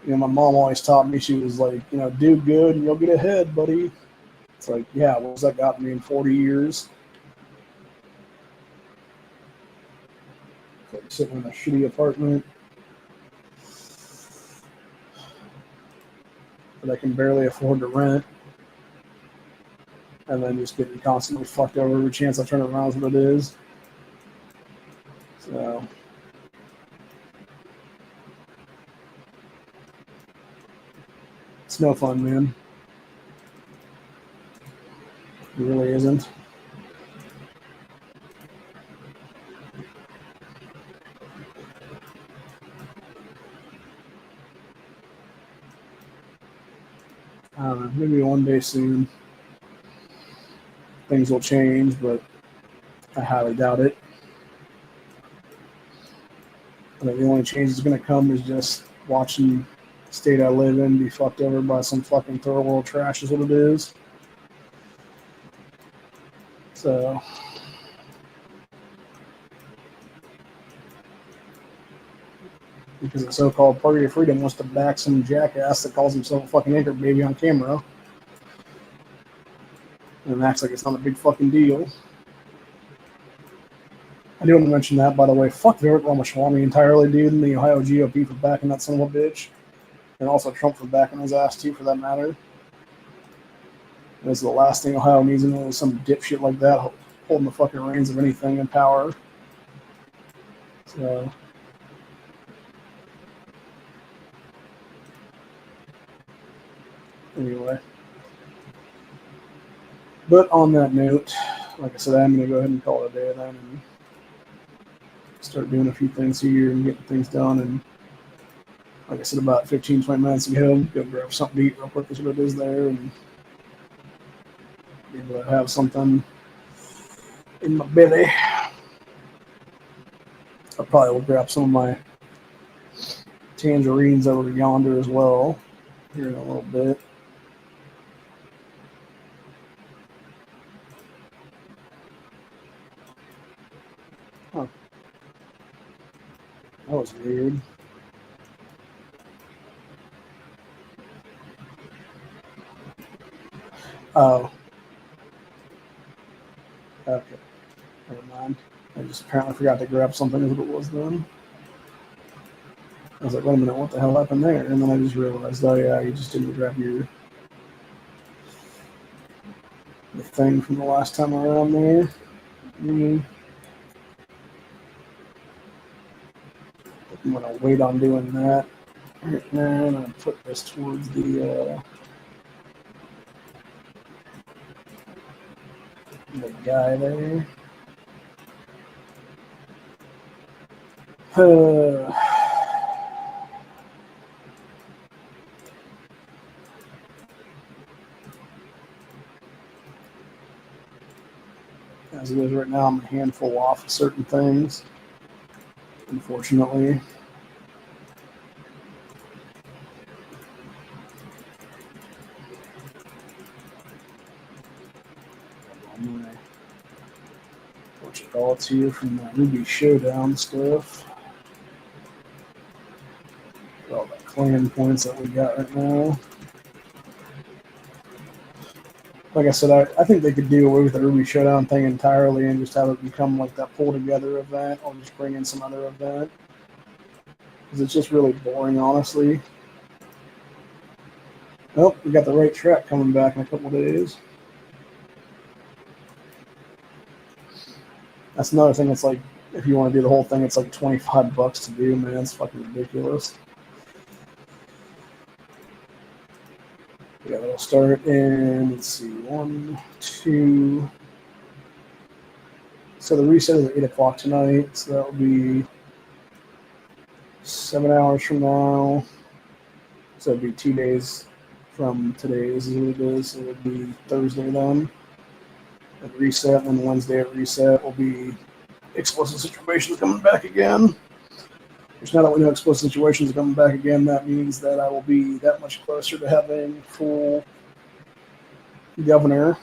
My mom always taught me, she was like, do good and you'll get ahead, buddy. It's like, yeah, what's that got me in 40 years? Like sitting in a shitty apartment that I can barely afford to rent, and then just getting constantly fucked over every chance I turn around is what it is. So it's no fun, man. It really isn't. I don't know. Maybe one day soon things will change, but I highly doubt it. I think the only change that's going to come is just watching the state I live in be fucked over by some fucking third world trash is what it is. So, because the so-called Party of Freedom wants to back some jackass that calls himself a fucking anchor baby on camera, and acts like it's not a big fucking deal. I do want to mention that, by the way. Fuck Vivek Ramaswamy entirely, dude, and the Ohio GOP for backing that son of a bitch. And also Trump for backing his ass, too, for that matter. That's the last thing Ohio needs, is some dipshit like that holding the fucking reins of anything in power. So, anyway. But on that note, like I said, I'm going to go ahead and call it a day then and start doing a few things here and getting things done. And like I said, about 15, 20 minutes ago, go grab something to eat real quick, is what it is there, and be able to have something in my belly. I probably will grab some of my tangerines over yonder as well here in a little bit. Huh. That was weird. Oh. Okay. Never mind. I just apparently forgot to grab something as what it was then. I was like, wait a minute, what the hell happened there? And then I just realized, oh yeah, you just didn't grab the thing from the last time around there. I'm gonna wait on doing that right now, and I'll put this towards the guy there. As it is right now, I'm a handful off of certain things, unfortunately. What you call it's here from the Ruby Showdown stuff. All the clan points that we got right now. Like I said, I think they could do away with the Ruby Showdown thing entirely and just have it become like that pull together event, or just bring in some other event. Because it's just really boring, honestly. Well, we got the right track coming back in a couple of days. That's another thing. It's like, if you want to do the whole thing, it's like $25 to do, man. It's fucking ridiculous. Yeah, it'll start in, let's see, 1, 2. So the reset is at 8 o'clock tonight. So that will be 7 hours from now. So it'd be 2 days from today. This is what it is. So it would be Thursday then at reset, and then Wednesday at reset will be explosive situations coming back again. Which, now that we know explosive situations are coming back again, that means that I will be that much closer to having full governor,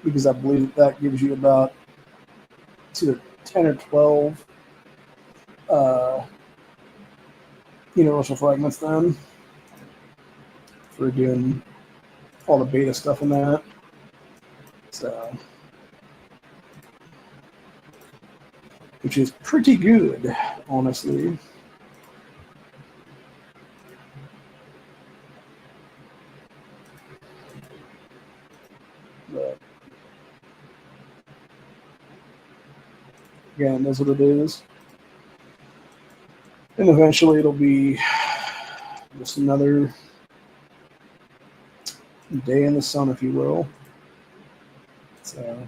because I believe that gives you about either 10 or 12 universal fragments then for doing all the beta stuff in that. So, which is pretty good, honestly. But again, that's what it is. And eventually it'll be just another day in the sun, if you will. So,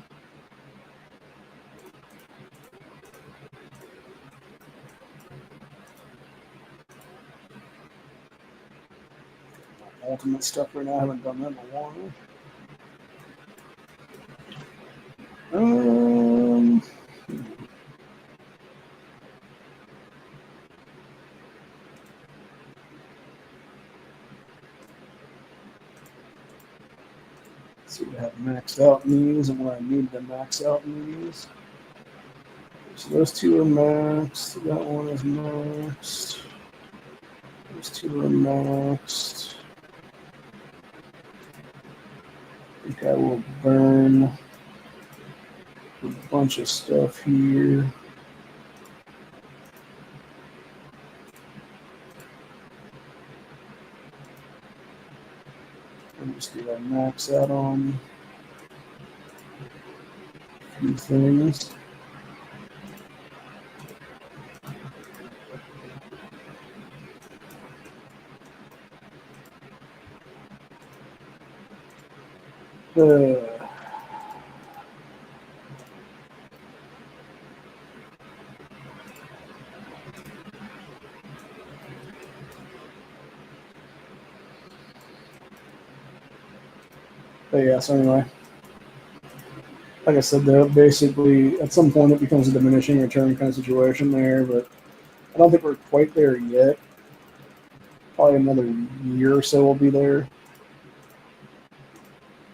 ultimate stuff right now, I haven't done that in a while. Let's see what I have maxed out in these and what I need to max out in these. So those two are maxed. That one is maxed. Those two are maxed. I think I will burn a bunch of stuff here. I'm just gonna max out on a few things. But yeah, so anyway, like I said, though, basically at some point it becomes a diminishing return kind of situation there, but I don't think we're quite there yet. Probably another year or so will be there.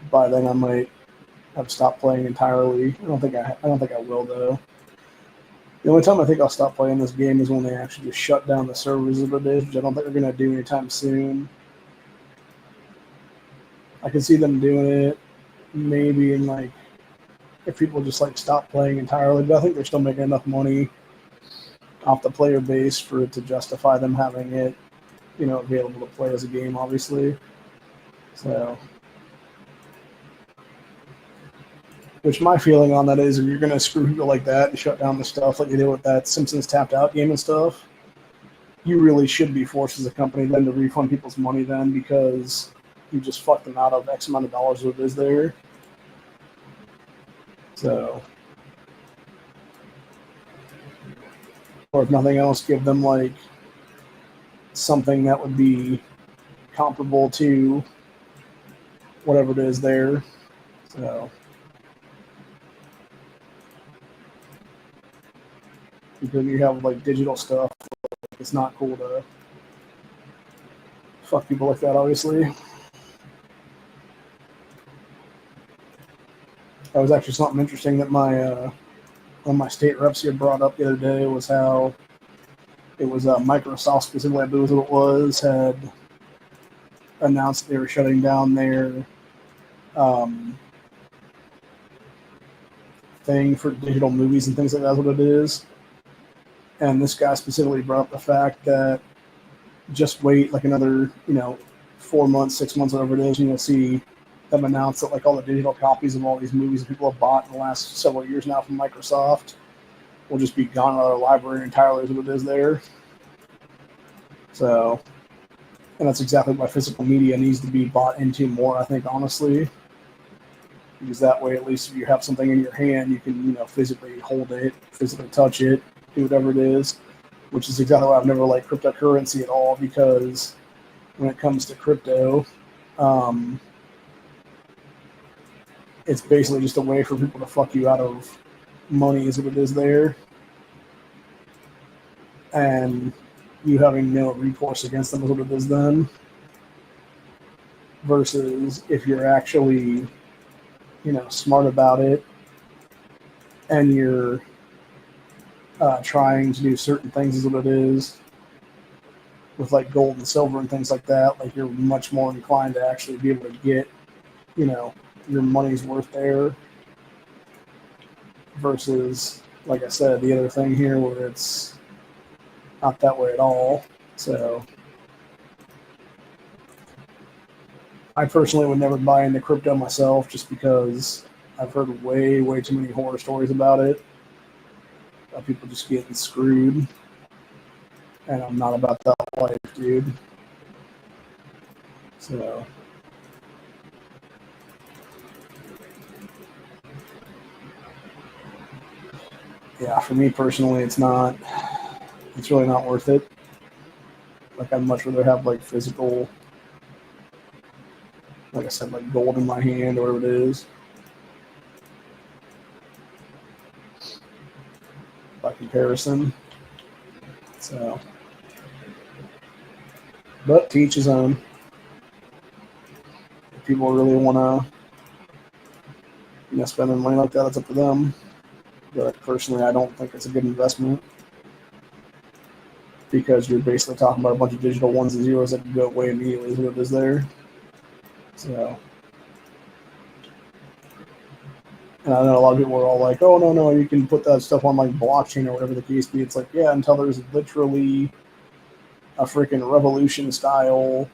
By then, I might have stopped playing entirely. I don't think I will though. The only time I think I'll stop playing this game is when they actually just shut down the servers of it is, which I don't think they're going to do anytime soon. I can see them doing it maybe in like if people just like stop playing entirely, but I think they're still making enough money off the player base for it to justify them having it, available to play as a game, obviously. So, which my feeling on that is, if you're going to screw people like that and shut down the stuff like you did with that Simpsons Tapped Out game and stuff, you really should be forced as a company then to refund people's money then because you just fucked them out of X amount of dollars what it is there. So, or if nothing else, give them like something that would be comparable to whatever it is there. So, because you have like digital stuff, it's not cool to fuck people like that, obviously. That was actually something interesting that one of my state reps here brought up the other day was how it was Microsoft specifically, I believe what it was, had announced they were shutting down their thing for digital movies and things like that. That's what it is. And this guy specifically brought up the fact that just wait like another 4 months, 6 months, whatever it is, and you'll see them announce that like all the digital copies of all these movies that people have bought in the last several years now from Microsoft will just be gone out of their library entirely, is what it is there. So, and that's exactly why physical media needs to be bought into more, I think, honestly. Because that way, at least if you have something in your hand, you can, physically hold it, physically touch it, do whatever it is, which is exactly why I've never liked cryptocurrency at all, because when it comes to crypto, it's basically just a way for people to fuck you out of money, is what it is there. And you having no recourse against them is what it is then. Versus if you're actually, smart about it and you're trying to do certain things is what it is with like gold and silver and things like that, like you're much more inclined to actually be able to get, your money's worth there versus, like I said, the other thing here where it's not that way at all. So I personally would never buy into crypto myself just because I've heard way, way too many horror stories about it. People just getting screwed. And I'm not about that life, dude. So, yeah, for me personally, it's really not worth it. Like, I'd much rather have, like, physical, like I said, like gold in my hand or whatever it is. By comparison. So, but to each his own. If people really want to spending money like that, it's up to them. But personally, I don't think it's a good investment because you're basically talking about a bunch of digital ones and zeros that can go away immediately is what it is there. So, and I know a lot of people are all like, "Oh no, you can put that stuff on like blockchain or whatever the case be." It's like, yeah, until there's literally a freaking revolution style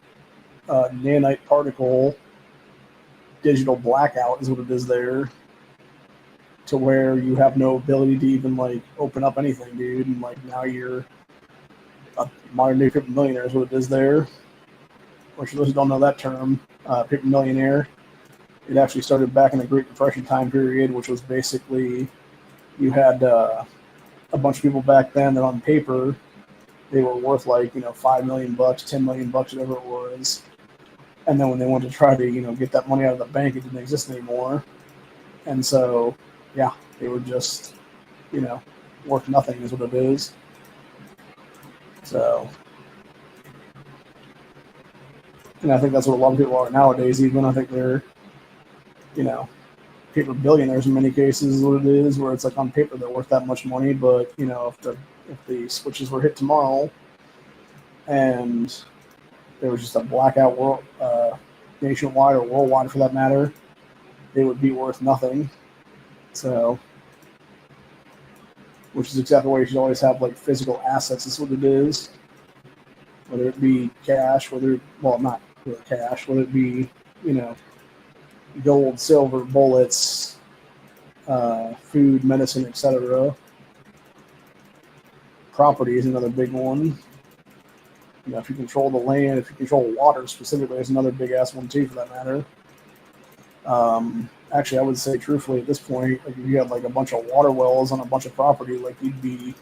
nanite particle digital blackout is what it is there, to where you have no ability to even like open up anything, dude, and like now you're a modern day paper millionaire is what it is there. Which those who don't know that term, paper millionaire, it actually started back in the Great Depression time period, which was basically you had a bunch of people back then that on paper they were worth like $5 million, $10 million, whatever it was. And then when they wanted to try to get that money out of the bank, it didn't exist anymore. And so, yeah, they were just worth nothing is what it is. So, and I think that's what a lot of people are nowadays. Even I think they're paper billionaires in many cases is what it is, where it's like on paper they're worth that much money, but if the switches were hit tomorrow and there was just a blackout world, nationwide or worldwide for that matter, they would be worth nothing. So, which is exactly why you should always have like physical assets. Is what it is, whether it be cash, not really cash, whether it be gold, silver, bullets, food, medicine, etc. Property is another big one. If you control the land, if you control water specifically, is another big ass one too, for that matter. Actually, I would say truthfully at this point, like if you had like a bunch of water wells on a bunch of property, like you'd be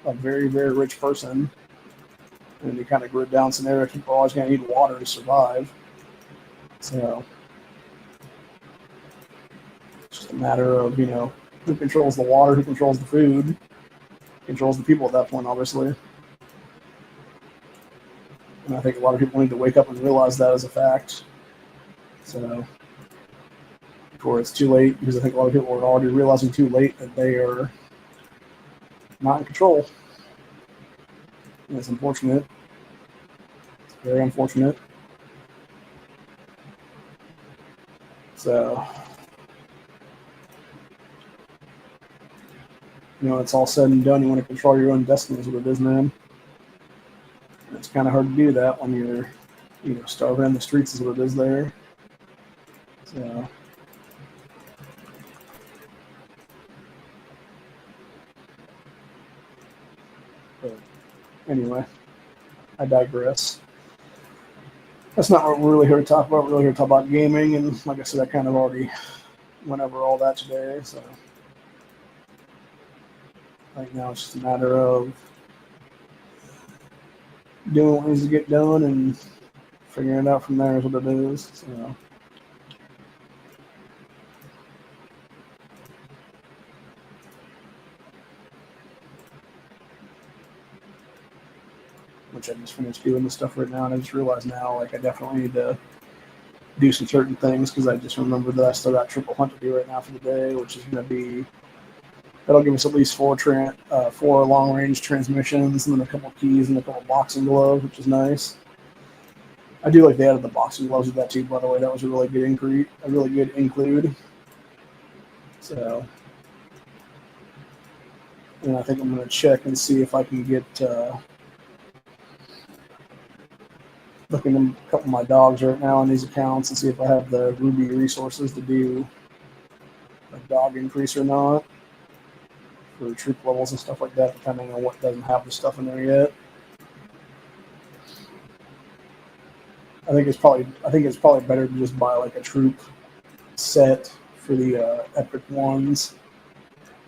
a very, very rich person. And you kind of grid down scenario, people are always going to need water to survive. So it's just a matter of who controls the water, who controls the food, controls the people at that point, obviously. And I think a lot of people need to wake up and realize that as a fact. So before it's too late, because I think a lot of people are already realizing too late that they are not in control. And it's unfortunate. It's very unfortunate. So, it's all said and done. You want to control your own destiny is what it is, man. And it's kind of hard to do that when you're, starving in the streets is what it is there. So, but anyway, I digress. That's not what we're really here to talk about. We're really here to talk about gaming, and like I said, I kind of already went over all that today. So right now it's just a matter of doing what needs to get done and figuring it out from there is what it is. So, which I just finished doing this stuff right now, and I just realized now, like, I definitely need to do some certain things because I just remembered that I still got triple hunt to do right now for the day, which is going to be, that'll give us at least four long range transmissions and then a couple keys and a couple boxing gloves, which is nice. I do like they added the boxing gloves with that too, by the way. That was a really good include. So, and I think I'm going to check and see if I can get looking at a couple of my dogs right now on these accounts and see if I have the Ruby resources to do a dog increase or not for troop levels and stuff like that, depending on what doesn't have the stuff in there yet. I think it's probably better to just buy like a troop set for the epic ones.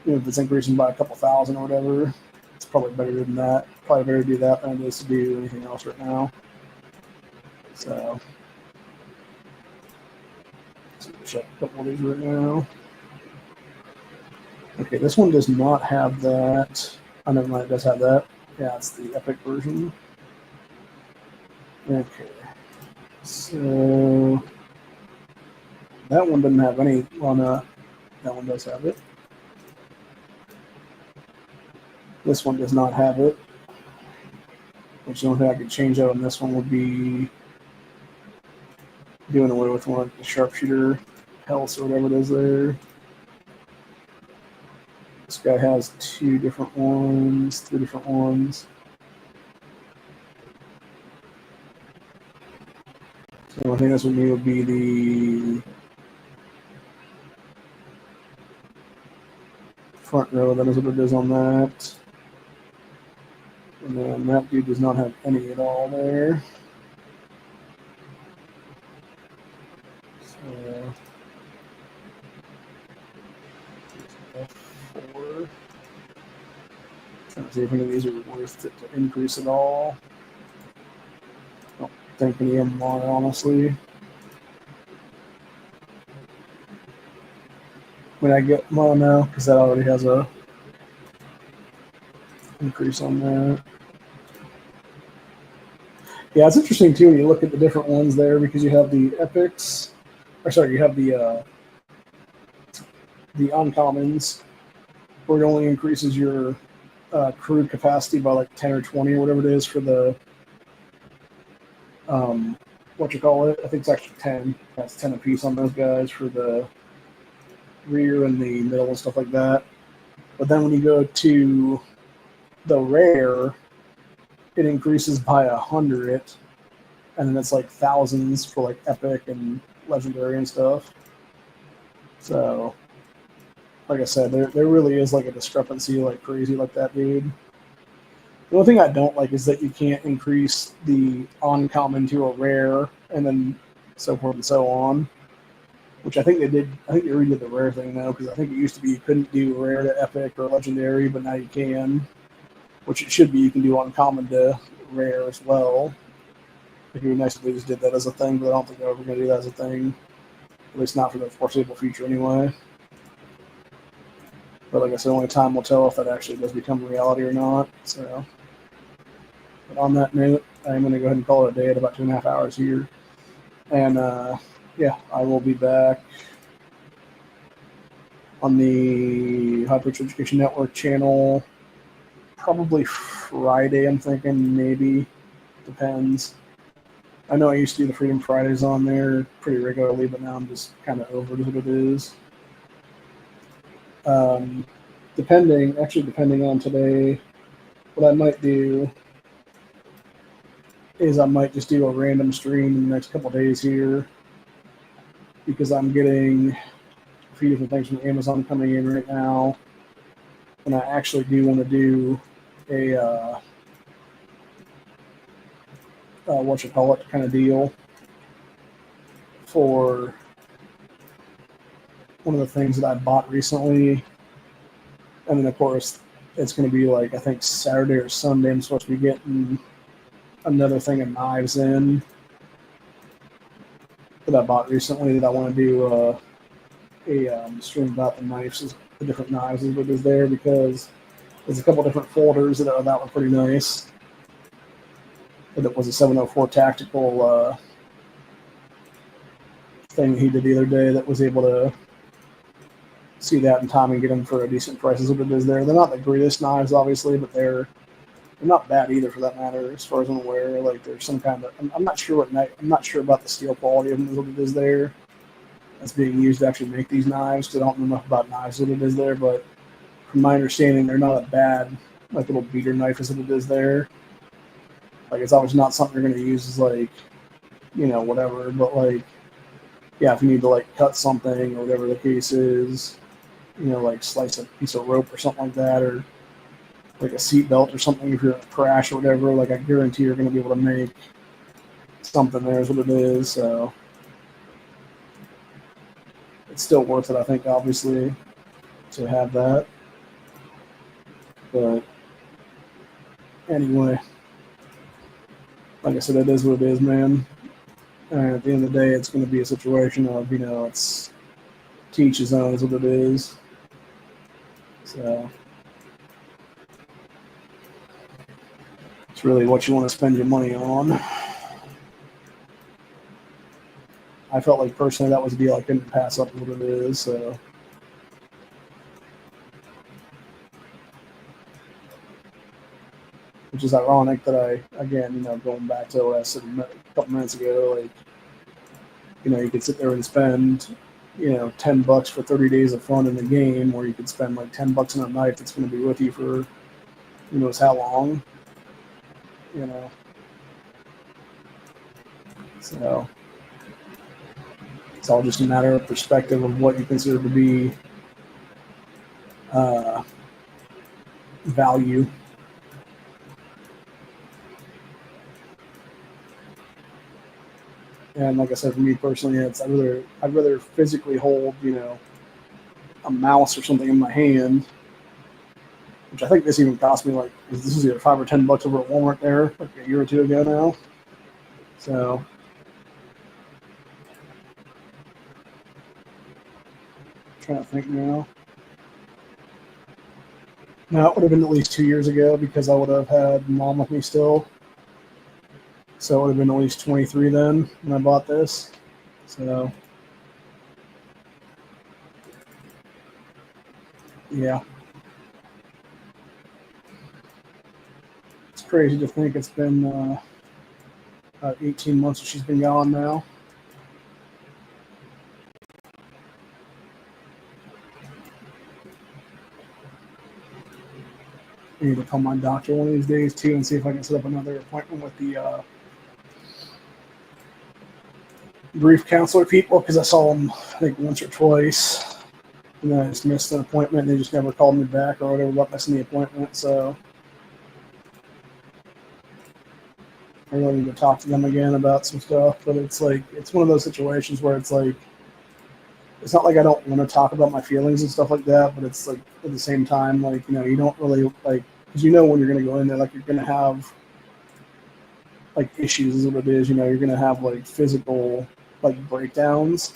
If it's increasing by a couple thousand or whatever, it's probably better than that. Probably better to do that than it is to do anything else right now. So, let's check a couple of these right now. Okay, this one does not have that. Oh, never mind, it does have that. Yeah, it's the epic version. Okay. So, that one doesn't have any. Well, no. that one does have it. This one does not have it. Which the only thing I could change out on this one would be doing away with one of the sharpshooter health or whatever it is there. This guy has 2 different ones, 3 different ones. So I think this would be the front row. That is what it is on that. And then that dude does not have any at all there. So F4. Trying to see if any of these are worth it to increase at all. I don't think any of them are, honestly. When I get well now, because that already has a increase on that. Yeah, it's interesting too when you look at the different ones there, because you have the epics, or sorry, you have the uncommons, where it only increases your crew capacity by like 10 or 20 or whatever it is for the what you call it. I think it's actually 10. That's 10 apiece on those guys for the rear and the middle and stuff like that. But then when you go to the rare, it increases by 100, and then it's like thousands for like epic and legendary and stuff. So, like I said, there really is like a discrepancy like crazy like that, dude. The only thing I don't like is that you can't increase the uncommon to a rare and then so forth and so on. Which I think they did. I think they redid the rare thing now, because I think it used to be you couldn't do rare to epic or legendary, but now you can. Which it should be. You can do uncommon to rare as well. It'd be nice if they just did that as a thing, but I don't think they're ever going to do that as a thing. At least not for the foreseeable future, anyway. But like I said, only time will tell if that actually does become reality or not. So, but on that note, I'm going to go ahead and call it a day at about 2.5 hours here. And yeah, I will be back on the High Pitch Education Network channel probably Friday, I'm thinking, maybe. Depends. I know I used to do the Freedom Fridays on there pretty regularly, but now I'm just kind of over it what it is. Depending on today, what I might do is I might just do a random stream in the next couple days here, because I'm getting a few different things from Amazon coming in right now, and I actually do want to do a kind of deal for one of the things that I bought recently. And then, of course, it's going to be like, I think Saturday or Sunday, I'm supposed to be getting another thing of knives in that I bought recently, that I want to do a stream about the knives, the different knives that is there, because there's a couple different folders that were pretty nice. But it was a 704 tactical thing he did the other day that was able to see that in time and get them for a decent price is what it is there. They're not the greatest knives, obviously, but they're not bad either, for that matter, as far as I'm aware. Like, there's some kind of, I'm not sure I'm not sure about the steel quality of them is what it is there that's being used to actually make these knives, because I don't know enough about knives what it is there, but from my understanding, they're not a bad, like, little beater knife is what it is there. Like, it's obviously not something you're going to use as, like, you know, whatever, but, like, yeah, if you need to, like, cut something or whatever the case is, you know, like slice a piece of rope or something like that, or like a seat belt or something if you're in a crash or whatever, like, I guarantee you're going to be able to make something there is what it is. So it's still worth it, I think, obviously, to have that. But anyway, like I said, it is what it is, man. And at the end of the day, it's going to be a situation of, you know, it's to each his own is what it is. So it's really what you want to spend your money on. I felt like personally that was a deal I couldn't pass up what it is. So which is ironic that again, going back to what I said a couple minutes ago, like, you could sit there and spend, $10 for 30 days of fun in the game, or you could spend like $10 on a night that's going to be with you for who knows how long, you know. So it's all just a matter of perspective of what you consider to be value. And like I said, for me personally, I'd rather physically hold, a mouse or something in my hand, which I think this even cost me like, this is either $5 or $10 over at Walmart there, like a year or two ago now. So I'm trying to think now. No, it would have been at least 2 years ago because I would have had mom with me still. So it would have been at least 23 then when I bought this. So yeah. It's crazy to think it's been about 18 months that she's been gone now. I need to call my doctor one of these days too and see if I can set up another appointment with the grief counselor people, because I saw them I think once or twice, and then I just missed an appointment. And they just never called me back or whatever about missing the appointment. So I really need to talk to them again about some stuff. But it's like, it's one of those situations where it's like, it's not like I don't want to talk about my feelings and stuff like that, but it's like at the same time, like, you don't really like, because when you're going to go in there, like you're going to have like issues is what it is. You're going to have like physical like breakdowns.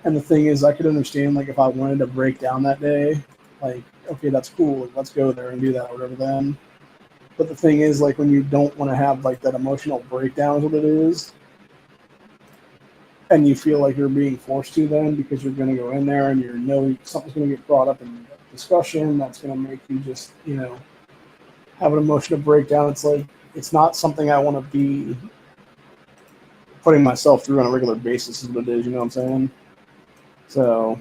And the thing is, I could understand like if I wanted to break down that day, like, okay, that's cool, like, let's go there and do that or whatever then. But the thing is, like, when you don't want to have like that emotional breakdown is what it is, and you feel like you're being forced to then because you're going to go in there and something's going to get brought up in discussion that's going to make you just have an emotional breakdown. It's like, it's not something I want to be putting myself through on a regular basis is what it is, you know what I'm saying? So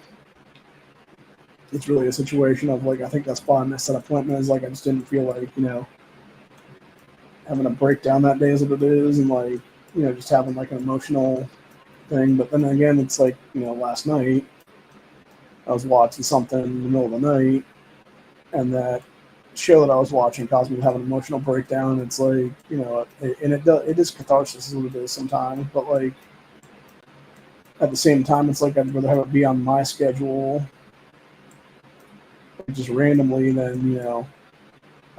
it's really a situation of like, I think that's why I missed that appointment, is like I just didn't feel like, having a breakdown that day is what it is, and like, just having like an emotional thing. But then again, it's like, last night I was watching something in the middle of the night, and that show that I was watching caused me to have an emotional breakdown. It's like, it is catharsis is what it is sometimes, but like at the same time, it's like I'd rather have it be on my schedule just randomly than,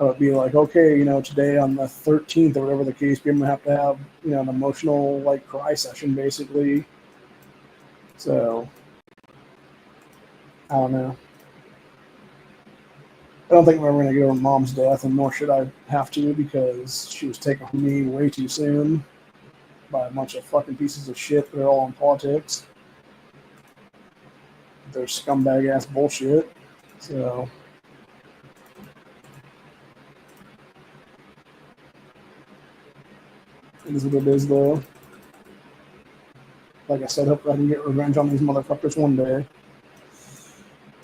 I would be like, okay, today on the 13th or whatever the case be, I'm going to have, an emotional like cry session basically. So I don't know. I don't think we're ever going to get over mom's death, and nor should I have to, because she was taken from me way too soon by a bunch of fucking pieces of shit that are all in politics. They're scumbag ass bullshit. So it is what it is, though. Like I said, hope I can get revenge on these motherfuckers one day. It's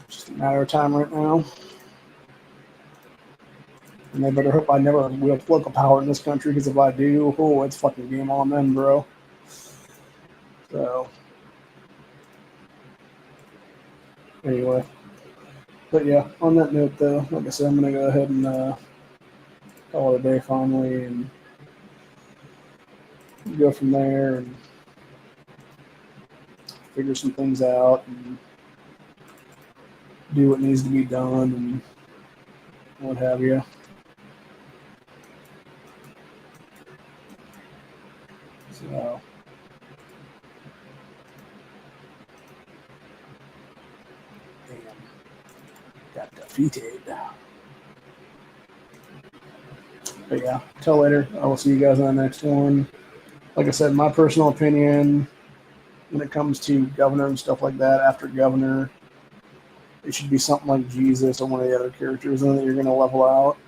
just a matter of time right now. And they better hope I never wield political power in this country, because if I do, it's fucking game on then, bro. So, anyway. But yeah, on that note, though, like I said, I'm going to go ahead and call it a day finally and go from there and figure some things out and do what needs to be done and what have you. So, damn, got defeated. But yeah, till later. I will see you guys on the next one. Like I said, my personal opinion when it comes to Governor and stuff like that, after Governor, it should be something like Jesus or one of the other characters, and then you're going to level out.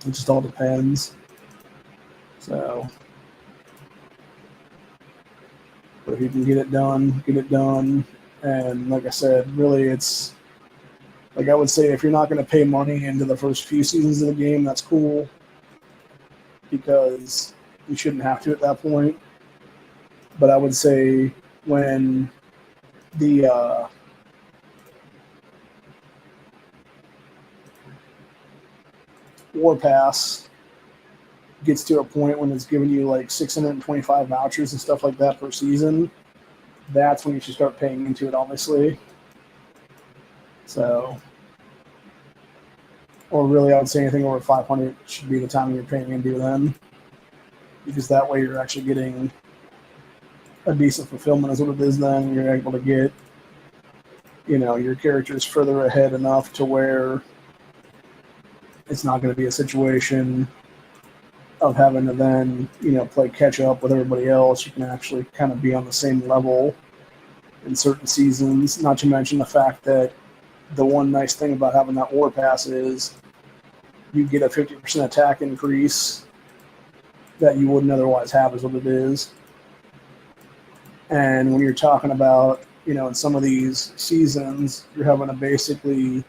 It just all depends. So, but if you can get it done, get it done. And like I said, really, it's like I would say if you're not going to pay money into the first few seasons of the game, that's cool because you shouldn't have to at that point. But I would say when the War Pass gets to a point when it's giving you like 625 vouchers and stuff like that per season, that's when you should start paying into it, obviously. So, or really, I would say anything over 500 should be the time you're paying into them, because that way you're actually getting a decent fulfillment is what it is. Then you're able to get, your characters further ahead enough to where it's not going to be a situation of having to then, play catch up with everybody else. You can actually kind of be on the same level in certain seasons. Not to mention the fact that the one nice thing about having that War Pass is you get a 50% attack increase that you wouldn't otherwise have, is what it is. And when you're talking about, in some of these seasons, you're having to basically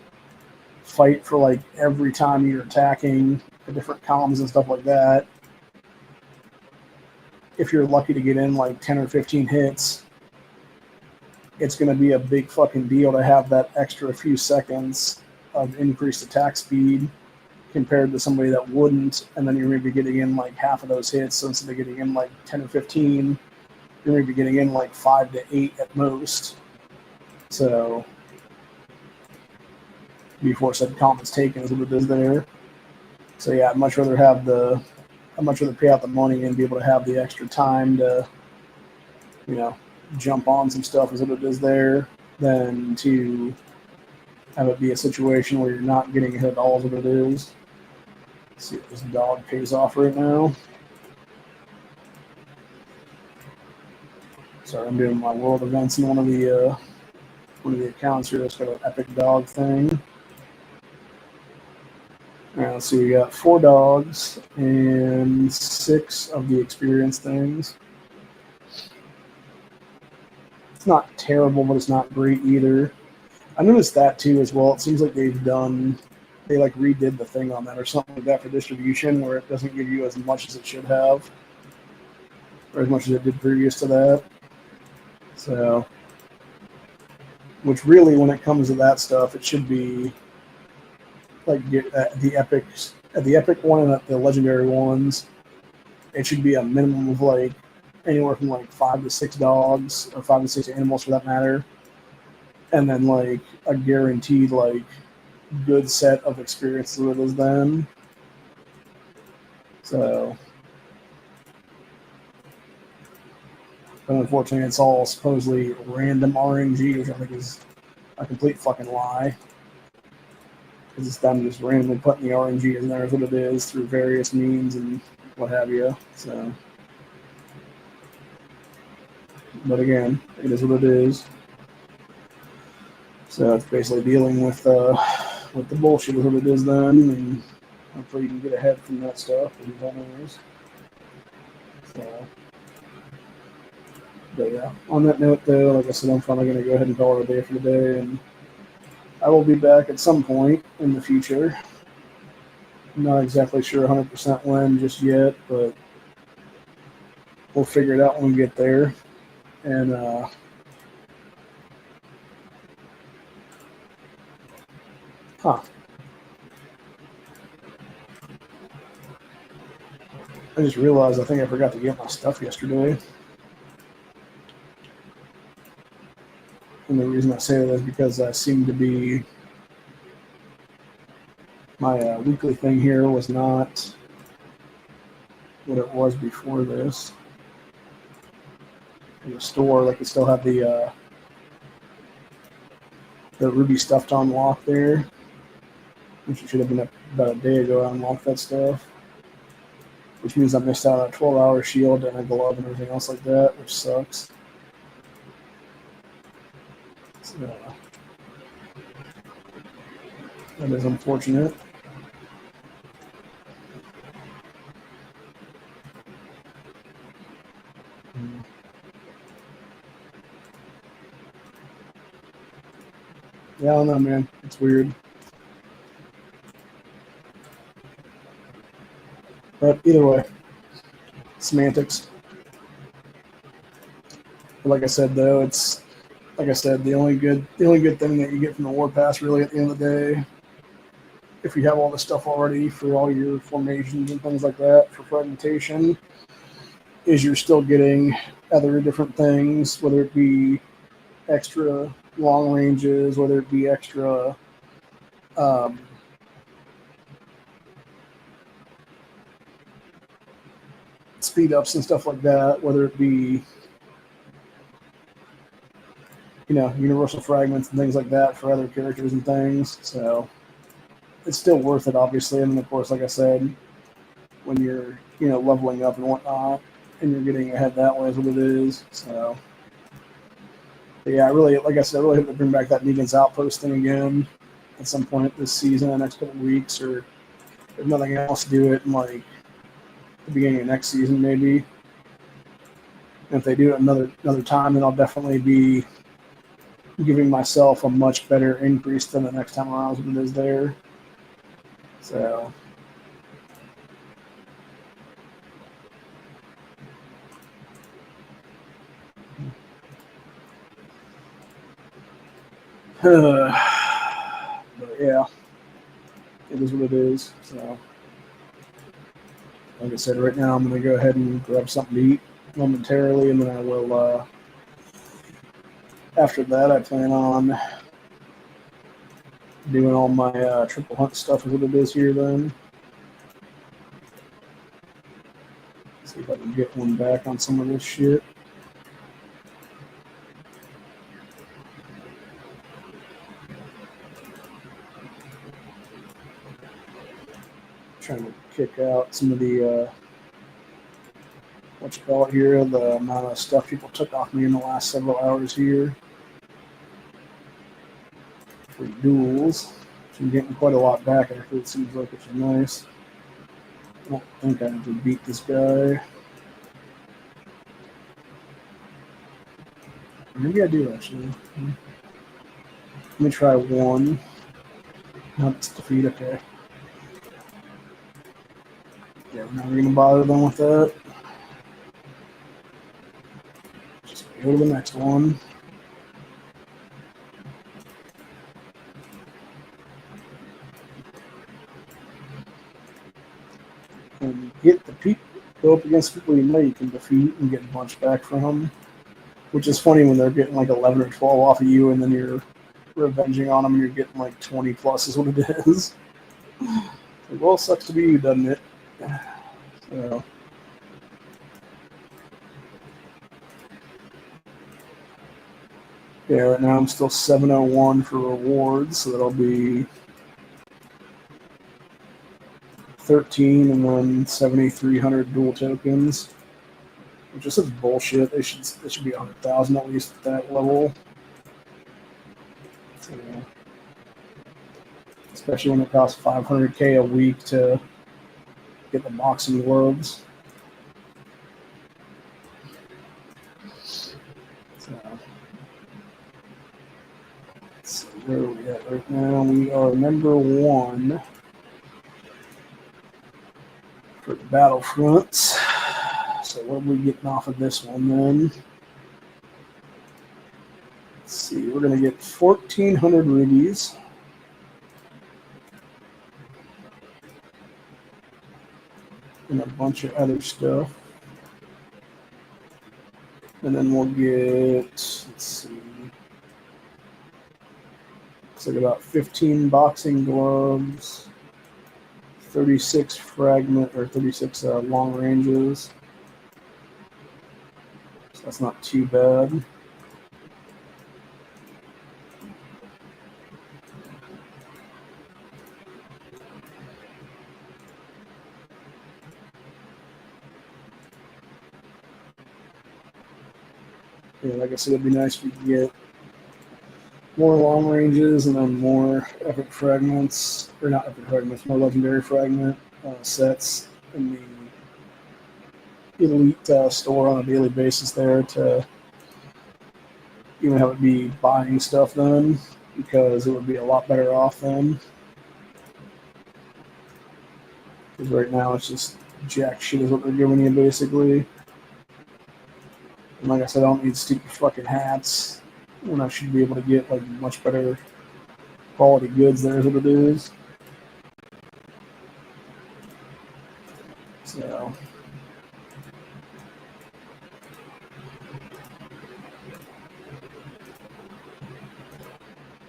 fight for like every time you're attacking the different columns and stuff like that. If you're lucky to get in like 10 or 15 hits, it's going to be a big fucking deal to have that extra few seconds of increased attack speed compared to somebody that wouldn't, and then you're maybe getting in like half of those hits. So instead of getting in like 10 or 15, you're maybe getting in like 5 to 8 at most. So before said comment's taken is what it is there. So yeah, I'd much rather pay out the money and be able to have the extra time to, jump on some stuff is what it is there, than to have it be a situation where you're not getting hit at all is what it is. Let's see if this dog pays off right now. Sorry, I'm doing my world events in one of the accounts here that's got an epic dog thing. All right, let's see, we got 4 dogs and 6 of the experience things. It's not terrible, but it's not great either. I noticed that too as well. It seems like they like redid the thing on that or something like that for distribution, where it doesn't give you as much as it should have, or as much as it did previous to that. So, which really, when it comes to that stuff, it should be like the epic one and the legendary ones. It should be a minimum of like anywhere from like 5 to 6 dogs, or 5 to 6 animals for that matter, and then like a guaranteed like good set of experiences with us then. So, but unfortunately, it's all supposedly random RNG, which I think is a complete fucking lie. Because it's them just randomly putting the RNG in there is what it is through various means and what have you. So, but again, it is what it is. So it's basically dealing with the bullshit is what it is then, and hopefully you can get ahead from that stuff. So, but yeah, on that note though, like I said, I'm probably going to go ahead and call it a day for the day, and I will be back at some point in the future. I'm not exactly sure 100% when just yet, but we'll figure it out when we get there. And I just realized I think I forgot to get my stuff yesterday. And the reason I say that is because I seem to be, my weekly thing here was not what it was before this. In the store, like, it still had the Ruby stuff to unlock there, which should have been about a day ago. I unlocked that stuff, which means I missed out on a 12-hour shield and a glove and everything else like that, which sucks. So, that is unfortunate. Yeah, I don't know, man. It's weird. But either way, semantics. But like I said, though, it's like I said, the only good thing that you get from the war pass, really, at the end of the day, if you have all the stuff already for all your formations and things like that for fragmentation, is you're still getting other different things, whether it be extra long ranges, whether it be extra um, speed ups and stuff like that, whether it be universal fragments and things like that for other characters and things. So it's still worth it, obviously. And then, of course, like I said, when you're leveling up and whatnot, and you're getting ahead that way is what it is. So, but yeah, I really, like I said, I really hope to bring back that Negan's Outpost thing again at some point this season, the next couple of weeks, or if nothing else, do it in like the beginning of next season, maybe. And if they do it another time, then I'll definitely be giving myself a much better increase than the next time around when it is there. So, but yeah, it is what it is. So, like I said, right now I'm going to go ahead and grab something to eat momentarily, and then I will. After that, I plan on doing all my triple hunt stuff. Is what it is here. Then see if I can get one back on some of this shit. Trying to kick out some of the what you call it here, the amount of stuff people took off me in the last several hours here for duels. So I'm getting quite a lot back actually, it seems like, which is nice. I don't think I ever beat this guy. Maybe I do actually. Let me try one. No, it's defeat, okay. Yeah, we're not gonna bother them with that. Just go to the next one. And get the people, go up against people you know you can defeat and get a bunch back from them. Which is funny when they're getting like 11 or 12 off of you, and then you're revenging on them and you're getting like 20 plus is what it is. Like, well, sucks to be you, doesn't it? So, yeah, right now I'm still 701 for rewards, so that'll be 13 and then 7,300 dual tokens, which is such bullshit. They should be 100,000 at least at that level. So, especially when it costs 500k a week to get the boxing gloves. So, let's see where are we at right now. We are number 1 for the Battlefronts. So what are we getting off of this one then? Let's see, we're going to get 1,400 rubies. And a bunch of other stuff. And then we'll get, let's see, looks like about 15 boxing gloves, 36 fragment or 36 long ranges. So that's not too bad. Yeah, like I said, it'd be nice if we could get more long ranges and then more epic fragments, or not epic fragments, more legendary fragment sets elite store on a daily basis there to even have it be buying stuff then, because it would be a lot better off then. Because right now it's just jack shit is what they're giving you basically. And like I said, I don't need stupid fucking hats when I should be able to get like much better quality goods there is what it is. So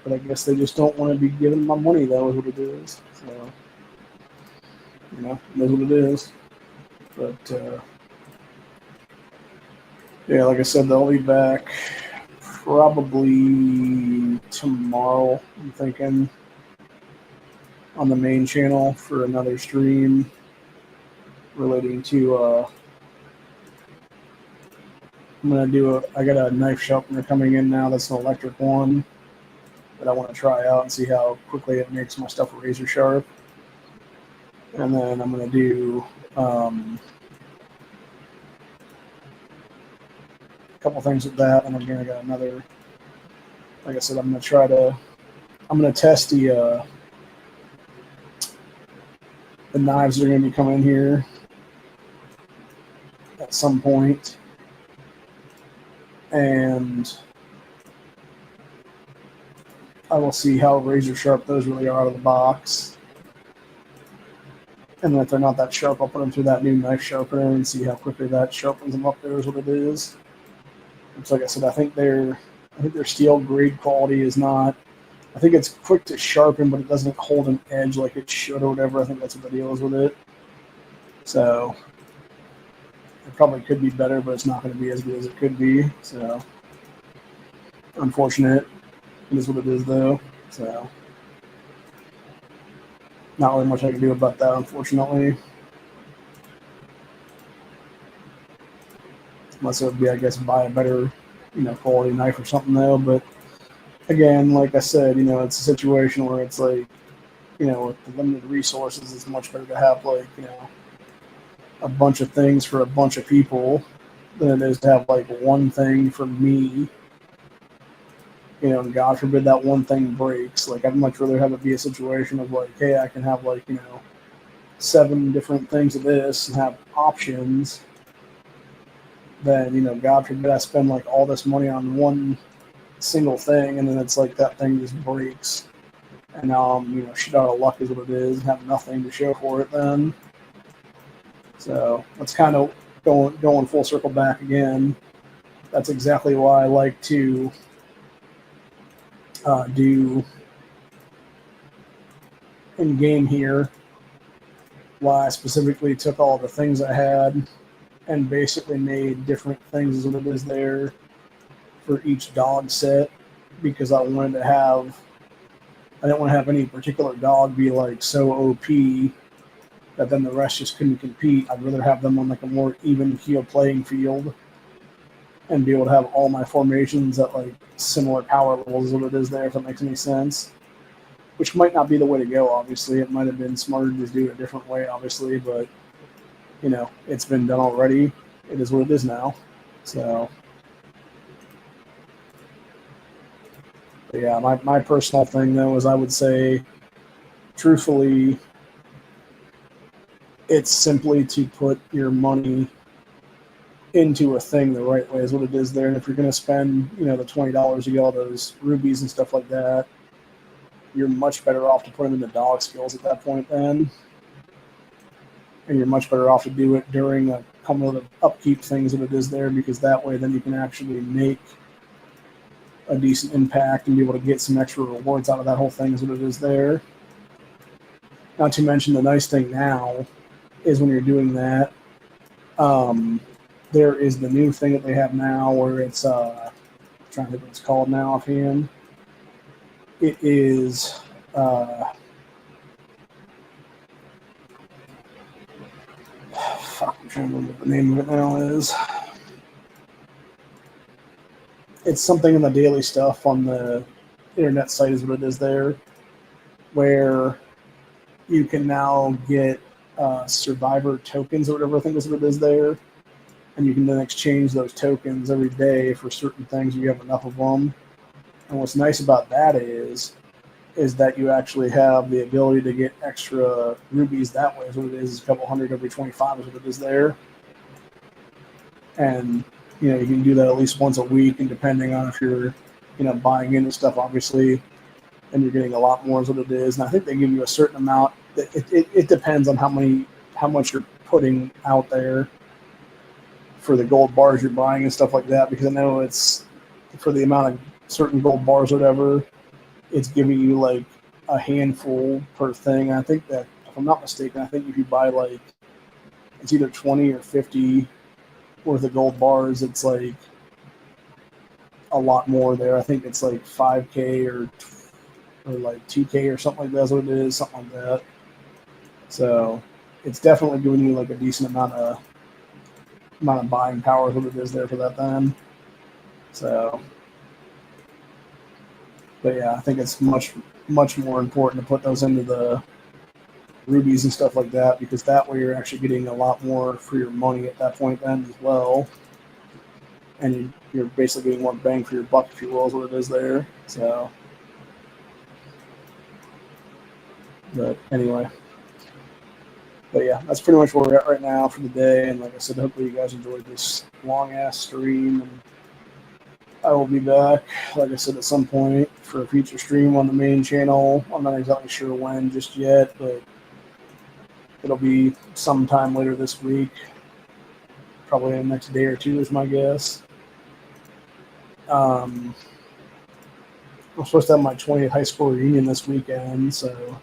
but I guess they just don't want to be giving my money though is what it is. So you know, it is what it is. But yeah, like I said, they'll be back probably tomorrow, I'm thinking, on the main channel for another stream relating to I'm gonna do I got a knife sharpener coming in now that's an electric one that I want to try out and see how quickly it makes my stuff razor sharp. And then I'm gonna do a couple things with that, and again I got another, like I said, I'm gonna test the knives that are gonna be coming here at some point, and I will see how razor sharp those really are out of the box. And then if they're not that sharp, I'll put them through that new knife sharpener and see how quickly that sharpens them up there is what it is. It's like I said, I think their steel grade quality is not, I think it's quick to sharpen, but it doesn't hold an edge like it should or whatever. I think that's what the deal is with it. So it probably could be better, but it's not going to be as good as it could be. So unfortunate. It is what it is, though. So not really much I can do about that, unfortunately. Unless it would be, I guess, buy a better, quality knife or something, though. But again, like I said, it's a situation where it's like, with the limited resources, it's much better to have like, a bunch of things for a bunch of people than it is to have like one thing for me. And God forbid that one thing breaks. Like, I'd much rather have it be a situation of like, hey, I can have like, 7 different things of this and have options. Then, God forbid I spend like all this money on one single thing, and then it's like that thing just breaks, and now I'm shit out of luck is what it is, and have nothing to show for it then. So that's kind of going full circle back again. That's exactly why I like to do in game here. Why I specifically took all the things I had and basically made different things as what it is there for each dog set, because I didn't want to have any particular dog be like so OP that then the rest just couldn't compete. I'd rather have them on like a more even keel playing field and be able to have all my formations at like similar power levels as what it is there, if that makes any sense. Which might not be the way to go, obviously. It might have been smarter to do it a different way, obviously, but it's been done already. It is what it is now. So but yeah, my personal thing though is I would say, truthfully, it's simply to put your money into a thing the right way is what it is there. And if you're going to spend, the $20 to get all those rubies and stuff like that, you're much better off to put them into dog skills at that point then. And you're much better off to do it during a cumulative upkeep things that it is there, because that way then you can actually make a decent impact and be able to get some extra rewards out of that whole thing is what it is there. Not to mention the nice thing now is when you're doing that, there is the new thing that they have now where it's I'm trying to think what it's called now offhand. It is I'm trying to remember what the name of it now is. It's something in the daily stuff on the internet site is what it is there, where you can now get survivor tokens or whatever I think is what it is there. and you can then exchange those tokens every day for certain things. You have enough of them, and what's nice about that is that you actually have the ability to get extra rubies that way. Is what it is. A couple hundred every 25 is what it is there, and you can do that at least once a week, and depending on if you're buying into stuff, obviously, and you're getting a lot more is what it is. And I think they give you a certain amount. It depends on how much you're putting out there for the gold bars you're buying and stuff like that, because I know it's for the amount of certain gold bars or whatever, it's giving you like a handful per thing. I think that, if I'm not mistaken, I think if you buy like, it's either 20 or 50 worth of gold bars, it's like a lot more there. I think it's like 5K or like 2K or something like that. That's what it is, something like that. So it's definitely giving you like a decent amount of buying power is what it is there for that then. So, but yeah, I think it's much more important to put those into the rubies and stuff like that, because that way you're actually getting a lot more for your money at that point then as well, and you're basically getting more bang for your buck, if you will, is what it is there. So, but anyway, but yeah, that's pretty much where we're at right now for the day. And like I said, hopefully you guys enjoyed this long ass stream, and I will be back, like I said, at some point for a future stream on the main channel. I'm not exactly sure when just yet, but it'll be sometime later this week, probably in the next day or two is my guess. I'm supposed to have my 20th high school reunion this weekend, so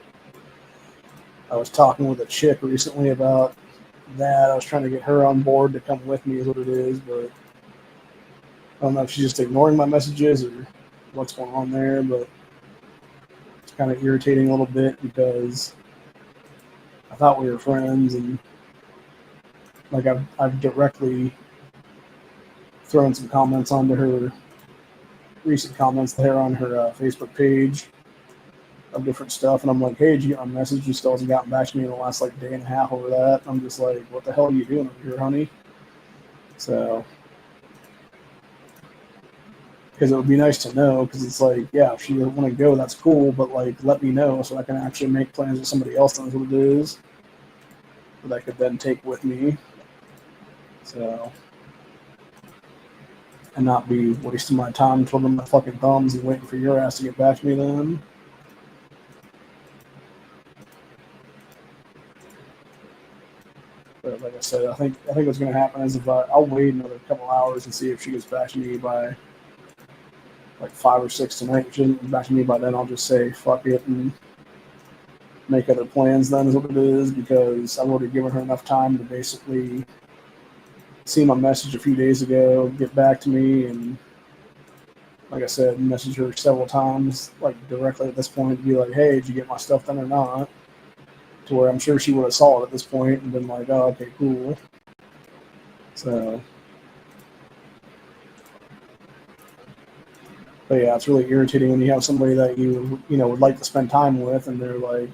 I was talking with a chick recently about that. I was trying to get her on board to come with me is what it is, but I don't know if she's just ignoring my messages or what's going on there, but it's kind of irritating a little bit because I thought we were friends, and like I've directly thrown some comments onto her, recent comments there on her Facebook page of different stuff, and I'm like, hey, did you get my message? You still hasn't gotten back to me in the last like day and a half over that. I'm just like, what the hell are you doing over here, honey? So, because it would be nice to know, because it's like, yeah, if she doesn't want to go, that's cool, but like, let me know so I can actually make plans with somebody else that knows what it is that I could then take with me. So, and not be wasting my time twiddling my fucking thumbs and waiting for your ass to get back to me then. But like I said, I think what's going to happen is I'll wait another couple hours and see if she gets back to me by like 5 or 6 tonight. If she doesn't get back to me by then, I'll just say fuck it and make other plans then is what it is, because I've already given her enough time to basically see my message a few days ago, get back to me, and like I said, message her several times, like directly at this point, to be like, hey, did you get my stuff done or not? To where I'm sure she would have saw it at this point and been like, oh, okay, cool. So, but yeah, it's really irritating when you have somebody that you would like to spend time with, and they're like,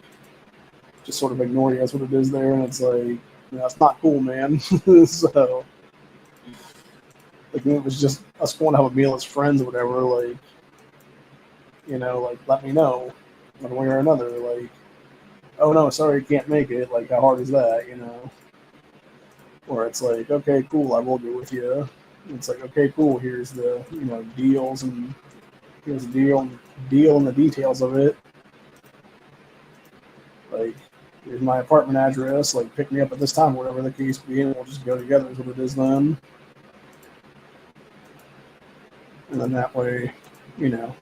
just sort of ignore you. That's what it is there, and it's like, it's not cool, man. So, like, if it was just us going to have a meal as friends or whatever, like, like, let me know one way or another. Like, oh no, sorry, you can't make it. Like, how hard is that, Or it's like, okay, cool, I will go with you. It's like, okay, cool, here's the, deals, and here's the deal and the details of it. Like, here's my apartment address, like, pick me up at this time, whatever the case be, and we'll just go together is what it is then. And then that way, it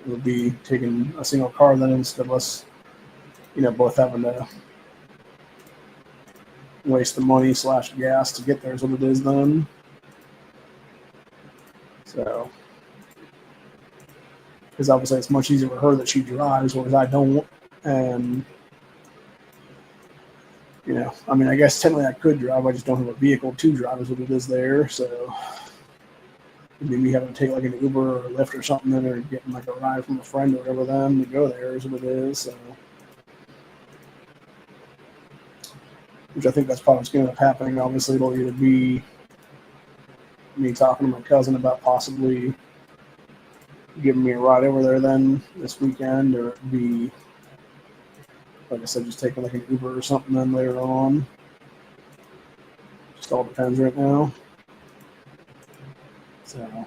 would be taking a single car then instead of us, both having to waste the money / gas to get there is what it is then. So, because obviously it's much easier for her that she drives, whereas I don't. And, I mean, I guess technically I could drive, I just don't have a vehicle to drive is what it is there. So, maybe having to take like an Uber or a Lyft or something, then, or getting like a ride from a friend or whatever then to go there is what it is. So, which I think that's probably what's going to end up happening. Obviously, it'll either be me talking to my cousin about possibly giving me a ride over there then this weekend, or it'd be, like I said, just taking like an Uber or something then later on. Just all depends right now. So,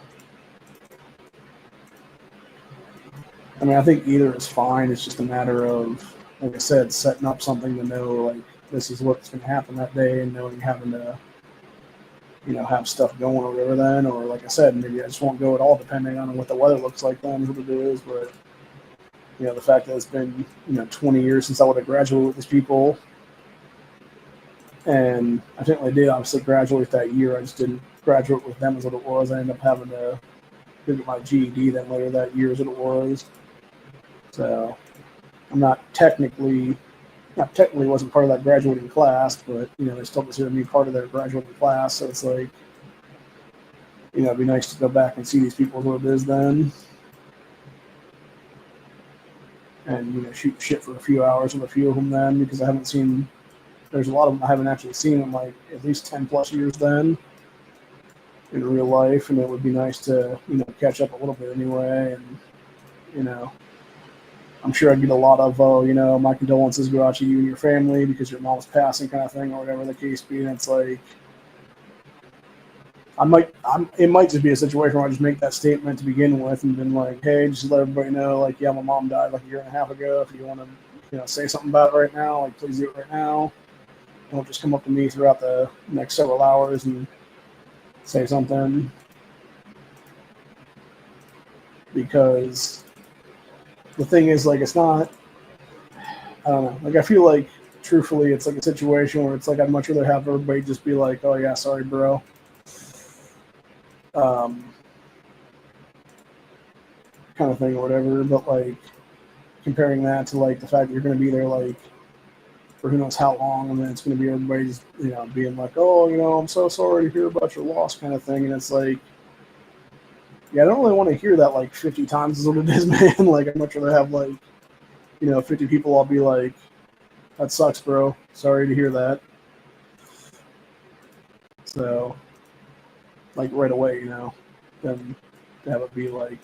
I mean, I think either is fine. It's just a matter of, like I said, setting up something to know, like, this is what's going to happen that day, and knowing having to, have stuff going or whatever then. Or, like I said, maybe I just won't go at all depending on what the weather looks like then, what it is. But, the fact that it's been, 20 years since I would have graduated with these people. And I technically did obviously graduate that year. I just didn't graduate with them as what it was. I ended up having to get my GED then later that year as what it was. So I'm not technically wasn't part of that graduating class, but they still consider me part of their graduating class. So it's like, it'd be nice to go back and see these people as what it is then, and shoot shit for a few hours with a few of them then, because I haven't seen. There's a lot of them I haven't actually seen in like at least 10 plus years then in real life, and it would be nice to catch up a little bit anyway, and I'm sure I'd get a lot of my condolences go out to you and your family because your mom's passing kind of thing or whatever the case be, and it's like it might just be a situation where I just make that statement to begin with and been like, hey, just let everybody know, like, yeah, my mom died like a year and a half ago. If you want to say something about it right now, like, please do it right now. Don't just come up to me throughout the next several hours and say something, because the thing is, like, it's not, I don't know, like, I feel like truthfully it's like a situation where it's like I'd much rather have everybody just be like, oh yeah, sorry bro, kind of thing or whatever. But like comparing that to like the fact that you're going to be there like for who knows how long, and then it's going to be everybody's being like, oh, I'm so sorry to hear about your loss kind of thing, and it's like, yeah, I don't really want to hear that like 50 times is what it is, man. Like, I'd much rather have like 50 people all be like, that sucks bro, sorry to hear that. So like right away, then to have it be like,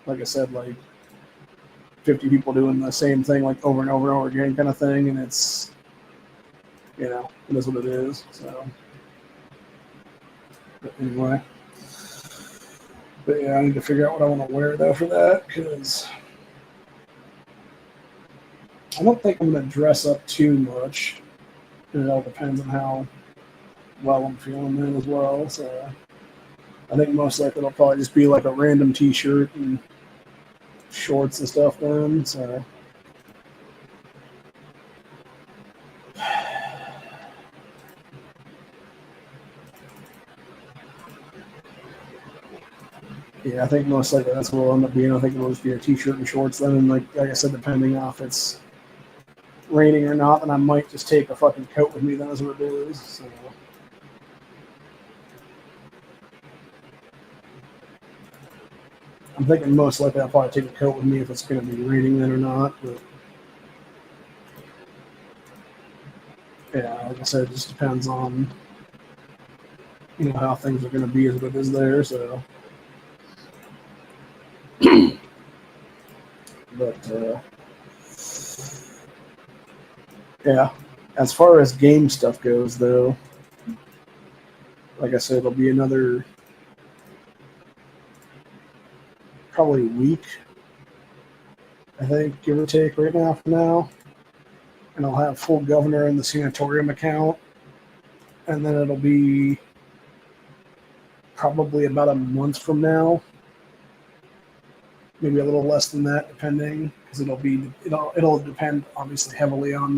like I said, like 50 people doing the same thing like over and over and over again kind of thing, and it's it is what it is. So but anyway, but yeah, I need to figure out what I want to wear though for that, because I don't think I'm going to dress up too much. It all depends on how well I'm feeling then as well. So I think most likely it'll probably just be like a random t-shirt and shorts and stuff then. So yeah, I think most likely that's what it'll end up being. I think it'll just be a t-shirt and shorts then, and like I said, depending on if it's raining or not, then I might just take a fucking coat with me then as what it is. So I'm thinking most likely I'll probably take a coat with me if it's going to be raining then or not. But yeah, like I said, it just depends on how things are going to be as what it is there. So, but yeah, as far as game stuff goes, though, like I said, it'll be another probably week, I think, give or take, right now from now. And I'll have full governor in the sanatorium account. And then it'll be probably about a month from now, maybe a little less than that, depending, because it'll depend obviously heavily on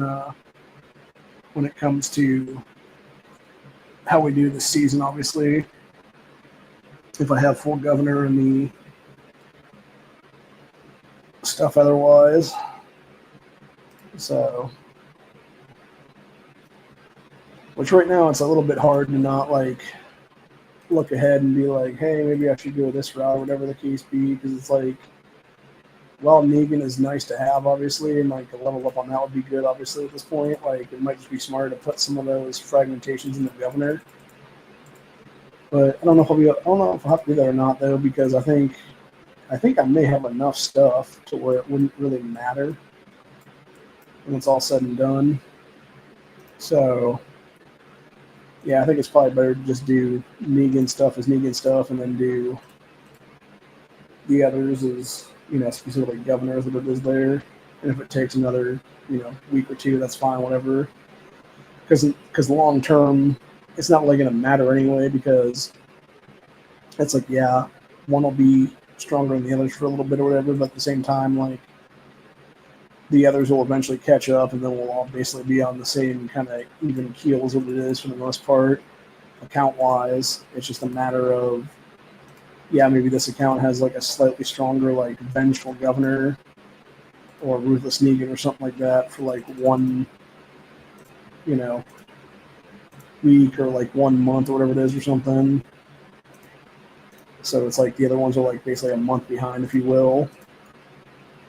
when it comes to how we do this season. Obviously, if I have full governor and the stuff otherwise, so which right now it's a little bit hard to not like look ahead and be like, hey, maybe I should go this route or whatever the case be, because it's like while Negan is nice to have, obviously, and like a level up on that would be good, obviously, at this point. Like, it might just be smarter to put some of those fragmentations in the governor. But I don't know if I'll have to do that or not, though, because I think I may have enough stuff to where it wouldn't really matter when it's all said and done. So, yeah, I think it's probably better to just do Negan stuff as Negan stuff, and then do the others as, specifically governors that it is there. And if it takes another, week or two, that's fine, whatever. Because long term, it's not really going to matter anyway, because it's like, yeah, one will be stronger than the others for a little bit or whatever, but at the same time, like, the others will eventually catch up, and then we'll all basically be on the same kind of even keel as what it is for the most part, account-wise. It's just a matter of, yeah, maybe this account has like a slightly stronger, like, vengeful governor or ruthless Negan or something like that for like one, week or like 1 month or whatever it is or something. So it's like the other ones are like basically a month behind, if you will.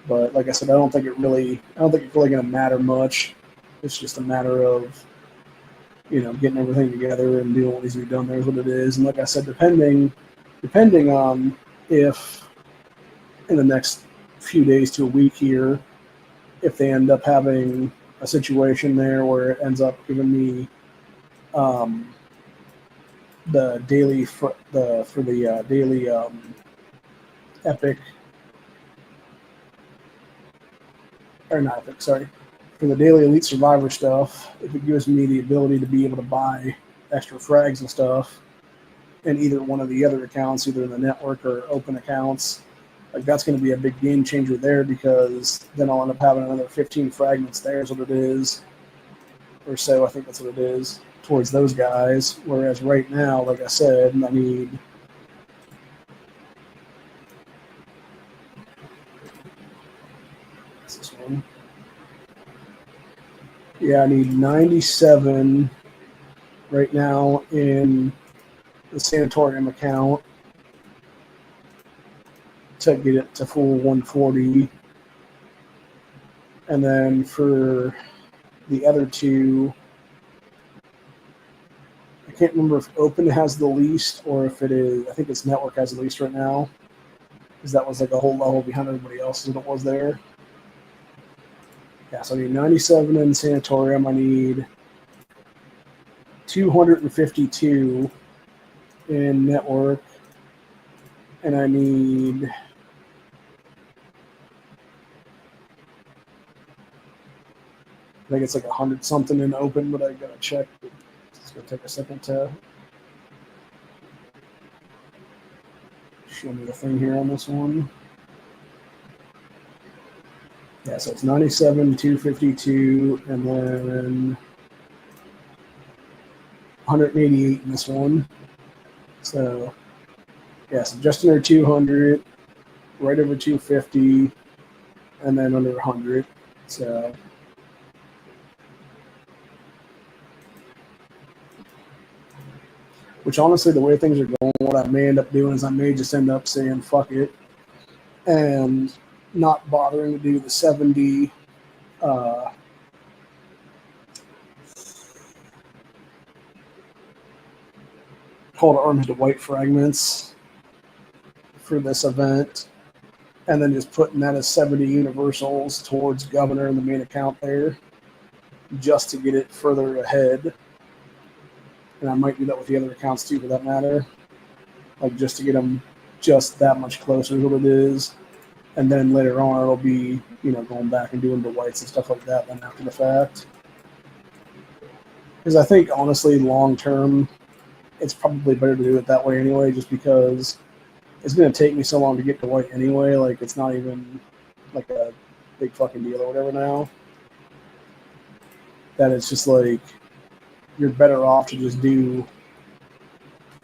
But like I said, I don't think it's really going to matter much. It's just a matter of, getting everything together and doing what needs to be done. There's what it is. And like I said, depending on if in the next few days to a week here, if they end up having a situation there where it ends up giving me the daily for the daily epic, or not epic, sorry, for the daily elite survivor stuff, if it gives me the ability to be able to buy extra frags and stuff in either one of the other accounts, either in the network or open accounts, like, that's going to be a big game changer there, because then I'll end up having another 15 fragments there is what it is, or so. I think that's what it is, towards those guys. Whereas right now, like I said, I need this one. Yeah, I need 97 right now in the sanatorium account to get it to full 140. And then for the other two, I can't remember if Open has the least or if it is, I think it's Network has the least right now, because that was like a whole level behind everybody else as it was there. Yeah, so I need 97 in sanatorium. I need 252 in network, and I need, I think it's like 100 something in open, but I gotta check. It's gonna take a second to show me the thing here on this one. Yeah, so it's 97, 252, and then 188 in this one. So, yeah, so just under 200, right over 250, and then under 100. So, which honestly, the way things are going, what I may end up doing is I may just end up saying fuck it and not bothering to do the 70 Cold Arms to White fragments for this event, and then just putting that as 70 universals towards Governor in the main account there, just to get it further ahead. And I might do that with the other accounts too, for that matter, like just to get them just that much closer to what it is. And then later on, it'll be, going back and doing the whites and stuff like that then after the fact. Because I think, honestly, long term, it's probably better to do it that way anyway, just because it's going to take me so long to get to white anyway. Like, it's not even like a big fucking deal or whatever now. That it's just like, you're better off to just do,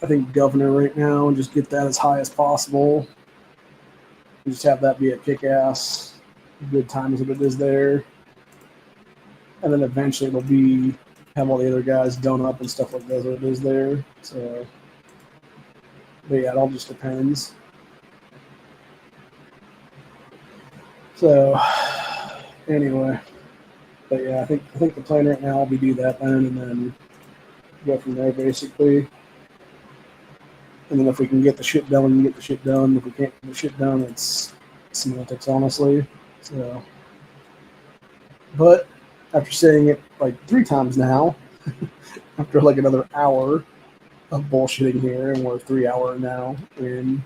I think, Governor right now and just get that as high as possible. And just have that be a kick-ass good time as it is there. And then eventually it'll be, have all the other guys done up and stuff like that as it is there. So, but yeah, it all just depends. So anyway, but yeah, I think the plan right now will be do that then, and then go from there basically. And then if we can get the shit done, we can get the shit done. If we can't get the shit done, it's semantics, honestly. So, but after saying it like 3 times now, after like another hour of bullshitting here, and we're 3 hour now, and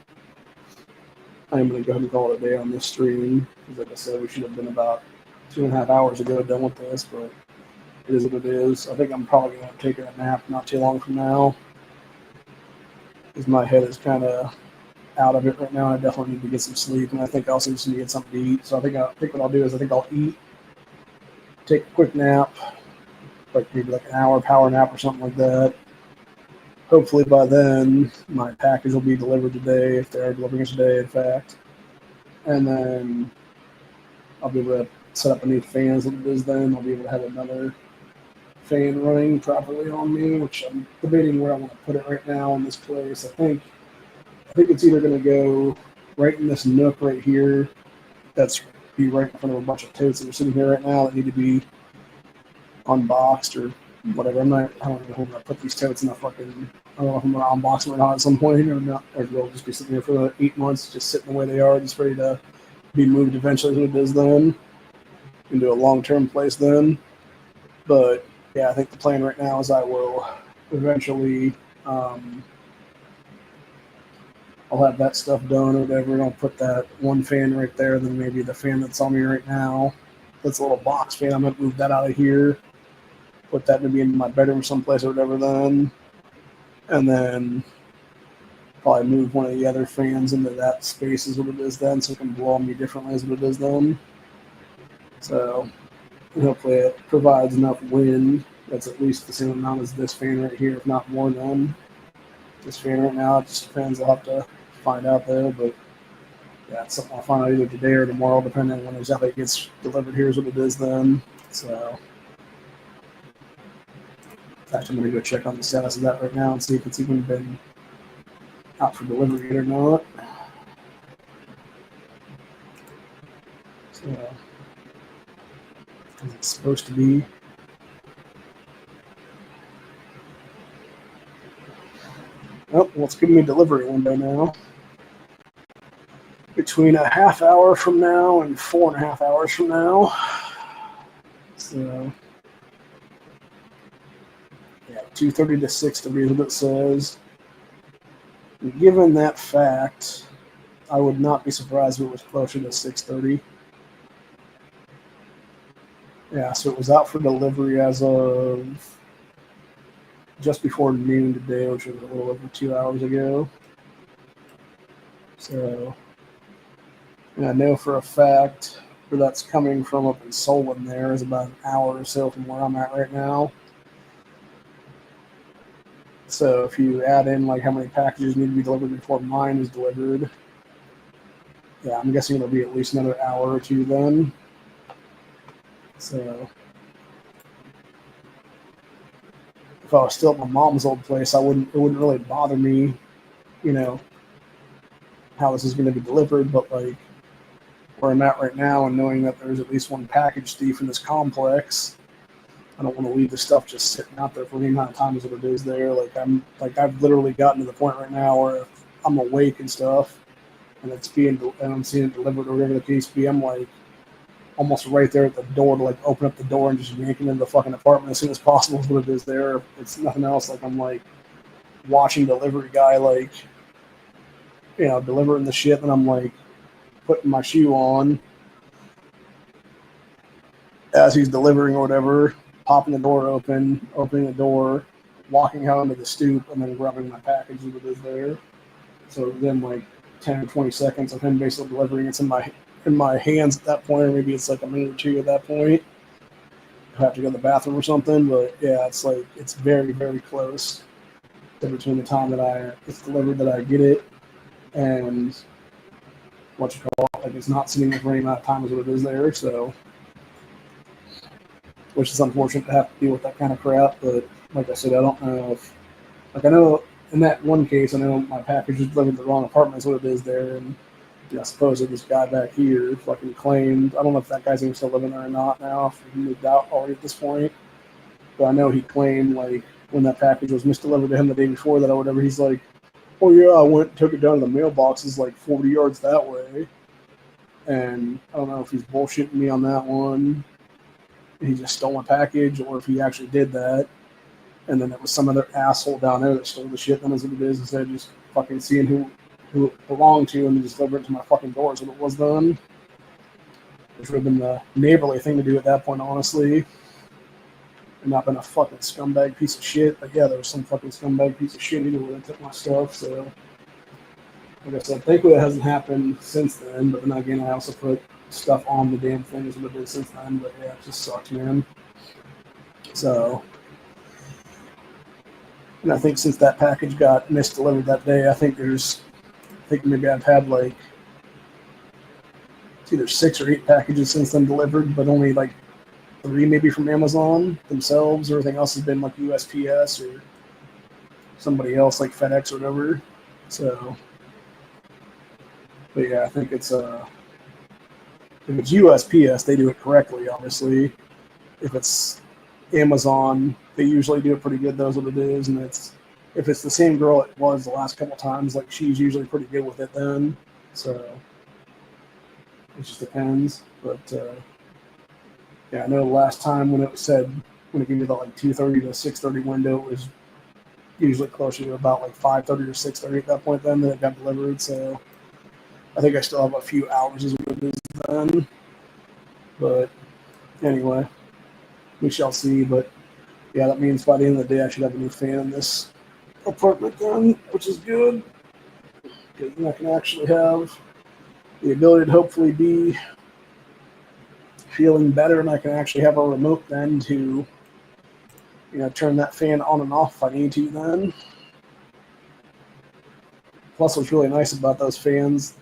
I'm gonna go ahead and call it a day on this stream. Because like I said, we should have been about 2.5 hours ago done with this, but it is what it is. I think I'm probably gonna take a nap not too long from now, because my head is kind of out of it right now. I definitely need to get some sleep, and I think I also just need to get something to eat. So I think what I'll do is I think I'll eat, take a quick nap, like maybe like an hour power nap or something like that. Hopefully by then my package will be delivered today, if they are delivering it today, in fact. And then I'll be able to set up a new fan as it is then. I'll be able to have another fan running properly on me, which I'm debating where I want to put it right now in this place. I think it's either going to go right in this nook right here. That's be right in front of a bunch of totes that are sitting here right now that need to be unboxed or whatever. I don't know if I'm gonna put these totes in a fucking. I don't know if I'm gonna unbox them or not at some point or not. Or they'll just be sitting there for 8 months, just sitting the way they are, just ready to be moved eventually when it is then into a long-term place then. But yeah, I think the plan right now is I will eventually. I'll have that stuff done or whatever, and I'll put that one fan right there, then maybe the fan that's on me right now. That's a little box fan. I'm going to move that out of here, put that maybe in my bedroom someplace or whatever then. And then probably move one of the other fans into that space is what it is then, so it can blow on me differently as what it is then. So hopefully it provides enough wind that's at least the same amount as this fan right here, if not more than this fan right now. It just depends. I'll have to find out though, but yeah, it's something I'll find out either today or tomorrow, depending on when exactly it gets delivered. Here's what it is then. So, in fact, I'm going to go check on the status of that right now and see if it's even been out for delivery yet or not. So, it's supposed to be. Oh, well, it's giving me delivery window now. Between a half hour from now and 4.5 hours from now. So, yeah, 2:30 to 6:30 is what it says. And given that fact, I would not be surprised if it was closer to 6:30. Yeah, so it was out for delivery as of just before noon today, which was a little over 2 hours ago. So, and I know for a fact where that's coming from up in Solon there is about an hour or so from where I'm at right now. So if you add in like how many packages need to be delivered before mine is delivered, yeah, I'm guessing it'll be at least another hour or two then. So if I was still at my mom's old place, it wouldn't really bother me, you know, how this is going to be delivered. But like where I'm at right now, and knowing that there's at least one package thief in this complex, I don't want to leave the stuff just sitting out there for any amount of time as it is there. I've literally gotten to the point right now where if I'm awake and stuff, and I'm seeing it delivered or whatever the case be, I'm like almost right there at the door to like open up the door and just yank it into the fucking apartment as soon as possible is what it is there. If it's nothing else, like I'm like watching delivery guy like, you know, delivering the shit, and I'm like putting my shoe on as he's delivering or whatever, popping the door open, opening the door, walking out into the stoop, and then grabbing my package that is there. So then like 10 or 20 seconds of him basically delivering it's in my hands at that point, or maybe it's like a minute or two at that point. I have to go to the bathroom or something, but yeah, it's like it's very, very close between the time that it's delivered that I get it and what you call it, like it's not sitting there for any amount of time as what it is there, so which is unfortunate to have to deal with that kind of crap. But like I said, I don't know if, like I know in that one case, I know my package was delivered to the wrong apartment is what it is there, and Yeah, supposedly this guy back here fucking claimed. I don't know if that guy's even still living there or not now. If he moved out already at this point, but I know he claimed like when that package was misdelivered to him the day before that or whatever. He's like, "Oh yeah, I went and took it down to the mailbox. It's like 40 yards that way." And I don't know if he's bullshitting me on that one. He just stole my package, or if he actually did that. And then it was some other asshole down there that stole the shit. Then as it is, instead of just fucking seeing who it belonged to and just deliver it to my fucking door. So it was done. Which would have been the neighborly thing to do at that point, honestly. And not been a fucking scumbag piece of shit. But yeah, there was some fucking scumbag piece of shit either way that took my stuff. So, like I said, thankfully it hasn't happened since then. But then again, I also put stuff on the damn thing as it did since then. But yeah, it just sucks, man. So, and I think since that package got misdelivered that day, I think maybe I've had like it's either 6 or 8 packages since then delivered, but only like 3 maybe from Amazon themselves. Everything else has been like USPS or somebody else like FedEx or whatever. So, but yeah, I think it's if it's USPS, they do it correctly, obviously. If it's Amazon, they usually do it pretty good. That's what it is, and if it's the same girl it was the last couple times, like she's usually pretty good with it then. So it just depends. But yeah, I know the last time when it gave me the like 2:30 to 6:30 window, it was usually closer to about like 5:30 or 6:30 at that point. Then that it got delivered. So I think I still have a few hours as it is then. But anyway, we shall see. But yeah, that means by the end of the day, I should have a new fan in this apartment then, which is good. Because then I can actually have the ability to hopefully be feeling better, and I can actually have a remote then to, turn that fan on and off if I need to then. Plus, what's really nice about those fans,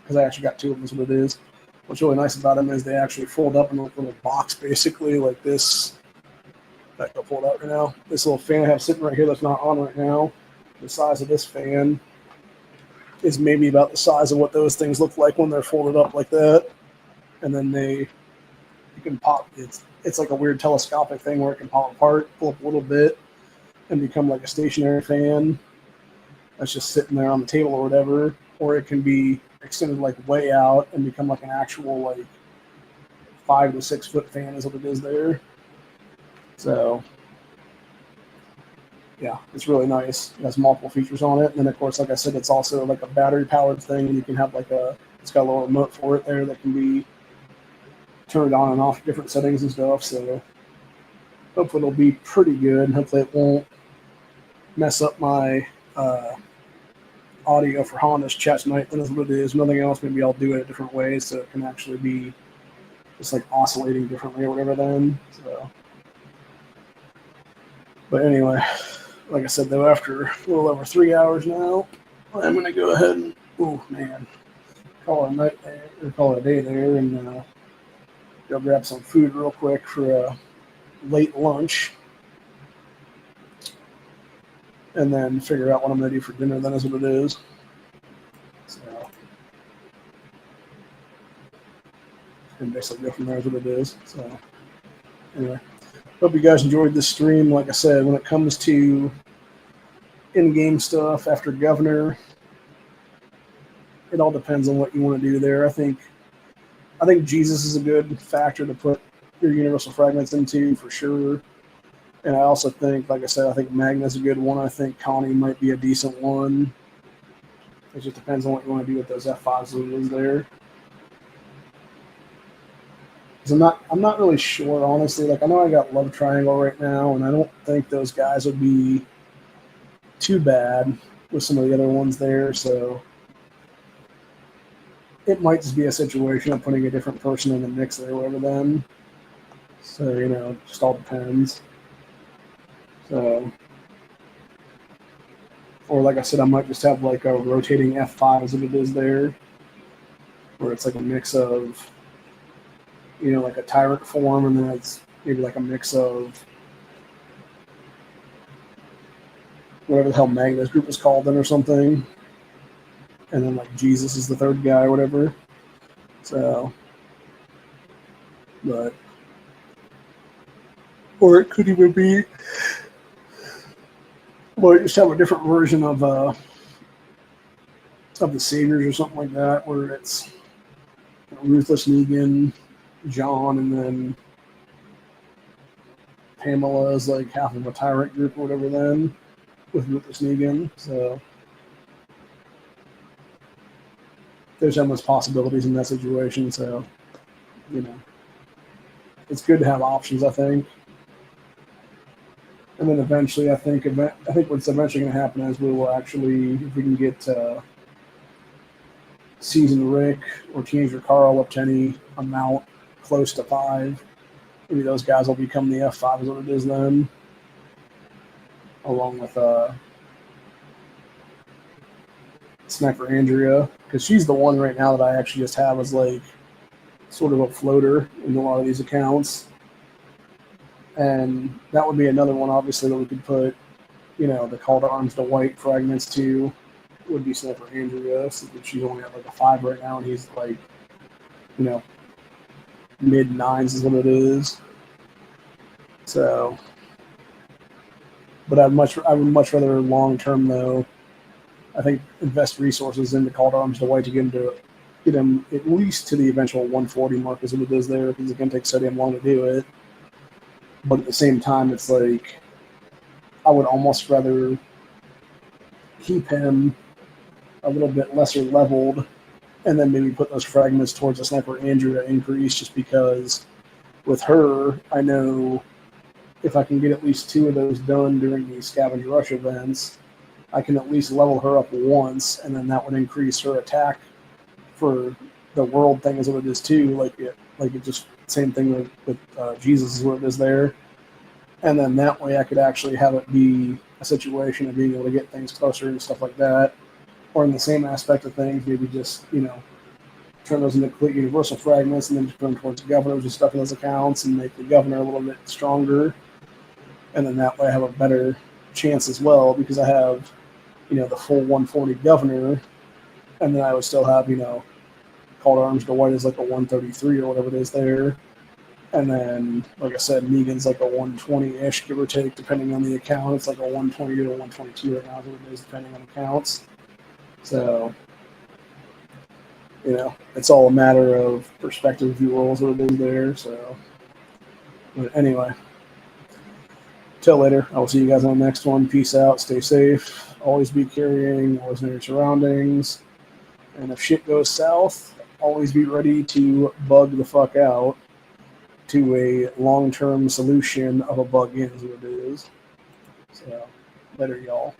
because I actually got 2 of them, is what it is. What's really nice about them is they actually fold up in a little box, basically, like this. In fact, I'll pull it out right now. This little fan I have sitting right here that's not on right now, the size of this fan is maybe about the size of what those things look like when they're folded up like that. And then you can pop, it's like a weird telescopic thing where it can pop apart, pull up a little bit, and become like a stationary fan that's just sitting there on the table or whatever. Or it can be extended like way out and become like an actual like 5 to 6 foot fan is what it is there. So yeah, it's really nice. It has multiple features on it. And then of course, like I said, it's also like a battery powered thing, and you can have it's got a little remote for it there that can be turned on and off different settings and stuff. So hopefully it'll be pretty good. Hopefully it won't mess up my audio for Honda's chat tonight. That is what it is. Nothing else. Maybe I'll do it a different way so it can actually be just like oscillating differently or whatever then. So, but anyway, like I said though, after a little over 3 hours now, I'm going to go ahead and call it a night there, or call it a day there, and go grab some food real quick for a late lunch, and then figure out what I'm going to do for dinner. Then is what it is. So, and basically go from there is what it is. So, anyway, hope you guys enjoyed this stream. Like I said, when it comes to in-game stuff after Governor, it all depends on what you want to do there. I think Jesus is a good factor to put your universal fragments into for sure. And I also think, like I said, I think Magna's a good one. I think Connie might be a decent one. It just depends on what you want to do with those F5s there. Because I'm not really sure, honestly. Like, I know I got Love Triangle right now, and I don't think those guys would be too bad with some of the other ones there. So it might just be a situation of putting a different person in the mix there or whatever then. So, it just all depends. So, or like I said, I might just have like a rotating F5 as it is there, where it's like a mix of, like a tyrant form, and then it's maybe like a mix of whatever the hell Magnus group is called then or something. and then like Jesus is the third guy or whatever. So, but or it could even be, well, just have a different version of the Saviors or something like that, where it's Ruthless Negan, John, and then Pamela is like half of a tyrant group or whatever. Then with Ruthless Negan, so there's endless possibilities in that situation. So, you know, it's good to have options, I think. And then eventually, I think what's eventually going to happen is we will actually, if we can get Seasoned Rick or Teenager Carl up to any amount close to 5, maybe those guys will become the F5 is what it is then, along with Sniper Andrea, because she's the one right now that I actually just have as like sort of a floater in a lot of these accounts. And that would be another one, obviously, that we could put, you know, the Call to Arms to White Fragments to would be Sniper Andrea. So she's only at like a 5 right now, and he's like, you know, mid-9s is what it is. So, but I would much rather long term though. I think invest resources into Call to Arms to White to get him at least to the eventual 140 mark is what it is there, because it's going to take so damn long to do it. But at the same time, it's like I would almost rather keep him a little bit lesser leveled and then maybe put those fragments towards a Sniper Andrea increase, just because with her, I know if I can get at least 2 of those done during the Scavenger Rush events, I can at least level her up once, and then that would increase her attack for the world thing is what it is too. Like it just same thing with Jesus is what it is there. And then that way I could actually have it be a situation of being able to get things closer and stuff like that. Or in the same aspect of things, maybe just, you know, turn those into complete universal fragments and then just put them towards the governors and stuff in those accounts and make the governor a little bit stronger. And then that way I have a better chance as well, because I have, you know, the full 140 governor, and then I would still have, you know, Call to Arms to White is like a 133 or whatever it is there. And then, like I said, Negan's like a 120-ish, give or take, depending on the account. It's like a 120 to 122 right now is what it is, depending on accounts. So, you know, it's all a matter of perspective, if you will, is what it is there. So, but anyway, till later. I will see you guys on the next one. Peace out. Stay safe. Always be carrying. Always know your surroundings. And if shit goes south, always be ready to bug the fuck out to a long-term solution of a bug in is what it is. So, later, y'all.